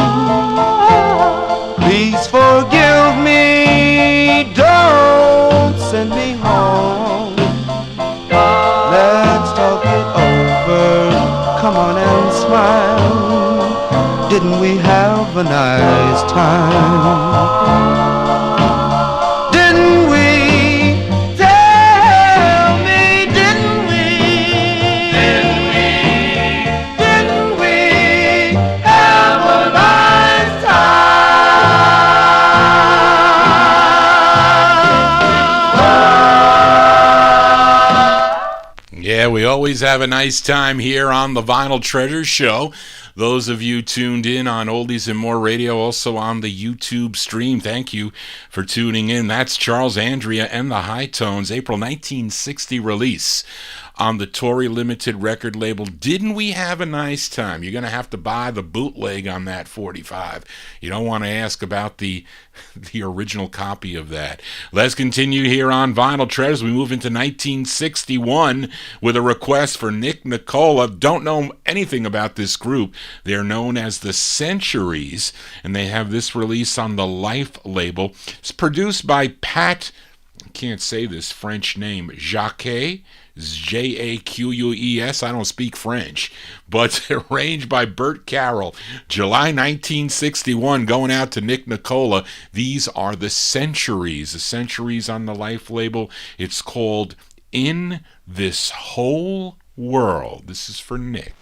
Please forgive me. Don't send me home. Let's talk it over. Come on and smile. Didn't we have a nice time? Didn't we? Tell me, didn't we? Didn't we have a nice time? Yeah, we always have a nice time here on the Vinyl Treasure Show. Those of you tuned in on Oldies and More Radio, also on the YouTube stream, thank you for tuning in. That's Charles Andrea and the High Tones, April 1960 release on the Tory Limited record label. Didn't we have a nice time? You're going to have to buy the bootleg on that 45. You don't want to ask about the original copy of that. Let's continue here on Vinyl Treasures. We move into 1961 with a request for Nick Nicola. Don't know anything about this group. They're known as the Centuries, and they have this release on the Life label. It's produced by Pat, I can't say this French name, Jacques, Jaqques. I don't speak French, but arranged by Bert Carroll. July 1961, going out to Nick Nicola. These are the Centuries. The Centuries on the Life label. It's called In This Whole World. This is for Nick.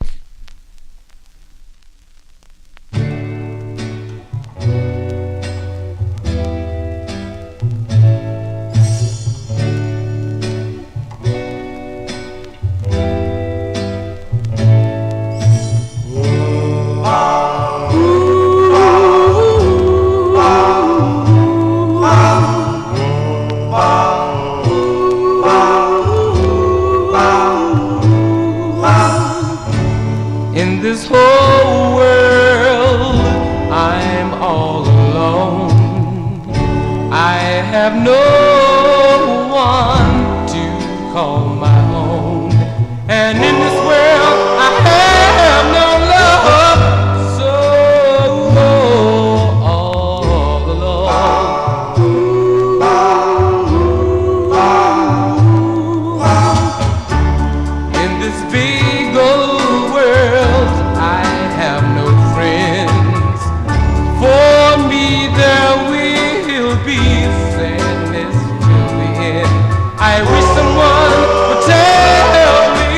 this whole world I'm all alone. I have no one to call my own, and in this world I have no love, so all alone. In this big old world I have no friends. For me there will be sadness till the end. I wish someone would tell me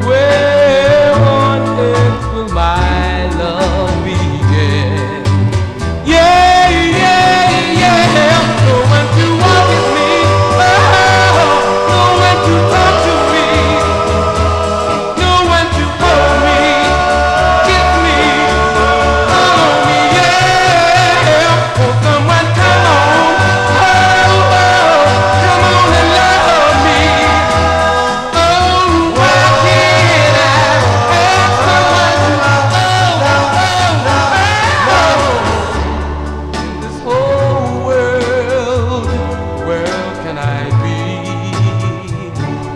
where on earth will my love begin. Yeah, yeah, yeah. No one to walk with me. Oh, no one to talk to me. No one to hold me, kiss me, follow me. Yeah. Oh, someone come on. Oh, come on and love me. Oh, why can't I have someone to in this whole world, where can I be?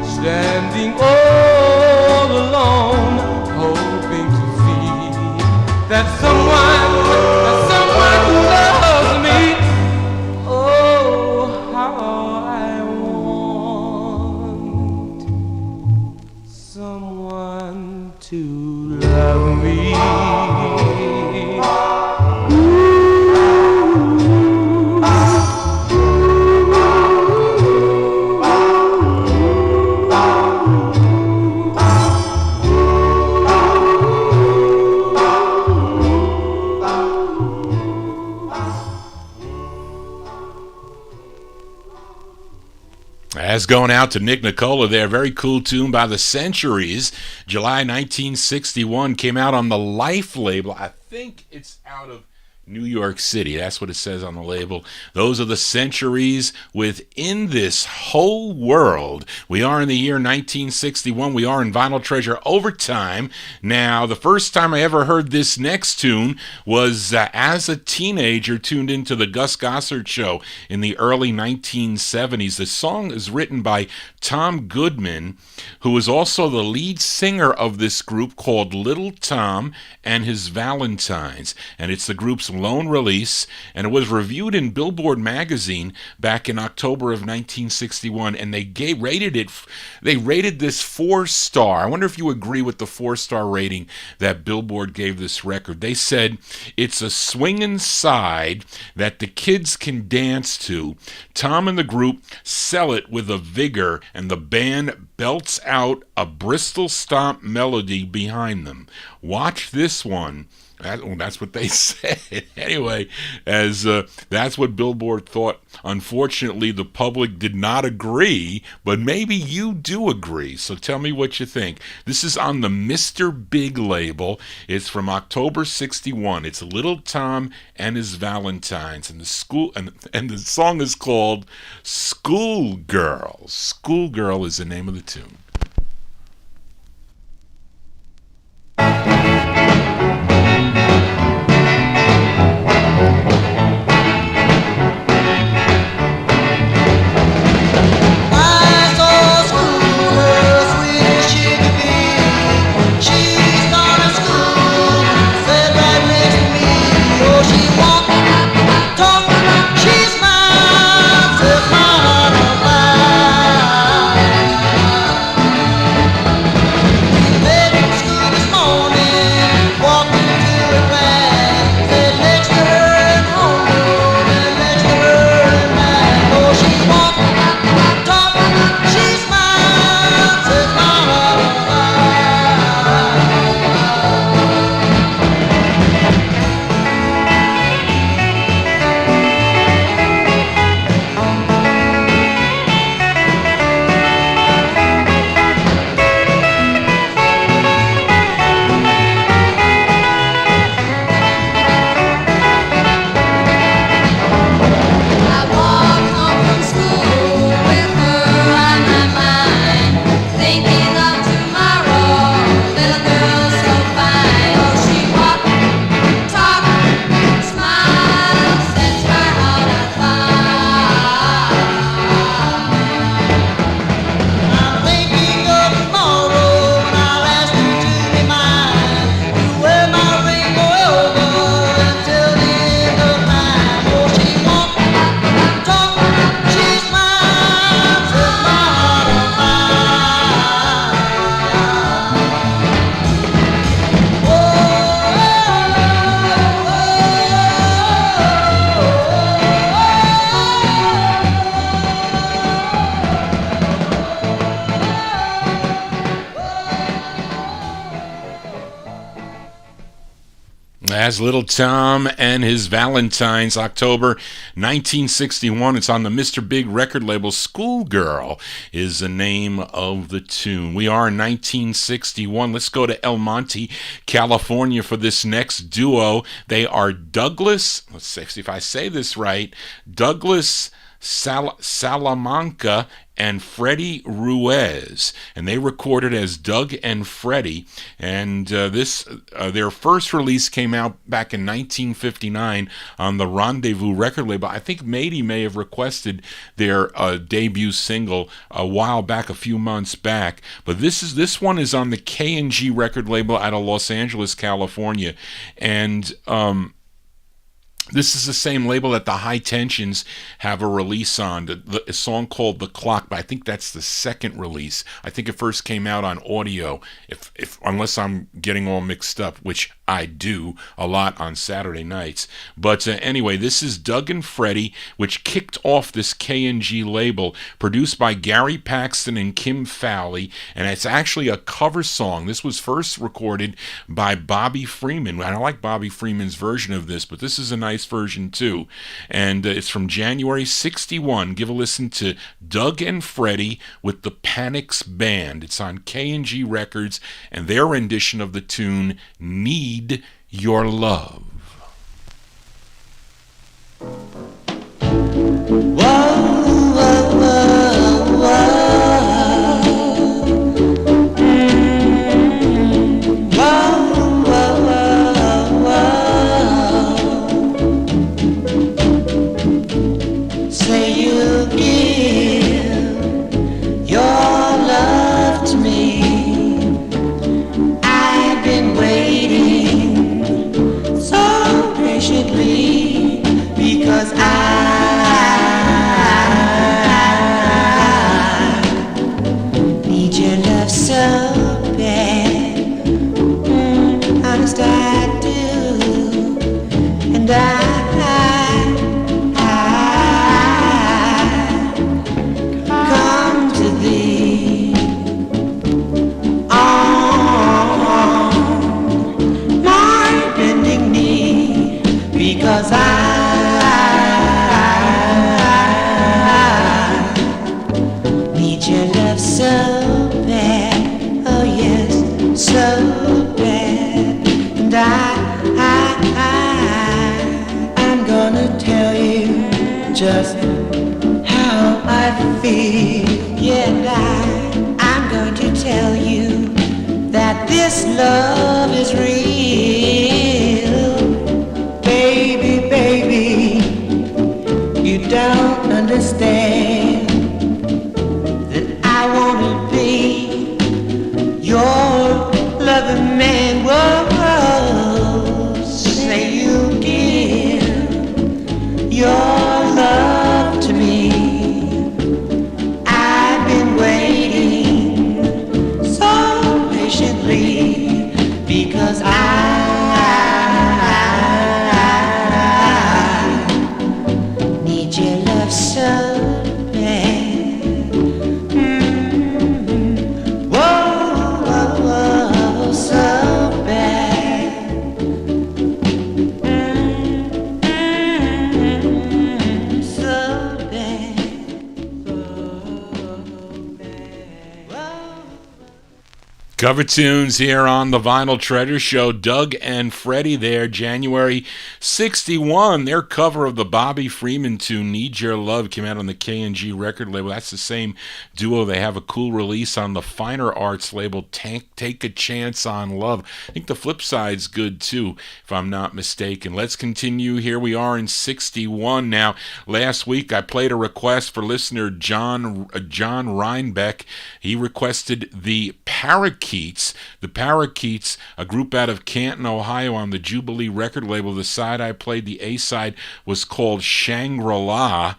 Standing all alone, hoping to see that someone who loves me. Oh, how I want someone to love me. That's going out to Nick Nicola there. Very cool tune by the Centuries. July 1961. Came out on the Life label. I think it's out of New York City. That's what it says on the label. Those are the Centuries with In This Whole World. We are in the year 1961. We are in Vinyl Treasure Overtime. Now, the first time I ever heard this next tune was as a teenager, tuned into the Gus Gossard Show in the early 1970s. The song is written by Tom Goodman, who is also the lead singer of this group called Little Tom and His Valentines. And it's the group's lone release, and it was reviewed in Billboard magazine back in October of 1961, and they rated this 4-star. I wonder if you agree with the 4-star rating that Billboard gave this record. They said it's a swinging side that the kids can dance to. Tom and the group sell it with a vigor, and the band belts out a Bristol stomp melody behind them. Watch this one. That's what they said. Anyway, as that's what Billboard thought. Unfortunately, the public did not agree, but maybe you do agree. So tell me what you think. This is on the Mr. Big label. It's from October 61. It's Little Tom and His Valentines, and the song is called Schoolgirl. Schoolgirl is the name of the tune. She's mine, says my heart of mine. As Little Tom and His Valentines, October 1961. It's on the Mr. Big record label. Schoolgirl is the name of the tune. We are in 1961. Let's go to El Monte, California for this next duo. They are Douglas, let's see if I say this right, Douglas Salamanca and Freddie Ruiz, and they recorded as Doug and Freddie. And their first release came out back in 1959 on the Rendezvous record label. I think Mady may have requested their debut single a while back, a few months back. But this one is on the K&G record label out of Los Angeles, California, and this is the same label that the High Tensions have a release on, a song called The Clock, but I think that's the second release. I think it first came out on audio, if unless I'm getting all mixed up, which I do a lot on Saturday nights. But anyway, this is Doug and Freddie, which kicked off this K&G label, produced by Gary Paxton and Kim Fowley, and it's actually a cover song. This was first recorded by Bobby Freeman. I don't like Bobby Freeman's version of this, but this is a nice version too. And it's from January 61. Give a listen to Doug and Freddie with the Panics Band. It's on K&G Records, and their rendition of the tune Need Your Love. Whoa, whoa, whoa, whoa. Because I need your love so bad. Honest I do. And I come to thee on my bending knee. Because I so bad, oh yes, so bad. And I'm gonna tell you just how I feel. Yeah, and I'm going to tell you that this love is real. Baby, baby, you don't understand. I wanna be your loving man. Whoa, say you give your love to me. I've been waiting so patiently because I need your love so. Cover tunes here on the Vinyl Treasure Show. Doug and Freddie there, January 61. Their cover of the Bobby Freeman tune, Need Your Love, came out on the K&G record label. That's the same duo. They have a cool release on the Finer Arts label, Take a Chance on Love. I think the flip side's good too, if I'm not mistaken. Let's continue. Here we are in 61 now. Last week I played a request for listener John Reinbeck. He requested the Parakeets. The Parakeets, a group out of Canton, Ohio, on the Jubilee record label. The side I played, the A-side, was called Shangri-La.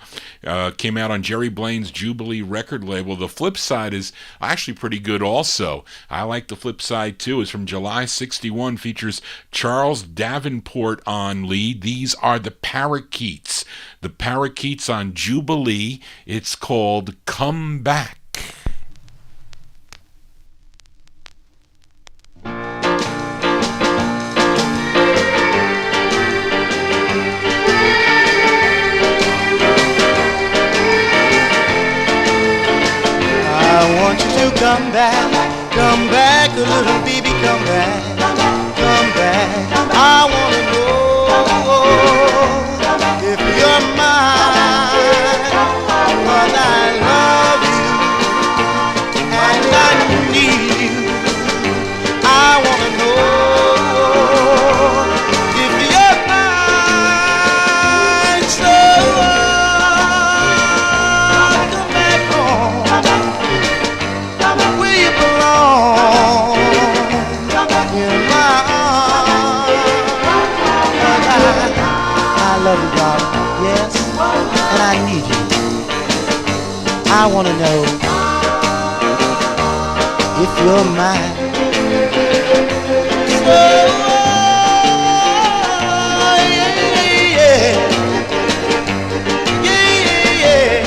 Came out on Jerry Blaine's Jubilee record label. The flip side is actually pretty good also. I like the flip side too. It's from July 61, features Charles Davenport on lead. These are the Parakeets. The Parakeets on Jubilee. It's called Come Back. Come back, little baby, come back, come back. I wanna know if you're mine, 'cause I love you and I need you. I wanna know if you're mine, so come back home where you belong, in my arms. I love you, darling, yes, and I need you. I wanna know if you're mine. So, yeah.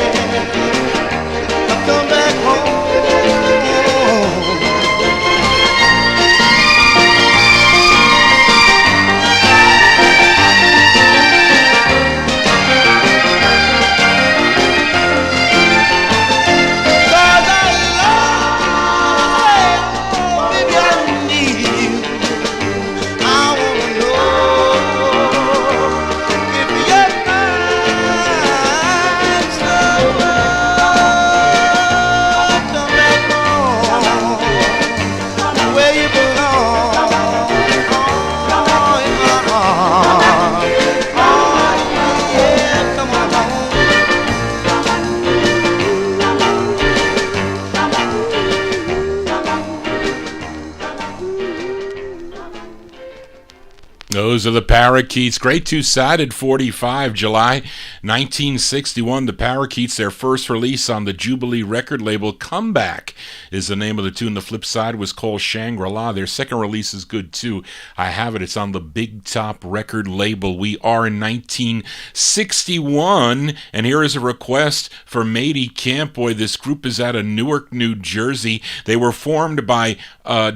Come back home. Those are the Parakeets. Great two-sided 45, July 1961. The Parakeets, their first release on the Jubilee record label. Comeback is the name of the tune. The flip side was called Shangri-La. Their second release is good, too. I have it. It's on the Big Top record label. We are in 1961, and here is a request for Matey Campboy. This group is out of Newark, New Jersey. They were formed by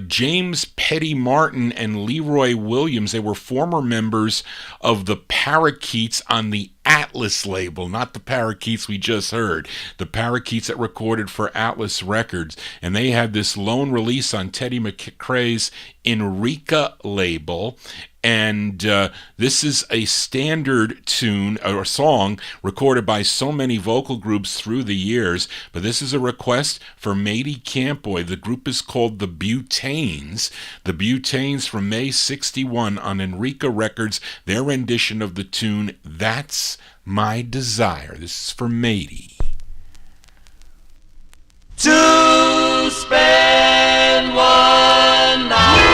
James Petty Martin and Leroy Williams. They were former members of the Parakeets on the Atlas label, not the Parakeets we just heard. The Parakeets that recorded for Atlas Records. And they had this lone release on Teddy McCrae's Enrica label. And this is a standard tune or song recorded by so many vocal groups through the years. But this is a request for Matey Campboy. The group is called the Butanes. The Butanes from May 61 on Enrica Records. Their rendition of the tune, That's My Desire. This is for Matey. To spend one night.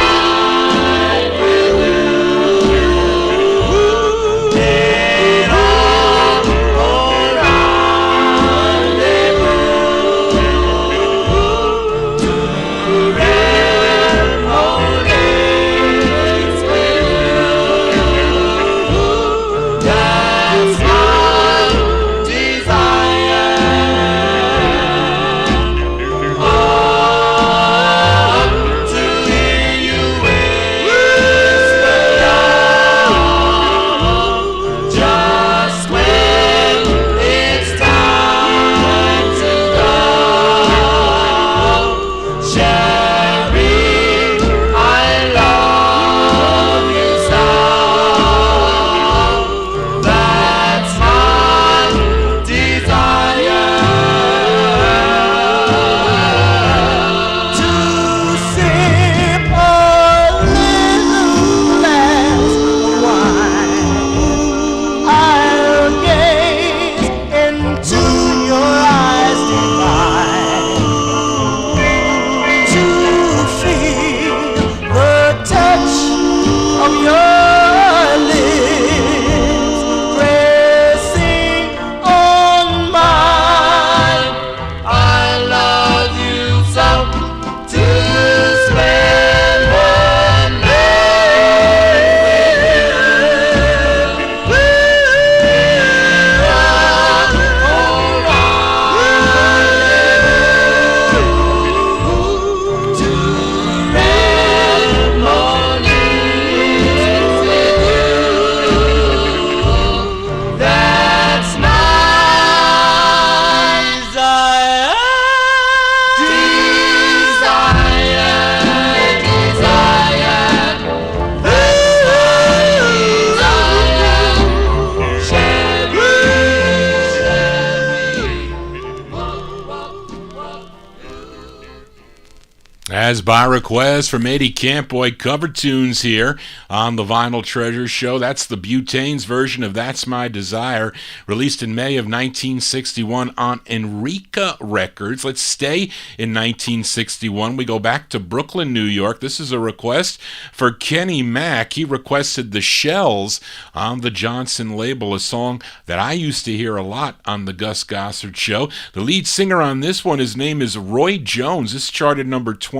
As by request from Eddie Campboy, cover tunes here on the Vinyl Treasure Show. That's the Butane's version of That's My Desire, released in May of 1961 on Enrica Records. Let's stay in 1961. We go back to Brooklyn, New York. This is a request for Kenny Mack. He requested The Shells on the Johnson label, a song that I used to hear a lot on the Gus Gossard Show. The lead singer on this one, his name is Roy Jones. This charted number 20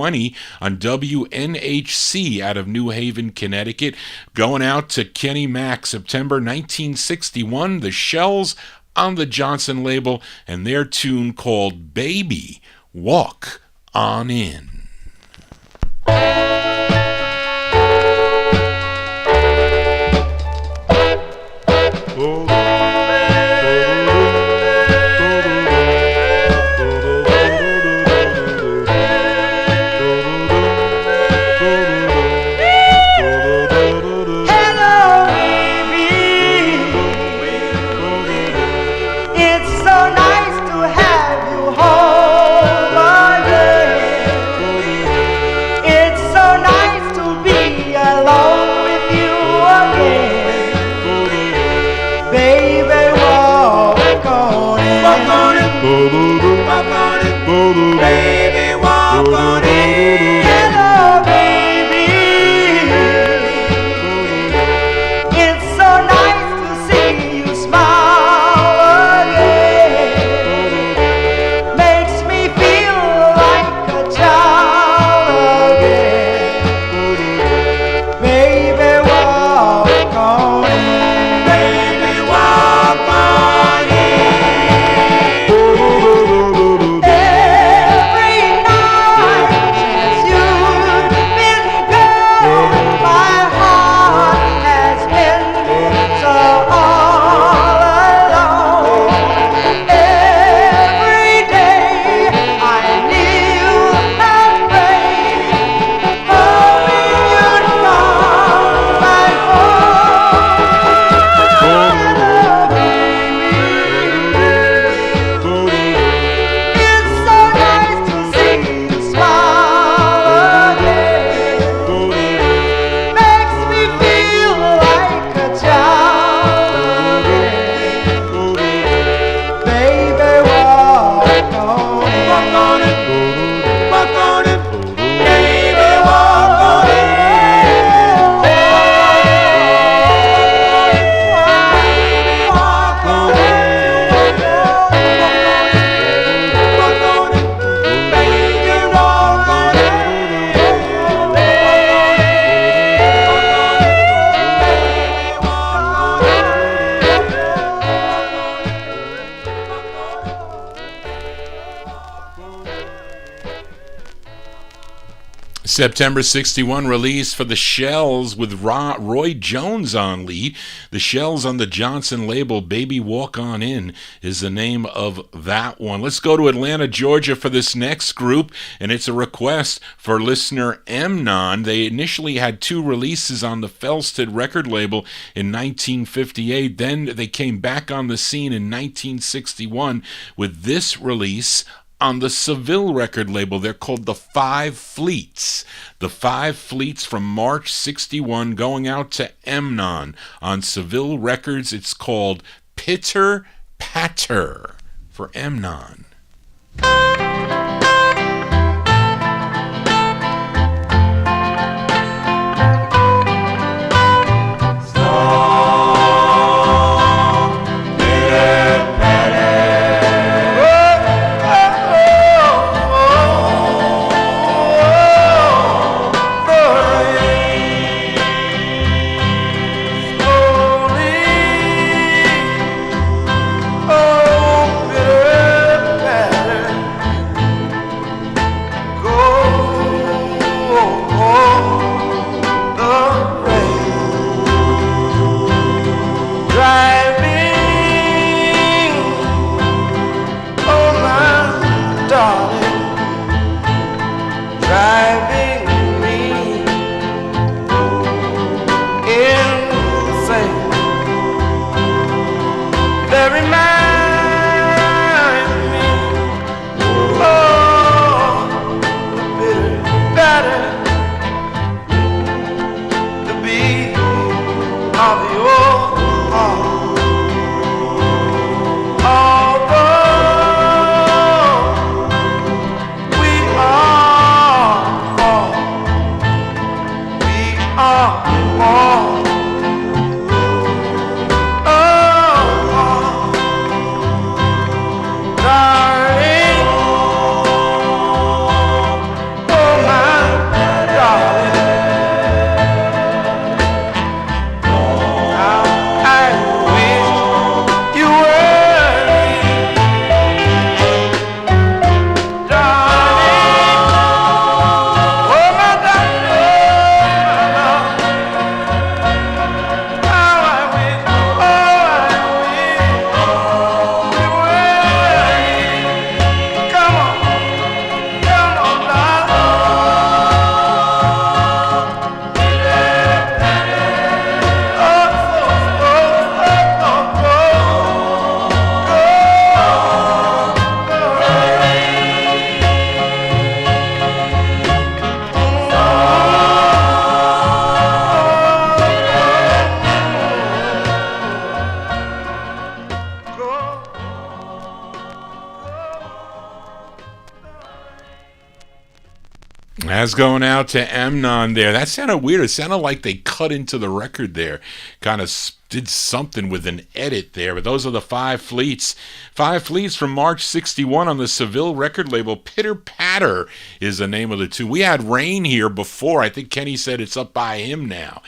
on WNHC out of New Haven, Connecticut. Going out to Kenny Mack, September 1961, The Shells on the Johnson label, and their tune called Baby, Walk On In. Baby, walk on in. Hello, baby. It's so nice to see you smile again. Makes me feel like a child again. Baby, walk on in. Baby, walk on in. September 61 release for The Shells with Roy Jones on lead. The Shells on the Johnson label, Baby Walk On In is the name of that one. Let's go to Atlanta, Georgia for this next group, and it's a request for listener Mnon. They initially had 2 releases on the Felsted record label in 1958. Then they came back on the scene in 1961 with this release on the Seville record label. They're called the Five Fleets. The Five Fleets from March 61, going out to Mnon on Seville Records. It's called Pitter Patter for Mnon. That's going out to Amnon there. That sounded weird. It sounded like they cut into the record there. Kind of did something with an edit there. But those are the Five Fleets. Five Fleets from March 61 on the Seville record label. Pitter Patter is the name of the tune. We had Rain here before. I think Kenny said it's up by him now.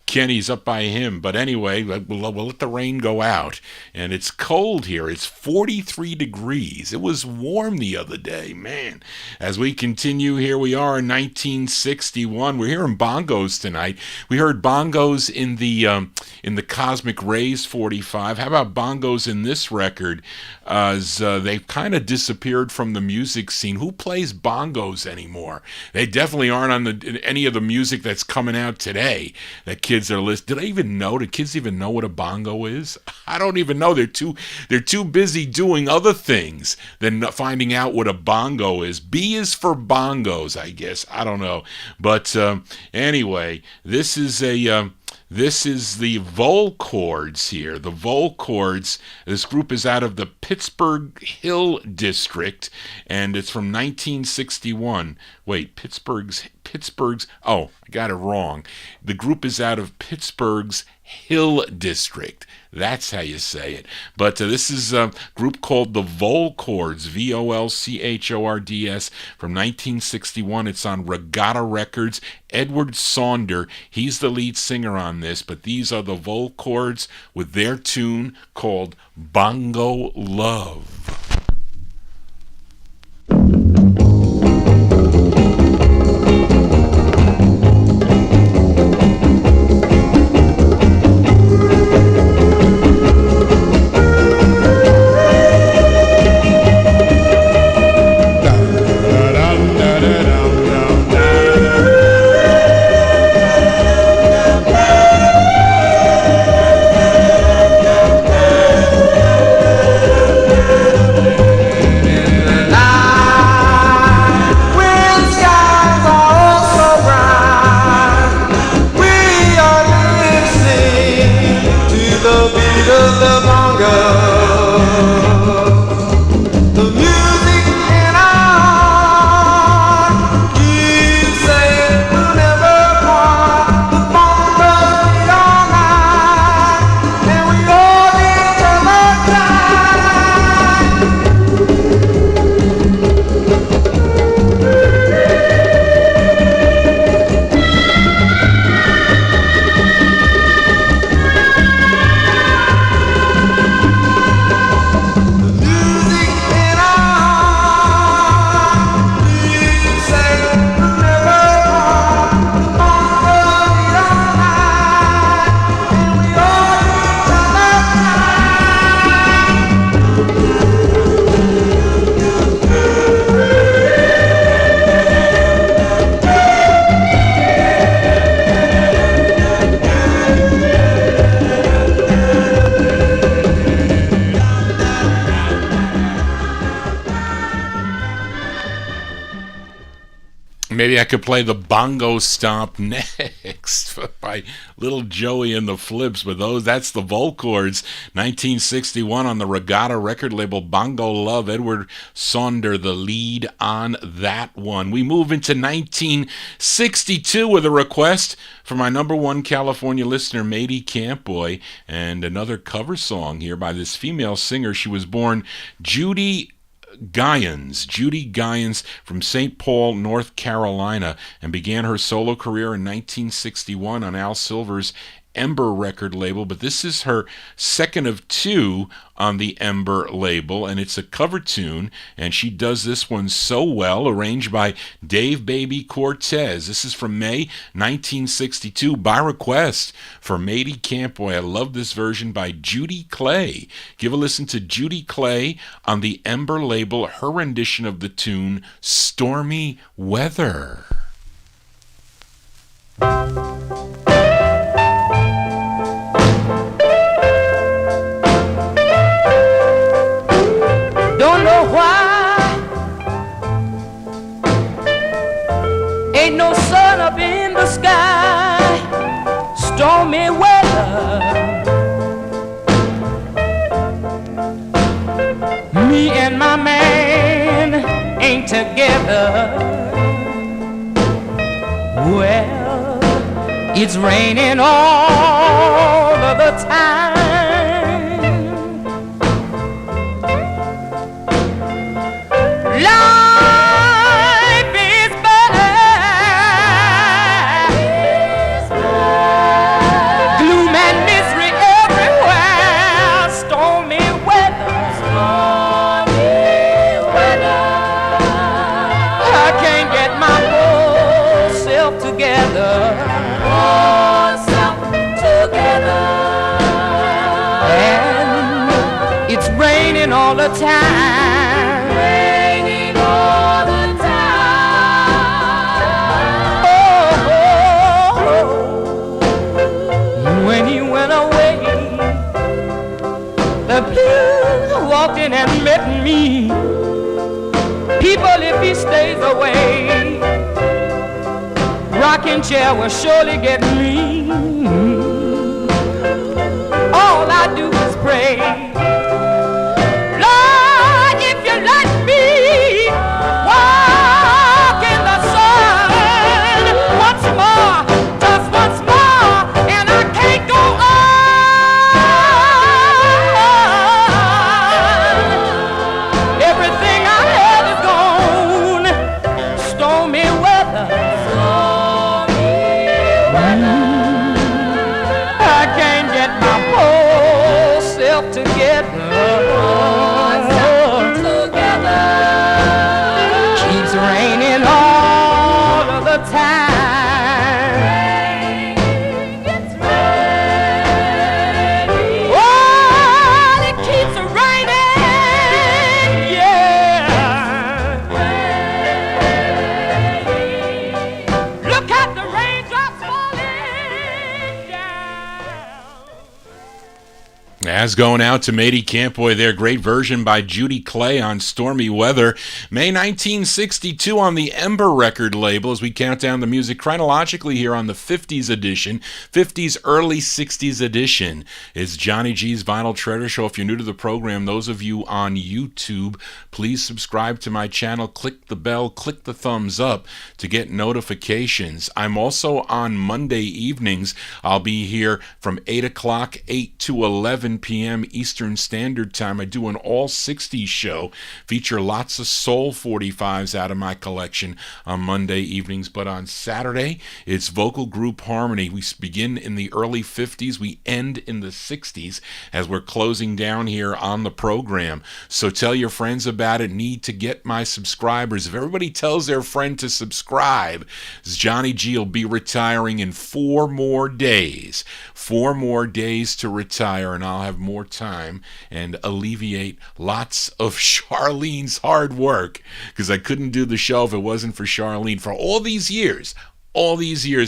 Kenny's up by him. But anyway, we'll let the rain go out. And it's cold here. It's 43 degrees. It was warm the other day, man. As we continue, here we are in 1961. We're hearing bongos tonight. We heard bongos in the Cosmic Rays 45. How about bongos in this record? As they've kind of disappeared from the music scene. Who plays bongos anymore? They definitely aren't on any of the music that's coming out today. That kids are listening. Did I even know? Do kids even know what a bongo is? I don't even know. They're too busy doing other things than finding out what a bongo is. B is for bongos, I guess. I don't know. But anyway, this is the Volchords here. The Volchords, this group is out of the Pittsburgh Hill District, and it's from 1961. Wait, Pittsburgh's, oh, I got it wrong. The group is out of Pittsburgh's Hill District. That's how you say it. But this is a group called the Volchords, Volchords, from 1961. It's on Regatta Records. Edward Saunder, he's the lead singer on this, but these are the Volchords with their tune called Bongo Love. Maybe I could play the Bongo Stomp next by Little Joey and the Flips, but that's the Volchords, 1961 on the Regatta record label. Bongo Love, Edward Saunder, the lead on that one. We move into 1962 with a request for my number one California listener, Matey Campboy, and another cover song here by this female singer. She was born Judy Gyens from St. Paul, North Carolina, and began her solo career in 1961 on Al Silver's Ember record label, but this is her second of two on the Ember label, and it's a cover tune, and she does this one so well, arranged by Dave Baby Cortez. This is from May 1962 by request for Matey Campboy. I love this version by Judy Clay. Give a listen to Judy Clay on the Ember label, her rendition of the tune Stormy Weather. Don't know why ain't no sun up in the sky. Stormy weather. Me and my man ain't together. Well, it's raining all of the time. Life is bad. Gloom and misery everywhere. Stormy weather. I can't get my whole self together. And it's raining all the time. Raining all the time. Oh, when he went away, the blues walked in and met me. People, if he stays away, rocking chair will surely get me. All I do is pray, Lord, if you let me walk in the sun once more, just once more, and I can't go on. Everything I had is gone. Stormy weather. I can't get my whole self together. Keeps raining all of the time. Oh, it keeps raining, yeah. Look at the raindrops falling down. As going out to Matey Campboy there, great version by Judy Clay on Stormy Weather. May 1962 on the Ember record label as we count down the music chronologically here on the 50s edition. 50s early 60s edition is Johnny G's Vinyl Treasure Show. If you're new to the program, those of you on YouTube, please subscribe to my channel, click the bell, click the thumbs up to get notifications. I'm also on Monday evenings. I'll be here from 8 o'clock, 8 to 11 p.m. Eastern Standard Time. I do an all 60s show, feature lots of soul 45s out of my collection on Monday evenings, but on Saturday it's vocal group harmony. We begin in the early 50s, we end in the 60s as we're closing down here on the program. So tell your friends about it. Need to get my subscribers. If everybody tells their friend to subscribe, Johnny G will be retiring in 4 more days. 4 more days to retire, and I'll have more time and alleviate lots of Charlene's hard work, because I couldn't do the show if it wasn't for Charlene for all these years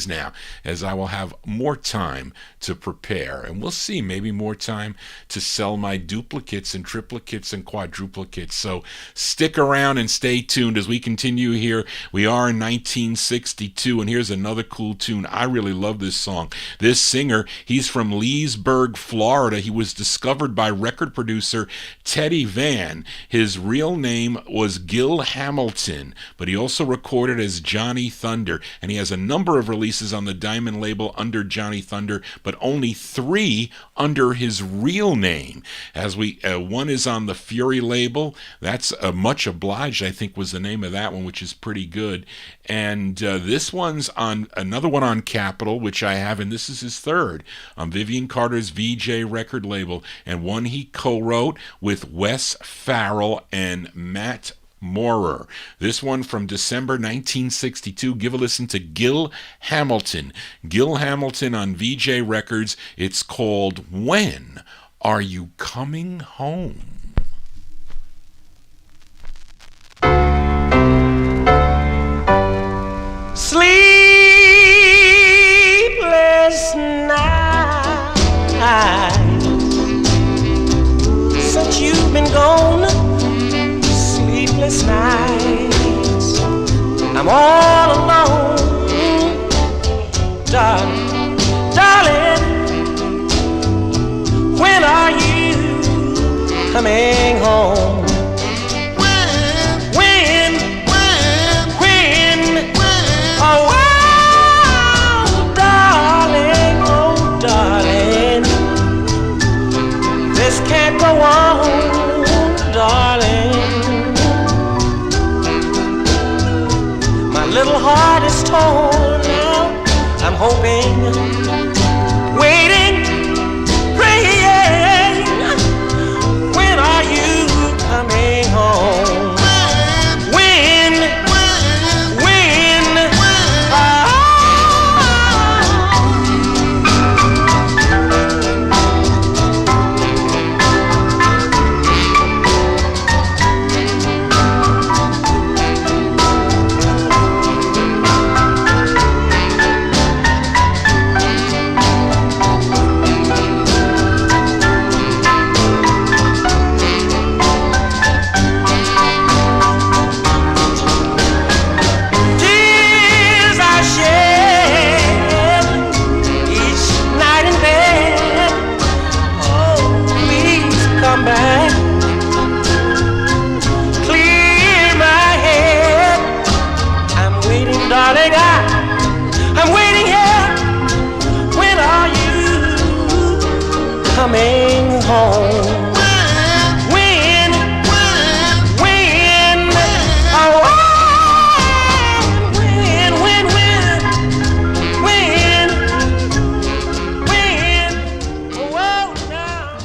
now, as I will have more time to prepare, and we'll see, maybe more time to sell my duplicates and triplicates and quadruplicates. So stick around and stay tuned as we continue here. We are in 1962, and here's another cool tune. I really love this song. This singer, he's from Leesburg, Florida. He was discovered by record producer Teddy Van. His real name was Gil Hamilton, but he also recorded as Johnny Thunder, and he has a number of releases on the Diamond label under Johnny Thunder, but only 3 under his real name. As we one is on the Fury label. That's Much Obliged, I think, was the name of that one, which is pretty good. And this one's on another one on Capitol, which I have, and this is his 3rd on Vivian Carter's VJ record label, and one he co-wrote with Wes Farrell and Matt Moorer. This one from December 1962. Give a listen to Gil Hamilton. Gil Hamilton on VJ Records. It's called When Are You Coming Home? Sleepless night since you've been gone. Sleepless nights, I'm all alone, darling, darling. When are you coming home? When, oh, when hoping, waiting, praying. When are you coming home? Coming home. When, oh, oh, now,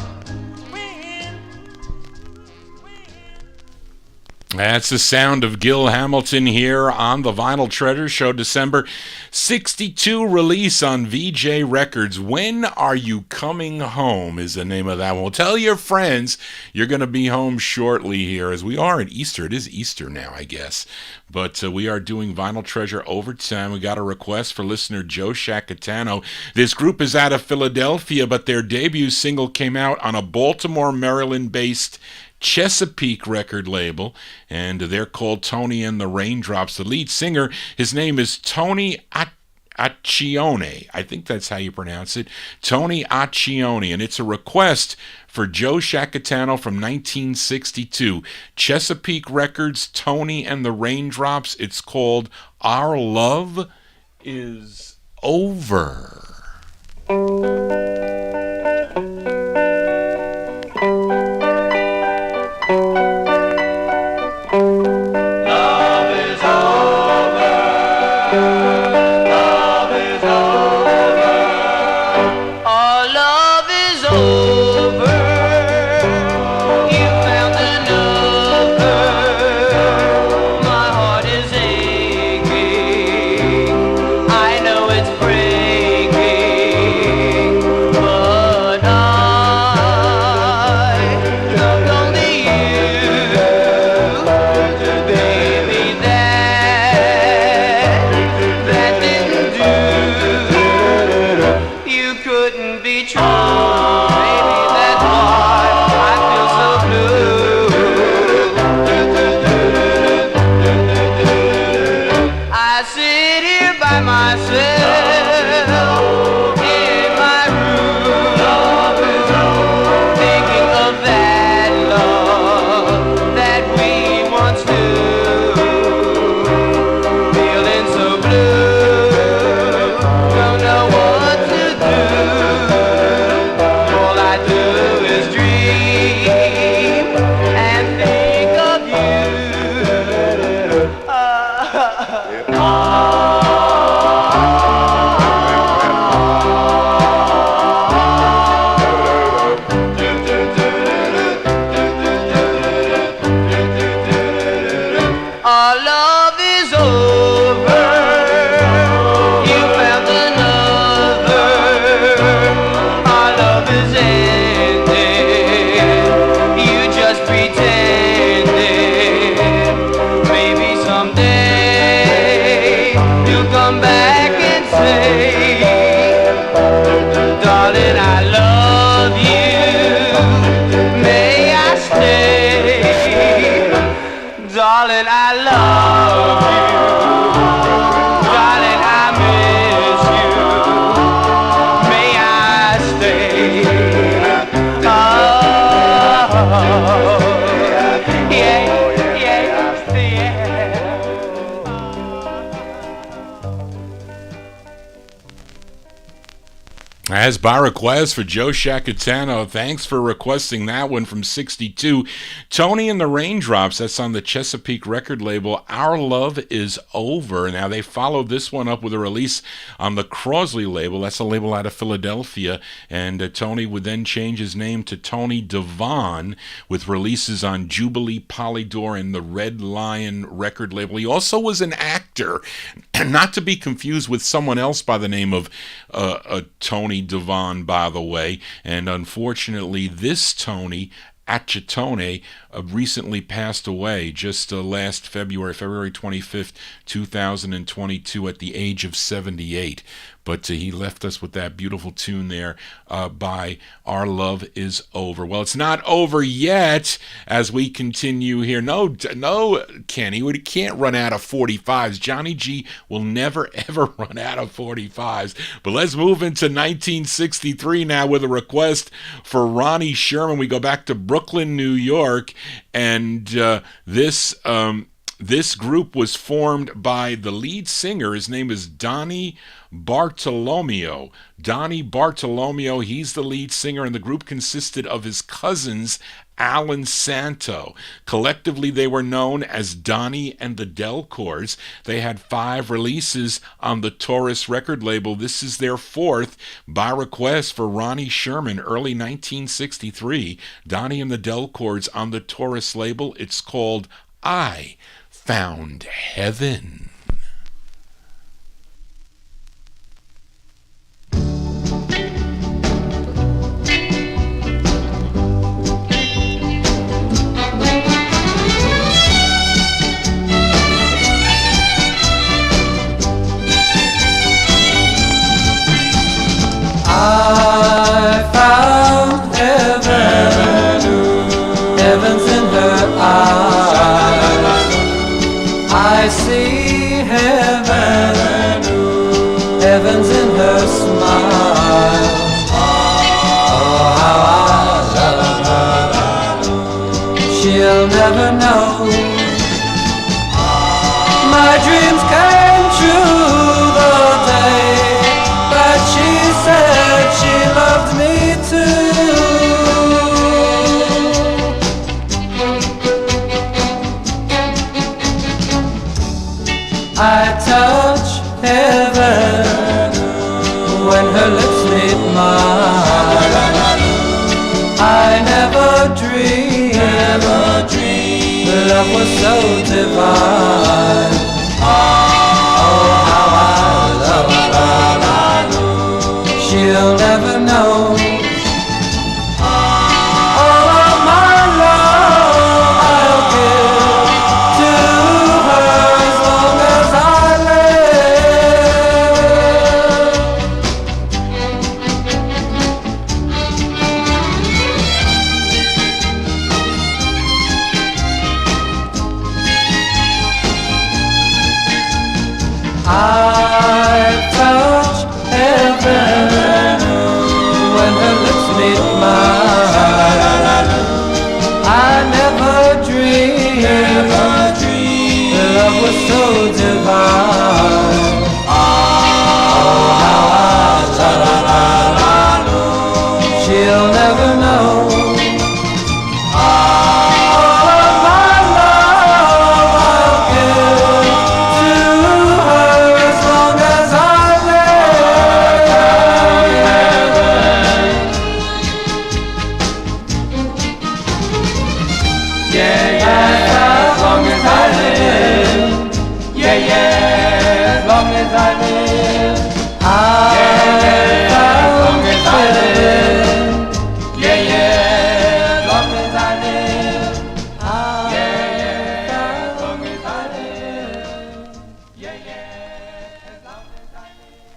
That's the sound of Gil Hamilton here on the Vinyl Treasure Show, December 62 release on VJ Records. When Are You Coming Home is the name of that one. Well, tell your friends you're going to be home shortly here, as we are at Easter. It is Easter now, I guess. But we are doing Vinyl Treasure overtime. We got a request for listener Joe Shacatano. This group is out of Philadelphia, but their debut single came out on a Baltimore, Maryland-based Chesapeake record label, and they're called Tony and the Raindrops. The lead singer, his name is Tony Accione. I think that's how you pronounce it. Tony Accione, and it's a request for Joe Shacatano from 1962. Chesapeake Records, Tony and the Raindrops. It's called Our Love Is Over. As by request for Joe Shacatano, thanks for requesting that one from 62. Tony and the Raindrops, that's on the Chesapeake record label, Our Love Is Over. Now, they followed this one up with a release on the Crosley label. That's a label out of Philadelphia. And Tony would then change his name to Tony Devon with releases on Jubilee, Polydor, and the Red Lion record label. He also was an actor, not to be confused with someone else by the name of Tony Devon, by the way. And unfortunately, this Tony Achatone recently passed away just last February 25th, 2022, at the age of 78. But he left us with that beautiful tune there by Our Love Is Over. Well, it's not over yet as we continue here. No, Kenny, we can't run out of 45's. Johnny G will never, ever run out of 45's. But let's move into 1963 now with a request for Ronnie Sherman. We go back to Brooklyn, New York, and this group was formed by the lead singer. His name is Donnie Bartolomeo. Donnie Bartolomeo, he's the lead singer, and the group consisted of his cousins, Alan Santo. Collectively, they were known as Donnie and the Delcours. They had 5 releases on the Taurus record label. This is their 4th, by request for Ronnie Sherman, early 1963. Donnie and the Delcours on the Taurus label. It's called I Found Heaven. I found heaven, heaven's in her eyes. I see heaven, heaven's in her smile. Oh, how I love her, she'll never know. My dreams came true the day that she said she loved me too. I touch heaven when her lips meet mine. I never dreamed love was so divine. Oh, how I love her, she'll never know. All of my love I'll give to her as long as I I touch heaven when her lips meet mine. I never dreamed love was so divine. Oh, how I love her, she'll never know.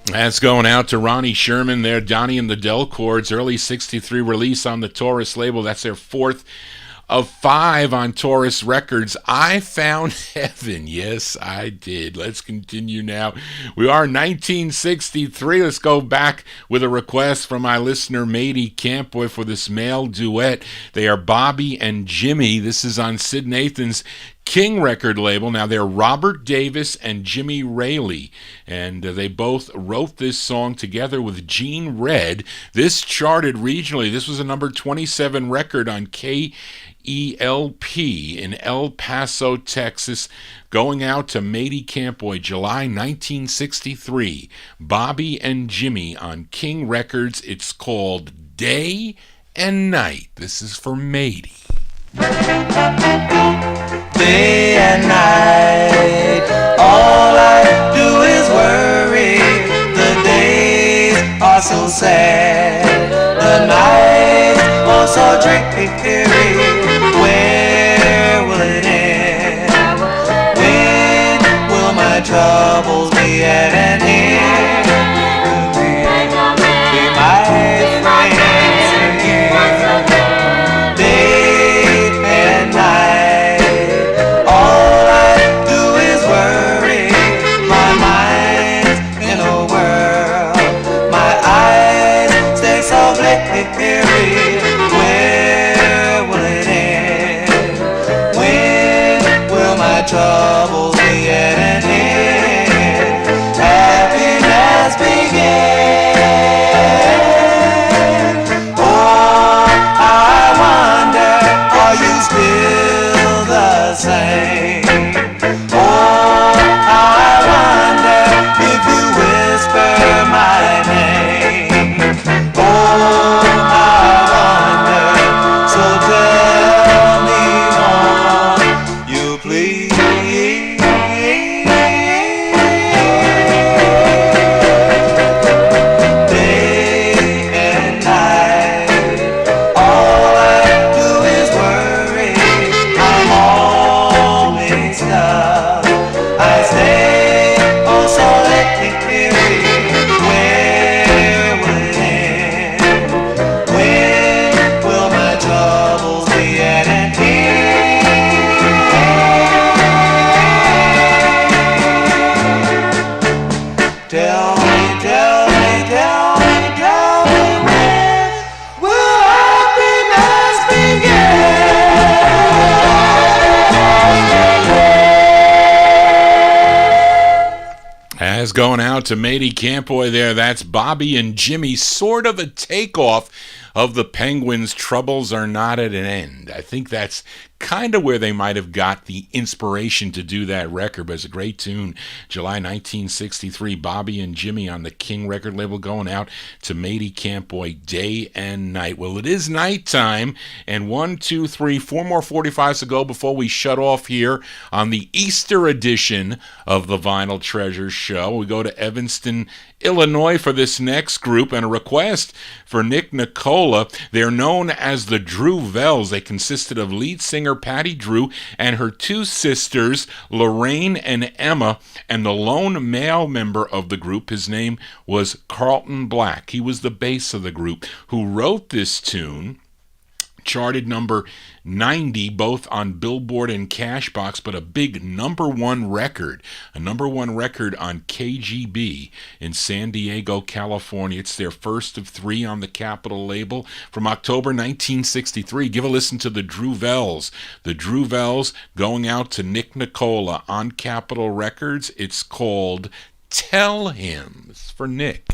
That's going out to Ronnie Sherman there, Donnie and the Delcours, early 63 release on the Taurus label. That's their 4th of 5 on Taurus Records. I Found Heaven. Yes, I did. Let's continue now. We are 1963. Let's go back with a request from my listener, Mady Campboy, for this male duet. They are Bobby and Jimmy. This is on Sid Nathan's King record label. Now, they're Robert Davis and Jimmy Raley, and they both wrote this song together with Gene Red. This charted regionally. This was a number 27 record on KELP in El Paso, Texas, going out to Matey Campoy, July 1963. Bobby and Jimmy on King Records. It's called Day and Night. This is for Matey. Day and night, all I do is worry. The days are so sad, the nights are so dreary. Where will it end? When will my troubles be at an end? Be my friends again. Day and night, all I do is worry. My mind's in a whirl, my eyes stay so bleary. Where will it end? When will my troubles be at an end? Happiness begin. Oh, I wonder, are you still the same? Oh, I wonder if you whisper my name. Oh, I wonder, so tell me, won't you please? Day and night, all I do is worry. I'm all mixed up. I stay oh so leery. Where will it end? When will my troubles be at an end? Tell me, tell me, tell me, tell me, when will happiness begin? As going out to Matey Campoy there, that's Bobby and Jimmy, sort of a takeoff of the Penguins' Troubles Are Not at an End. I think that's kind of where they might have got the inspiration to do that record, but it's a great tune. July 1963, Bobby and Jimmy on the King record label, going out to Matey Campoy, Day and Night. Well, it is nighttime, and 4 more 45s to go before we shut off here on the Easter edition of the Vinyl Treasure Show. We go to Evanston, Illinois for this next group, and a request for Nick Nicola. They're known as the Drew Vells. They consisted of lead singer Patty Drew and her two sisters, Lorraine and Emma, and the lone male member of the group, his name was Carlton Black. He was the bass of the group, who wrote this tune. Charted number 90, both on Billboard and Cashbox, but a big number one record on KGB in San Diego, California. It's their first of 3 on the Capitol label from October 1963. Give a listen to the Drew Vells. The Drew Vells going out to Nick Nicola on Capitol Records. It's called Tell Him. It's for Nick.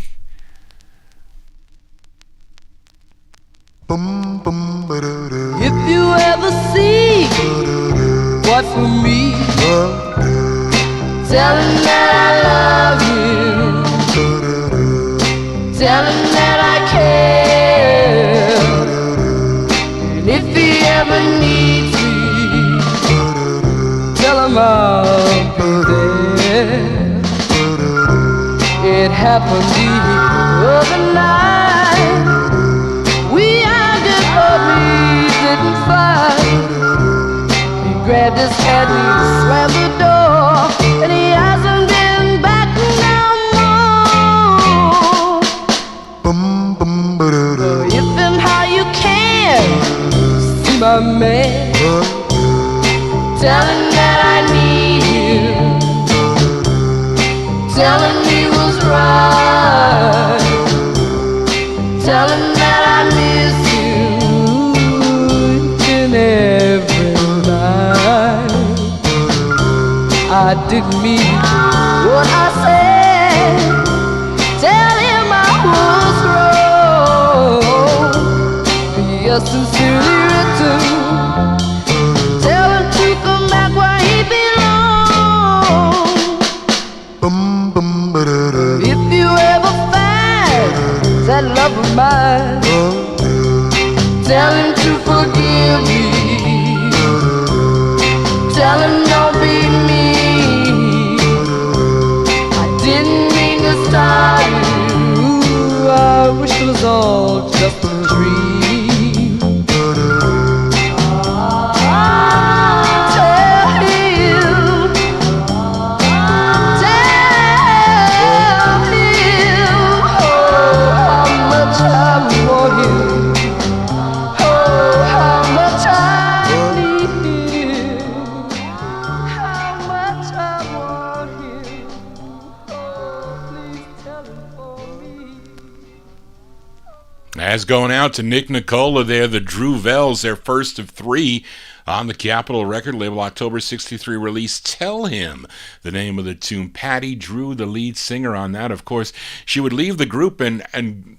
If you ever see what's for me, tell him that I love you, tell him that I care, and if he ever needs me, tell him I'll be there. It happened the other night. He grabbed his hat and he slammed the door, and he hasn't been back no more. If and how you can see my man, tell him that I need you, tell him he was right, tell him that I miss you every night. didn't mean what I said. Tell him I was wrong. Yes, sincerely written. Tell him to come back where he belongs. If you ever find that love of mine, tell him to forgive me. Tell him don't be mean. I didn't mean to start you. I wish it was all just a dream. As going out to Nick Nicola there, the Drew Vells, their first of three on the Capitol record label, October 63 release, Tell Him, the name of the tune. Patty Drew, the lead singer on that. Of course, she would leave the group and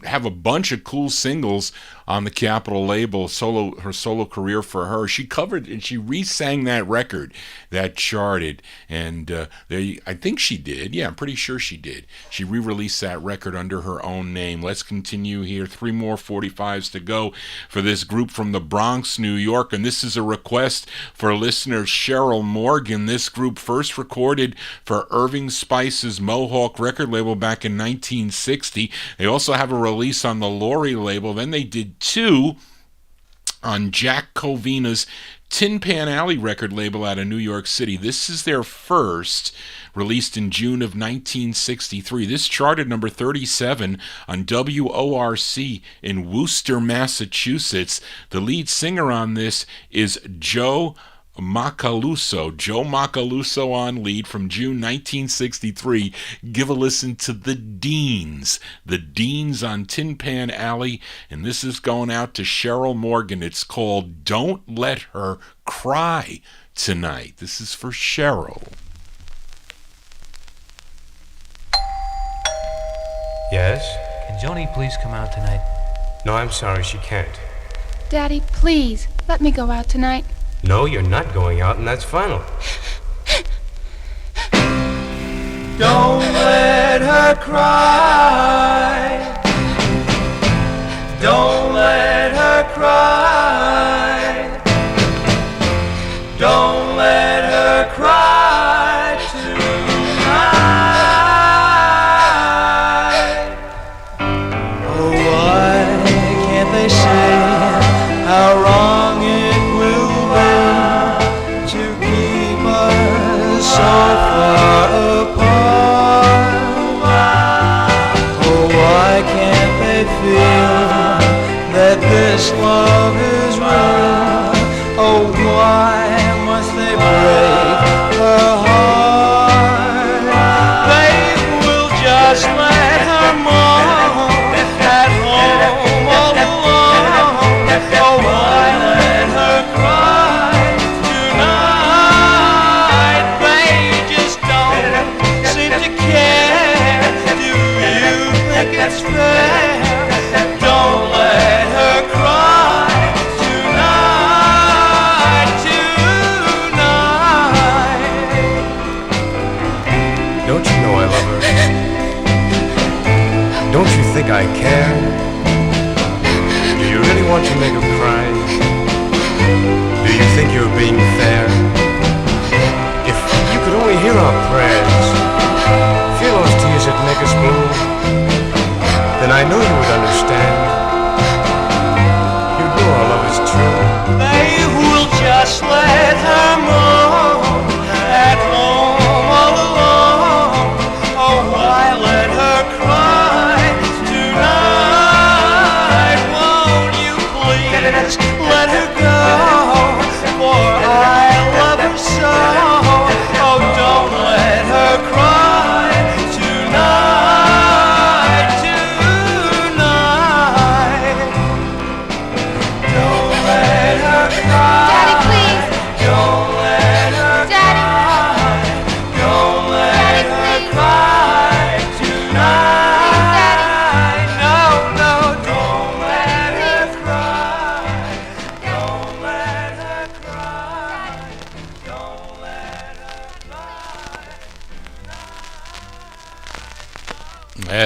have a bunch of cool singles on the Capitol label, her solo career for her. She covered and she re-sang that record that charted, and I think she did. Yeah, I'm pretty sure she did. She re-released that record under her own name. Let's continue here. 3 more 45s to go for this group from the Bronx, New York, and this is a request for listener Cheryl Morgan. This group first recorded for Irving Spice's Mohawk record label back in 1960. They also have a release on the Laurie label. Then they did 2 on Jack Covina's Tin Pan Alley record label out of New York City. This is their first, released in June of 1963. This charted number 37 on WORC in Worcester, Massachusetts. The lead singer on this is Joe Macaluso. Joe Macaluso on lead from June 1963. Give a listen to the Deans. The Deans on Tin Pan Alley. And this is going out to Cheryl Morgan. It's called Don't Let Her Cry Tonight. This is for Cheryl. Yes? Can Joni please come out tonight? No, I'm sorry, she can't. Daddy, please, let me go out tonight. No, you're not going out, and that's final. Don't let her cry. Don't let her cry. Don't let her cry tonight. Oh, why can't they say how wrong it will be to keep us so far apart? Oh, why can't they feel that this love is real? Oh, why must they break her heart? They will just let her moan at home all alone. Oh, why let her cry tonight? They just don't seem to care. Do you think it's fair? Don't let her cry tonight, tonight. Don't you know I love her? Don't you think I care? Do you really want to make her cry? Do you think you're being fair? If you could only hear our prayers, feel those tears that make us blue, then I know you would understand. You know our love is true. They will just let her moan at home all alone. Oh, why let her cry tonight? Won't you please let her go? For I love her so. Oh, don't let her cry tonight, tonight.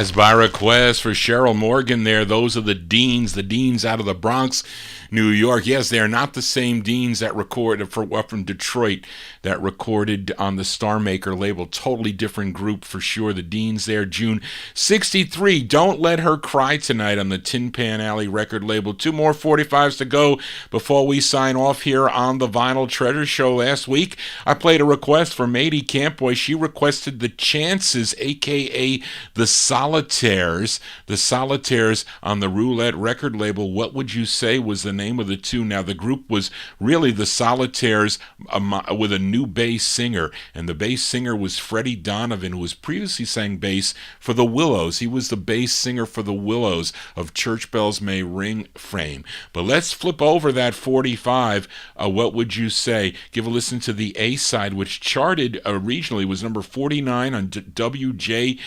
As by request for Cheryl Morgan there, those are the Deans out of the Bronx, New York. Yes, they are not the same Deans that recorded from Detroit that recorded on the Star Maker label. Totally different group for sure. The Deans there, June 63. Don't Let Her Cry Tonight on the Tin Pan Alley record label. 2 more 45s to go before we sign off here on the Vinyl Treasure Show. Last week, I played a request for Mady Campboy. She requested The Chances, a.k.a. The Solitaires on the Roulette record label. What Would You Say was the name of the tune. Now, the group was really the Solitaires with a new bass singer, and the bass singer was Freddie Donovan, who was previously sang bass for the Willows. He was the bass singer for the Willows of Church Bells May Ring fame. But let's flip over that 45. What Would You Say? Give a listen to the A-side, which charted regionally, was number 49 on WJBK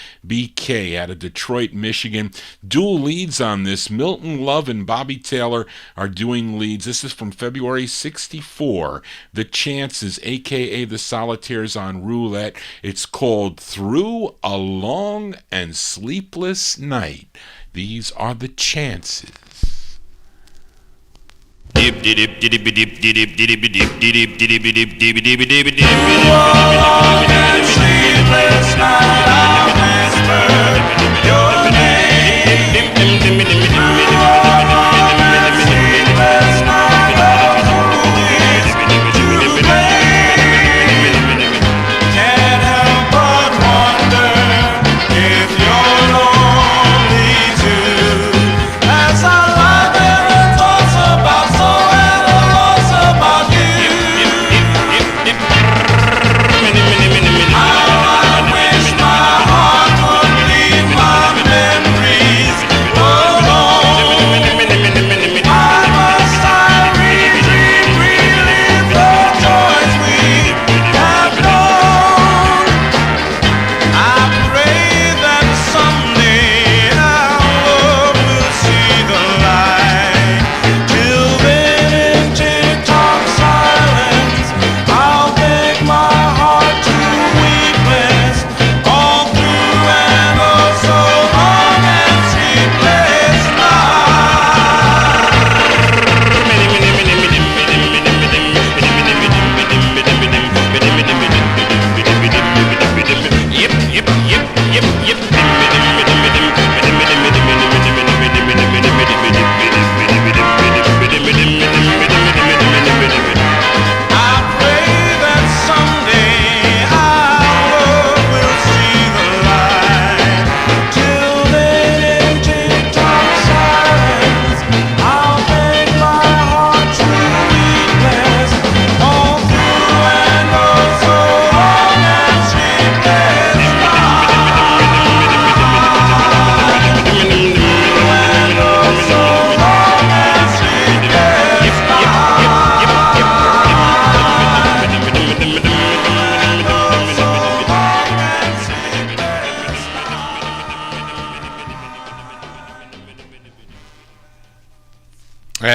out of Detroit, Michigan. Dual leads on this. Milton Love and Bobby Taylor are doing leads. This is from February 64. The Chances, a.k.a. the Solitaires on Roulette. It's called Through a Long and Sleepless Night. These are the Chances. Dip dip dip dip dip dip dip dip dip dip dip dip dip dip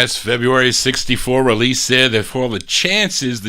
That's February 64 release there. Therefore, the Chances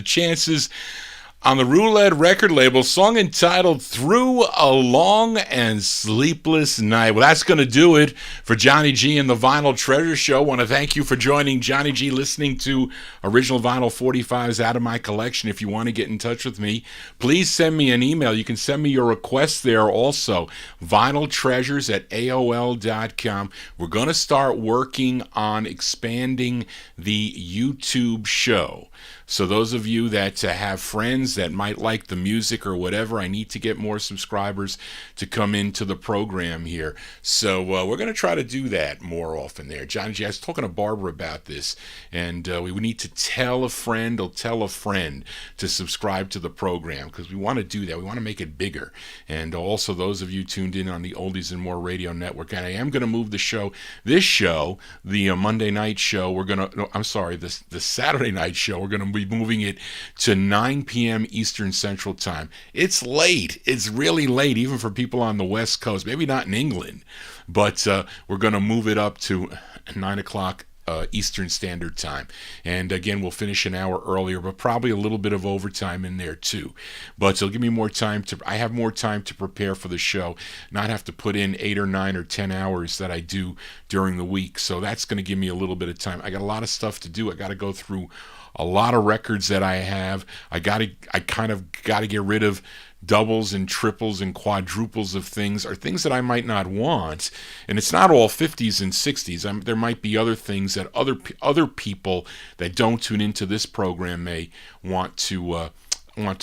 on the Roulette record label, song entitled Through a Long and Sleepless Night. Well, that's going to do it for Johnny G and the Vinyl Treasure Show. I want to thank you for joining Johnny G, listening to original vinyl 45s out of my collection. If you want to get in touch with me, please send me an email. You can send me your requests there also, vinyltreasures@aol.com. We're going to start working on expanding the YouTube show. So those of you that have friends that might like the music or whatever, I need to get more subscribers to come into the program here. So we're going to try to do that more often there. Johnny G, I was talking to Barbara about this, and we need to tell a friend or tell a friend to subscribe to the program, because we want to do that. We want to make it bigger. And also those of you tuned in on the Oldies and More Radio Network, and I am going to move the show. This show, the Monday night show, the Saturday night show, we're going to be moving it to 9 p.m. Eastern Central Time. It's late. It's really late, even for people on the West Coast. Maybe not in England, but we're going to move it up to 9 o'clock Eastern Standard Time. And again, we'll finish an hour earlier, but probably a little bit of overtime in there too. But it'll give me more time I have more time to prepare for the show, not have to put in 8 or 9 or 10 hours that I do during the week. So that's going to give me a little bit of time. I got a lot of stuff to do. I got to go through a lot of records that I have. I kind of got to get rid of doubles and triples and quadruples of things, or things that I might not want. And it's not all 50s and 60s. There might be other things that other people that don't tune into this program may want to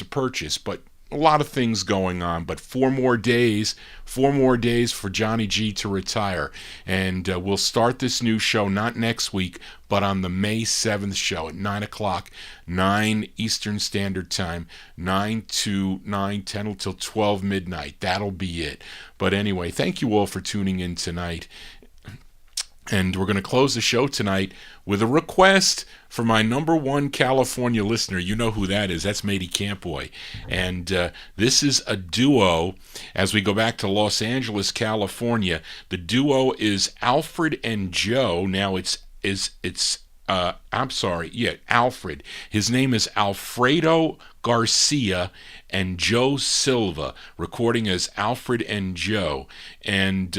purchase. But a lot of things going on, but 4 more days for Johnny G to retire. And we'll start this new show not next week, but on the May 7th show at 9 o'clock, 9 Eastern Standard Time, 9 to 9:10 until 12 midnight. That'll be it. But anyway, thank you all for tuning in tonight. And we're going to close the show tonight with a request for my number 1 California listener. You know who that is. That's Matey Campboy. And this is a duo. As we go back to Los Angeles, California, the duo is Alfred and Joe. Now Alfred. His name is Alfredo Garcia and Joe Silva, recording as Alfred and Joe. And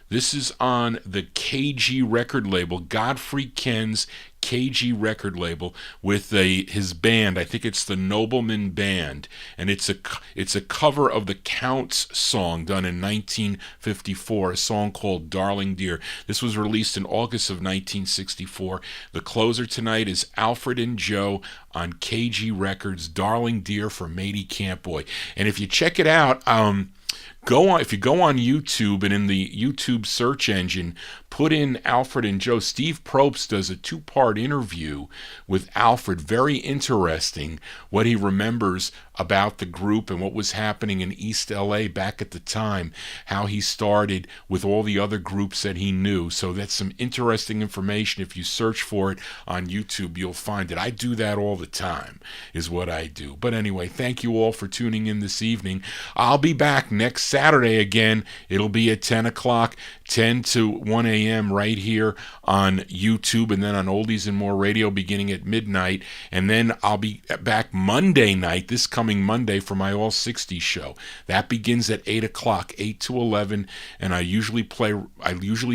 this is on the KG record label, Godfrey Ken's KG record label, with his band. I think it's the Nobleman Band, and it's a cover of the Counts song done in 1954, a song called Darling Dear. This was released in August of 1964. The closer tonight is Alfred and Joe on KG Records, Darling Dear for Matey Campboy. And if you check it out, if you go on YouTube and in the YouTube search engine, put in Alfred and Joe. Steve Probst does a 2-part interview with Alfred. Very interesting what he remembers about the group and what was happening in East LA back at the time, how he started with all the other groups that he knew. So that's some interesting information. If you search for it on YouTube, you'll find it. I do that all the time, is what I do. But anyway, thank you all for tuning in this evening. I'll be back next Saturday again. It'll be at 10 o'clock, 10 to 1 a.m. right here on YouTube, and then on Oldies and More Radio beginning at midnight. And then I'll be back Monday night, this coming Monday, for my All 60s show. That begins at 8 o'clock, 8 to 11, and I usually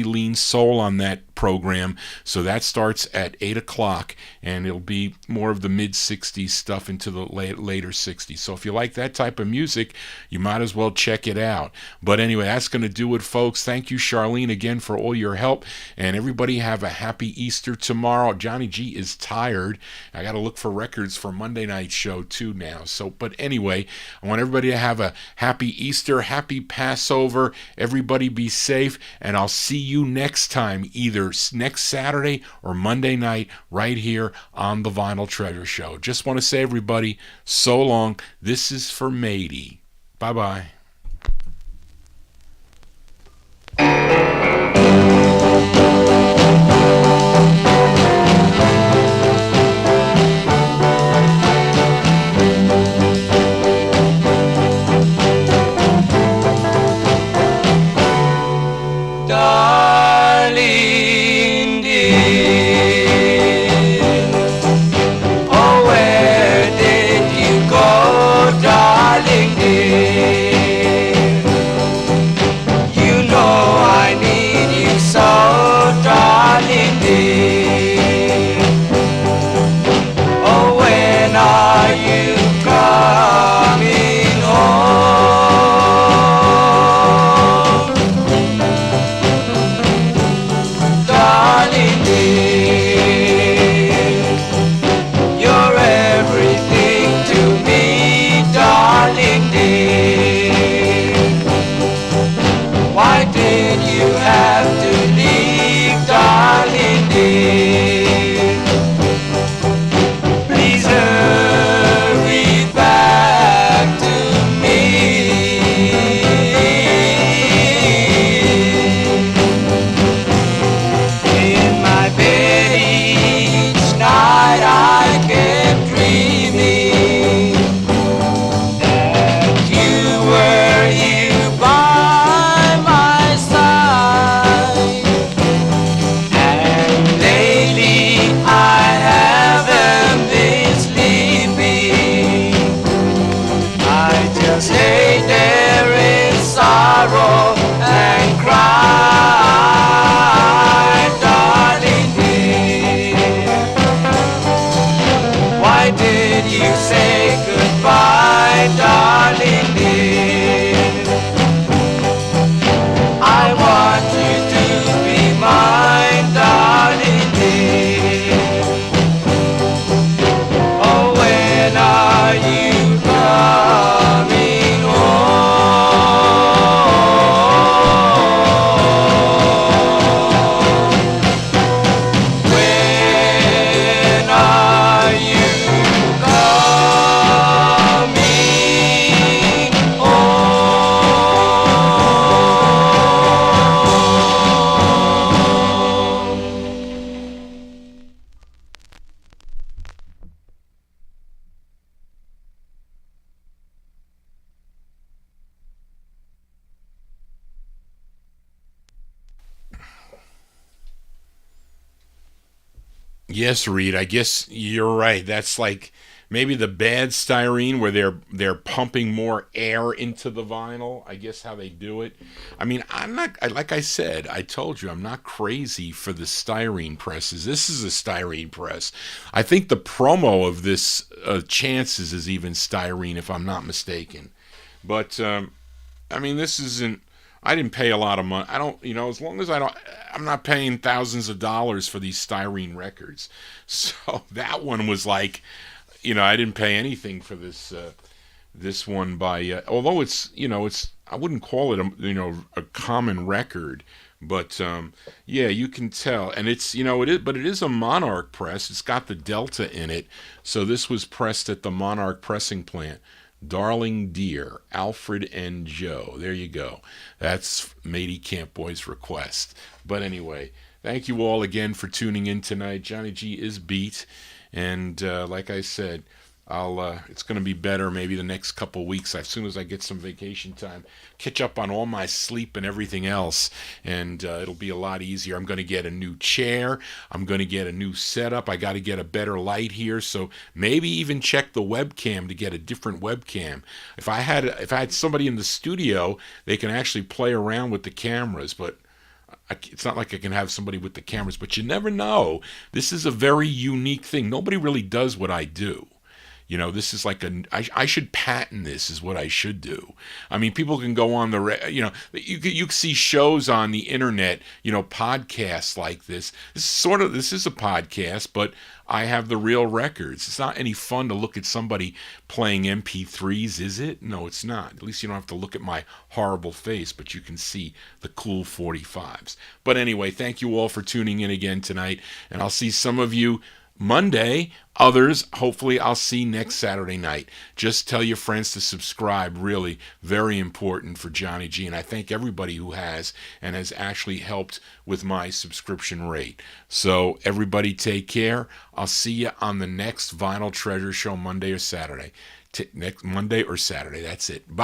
lean soul on that program, so that starts at 8 o'clock, and it'll be more of the mid-60s stuff into the later 60s. So if you like that type of music, you might as well check it out. But anyway, that's going to do it, folks. Thank you, Charlene, again for all your help, and everybody have a happy Easter tomorrow. Johnny G is tired. I got to look for records for Monday night show too now. But anyway, I want everybody to have a happy Easter, happy Passover. Everybody be safe, and I'll see you next time, either next Saturday or Monday night, right here on the Vinyl Treasure Show. Just want to say, everybody, so long. This is for Matey. Bye-bye. By my side Yes, Reed, I guess you're right. That's like maybe the bad styrene where they're pumping more air into the vinyl. I guess how they do it. I mean, like I said, I told you I'm not crazy for the styrene presses. This is a styrene press. I think the promo of this Chances is even styrene if I'm not mistaken. But I mean, this isn't. I didn't pay a lot of money. I don't, as long as I'm not paying thousands of dollars for these styrene records. So that one was like, I didn't pay anything for this one by, although it's, I wouldn't call it a common record, but yeah, you can tell, and it's, but it is a Monarch press. It's got the Delta in it, so this was pressed at the Monarch pressing plant. Darling Dear, Alfred and Joe. There you go. That's Matey Camp Boy's request. But anyway, thank you all again for tuning in tonight. Johnny G is beat, and like I said, it's going to be better maybe the next couple weeks as soon as I get some vacation time, catch up on all my sleep and everything else, and it'll be a lot easier. I'm going to get a new chair. I'm going to get a new setup. I got to get a better light here, so maybe even check the webcam to get a different webcam. If I had somebody in the studio, they can actually play around with the cameras, but it's not like I can have somebody with the cameras, but you never know. This is a very unique thing. Nobody really does what I do. This is like I should patent this is what I should do. I mean, people can go on you see shows on the internet, podcasts like this. This is a podcast, but I have the real records. It's not any fun to look at somebody playing MP3s, is it? No, it's not. At least you don't have to look at my horrible face, but you can see the cool 45's. But anyway, thank you all for tuning in again tonight, and I'll see some of you Monday. Others, hopefully, I'll see next Saturday night. Just tell your friends to subscribe. Really, very important for Johnny G. And I thank everybody who has and has actually helped with my subscription rate. So everybody take care. I'll see you on the next Vinyl Treasure show Monday or Saturday. Next Monday or Saturday. That's it. Bye.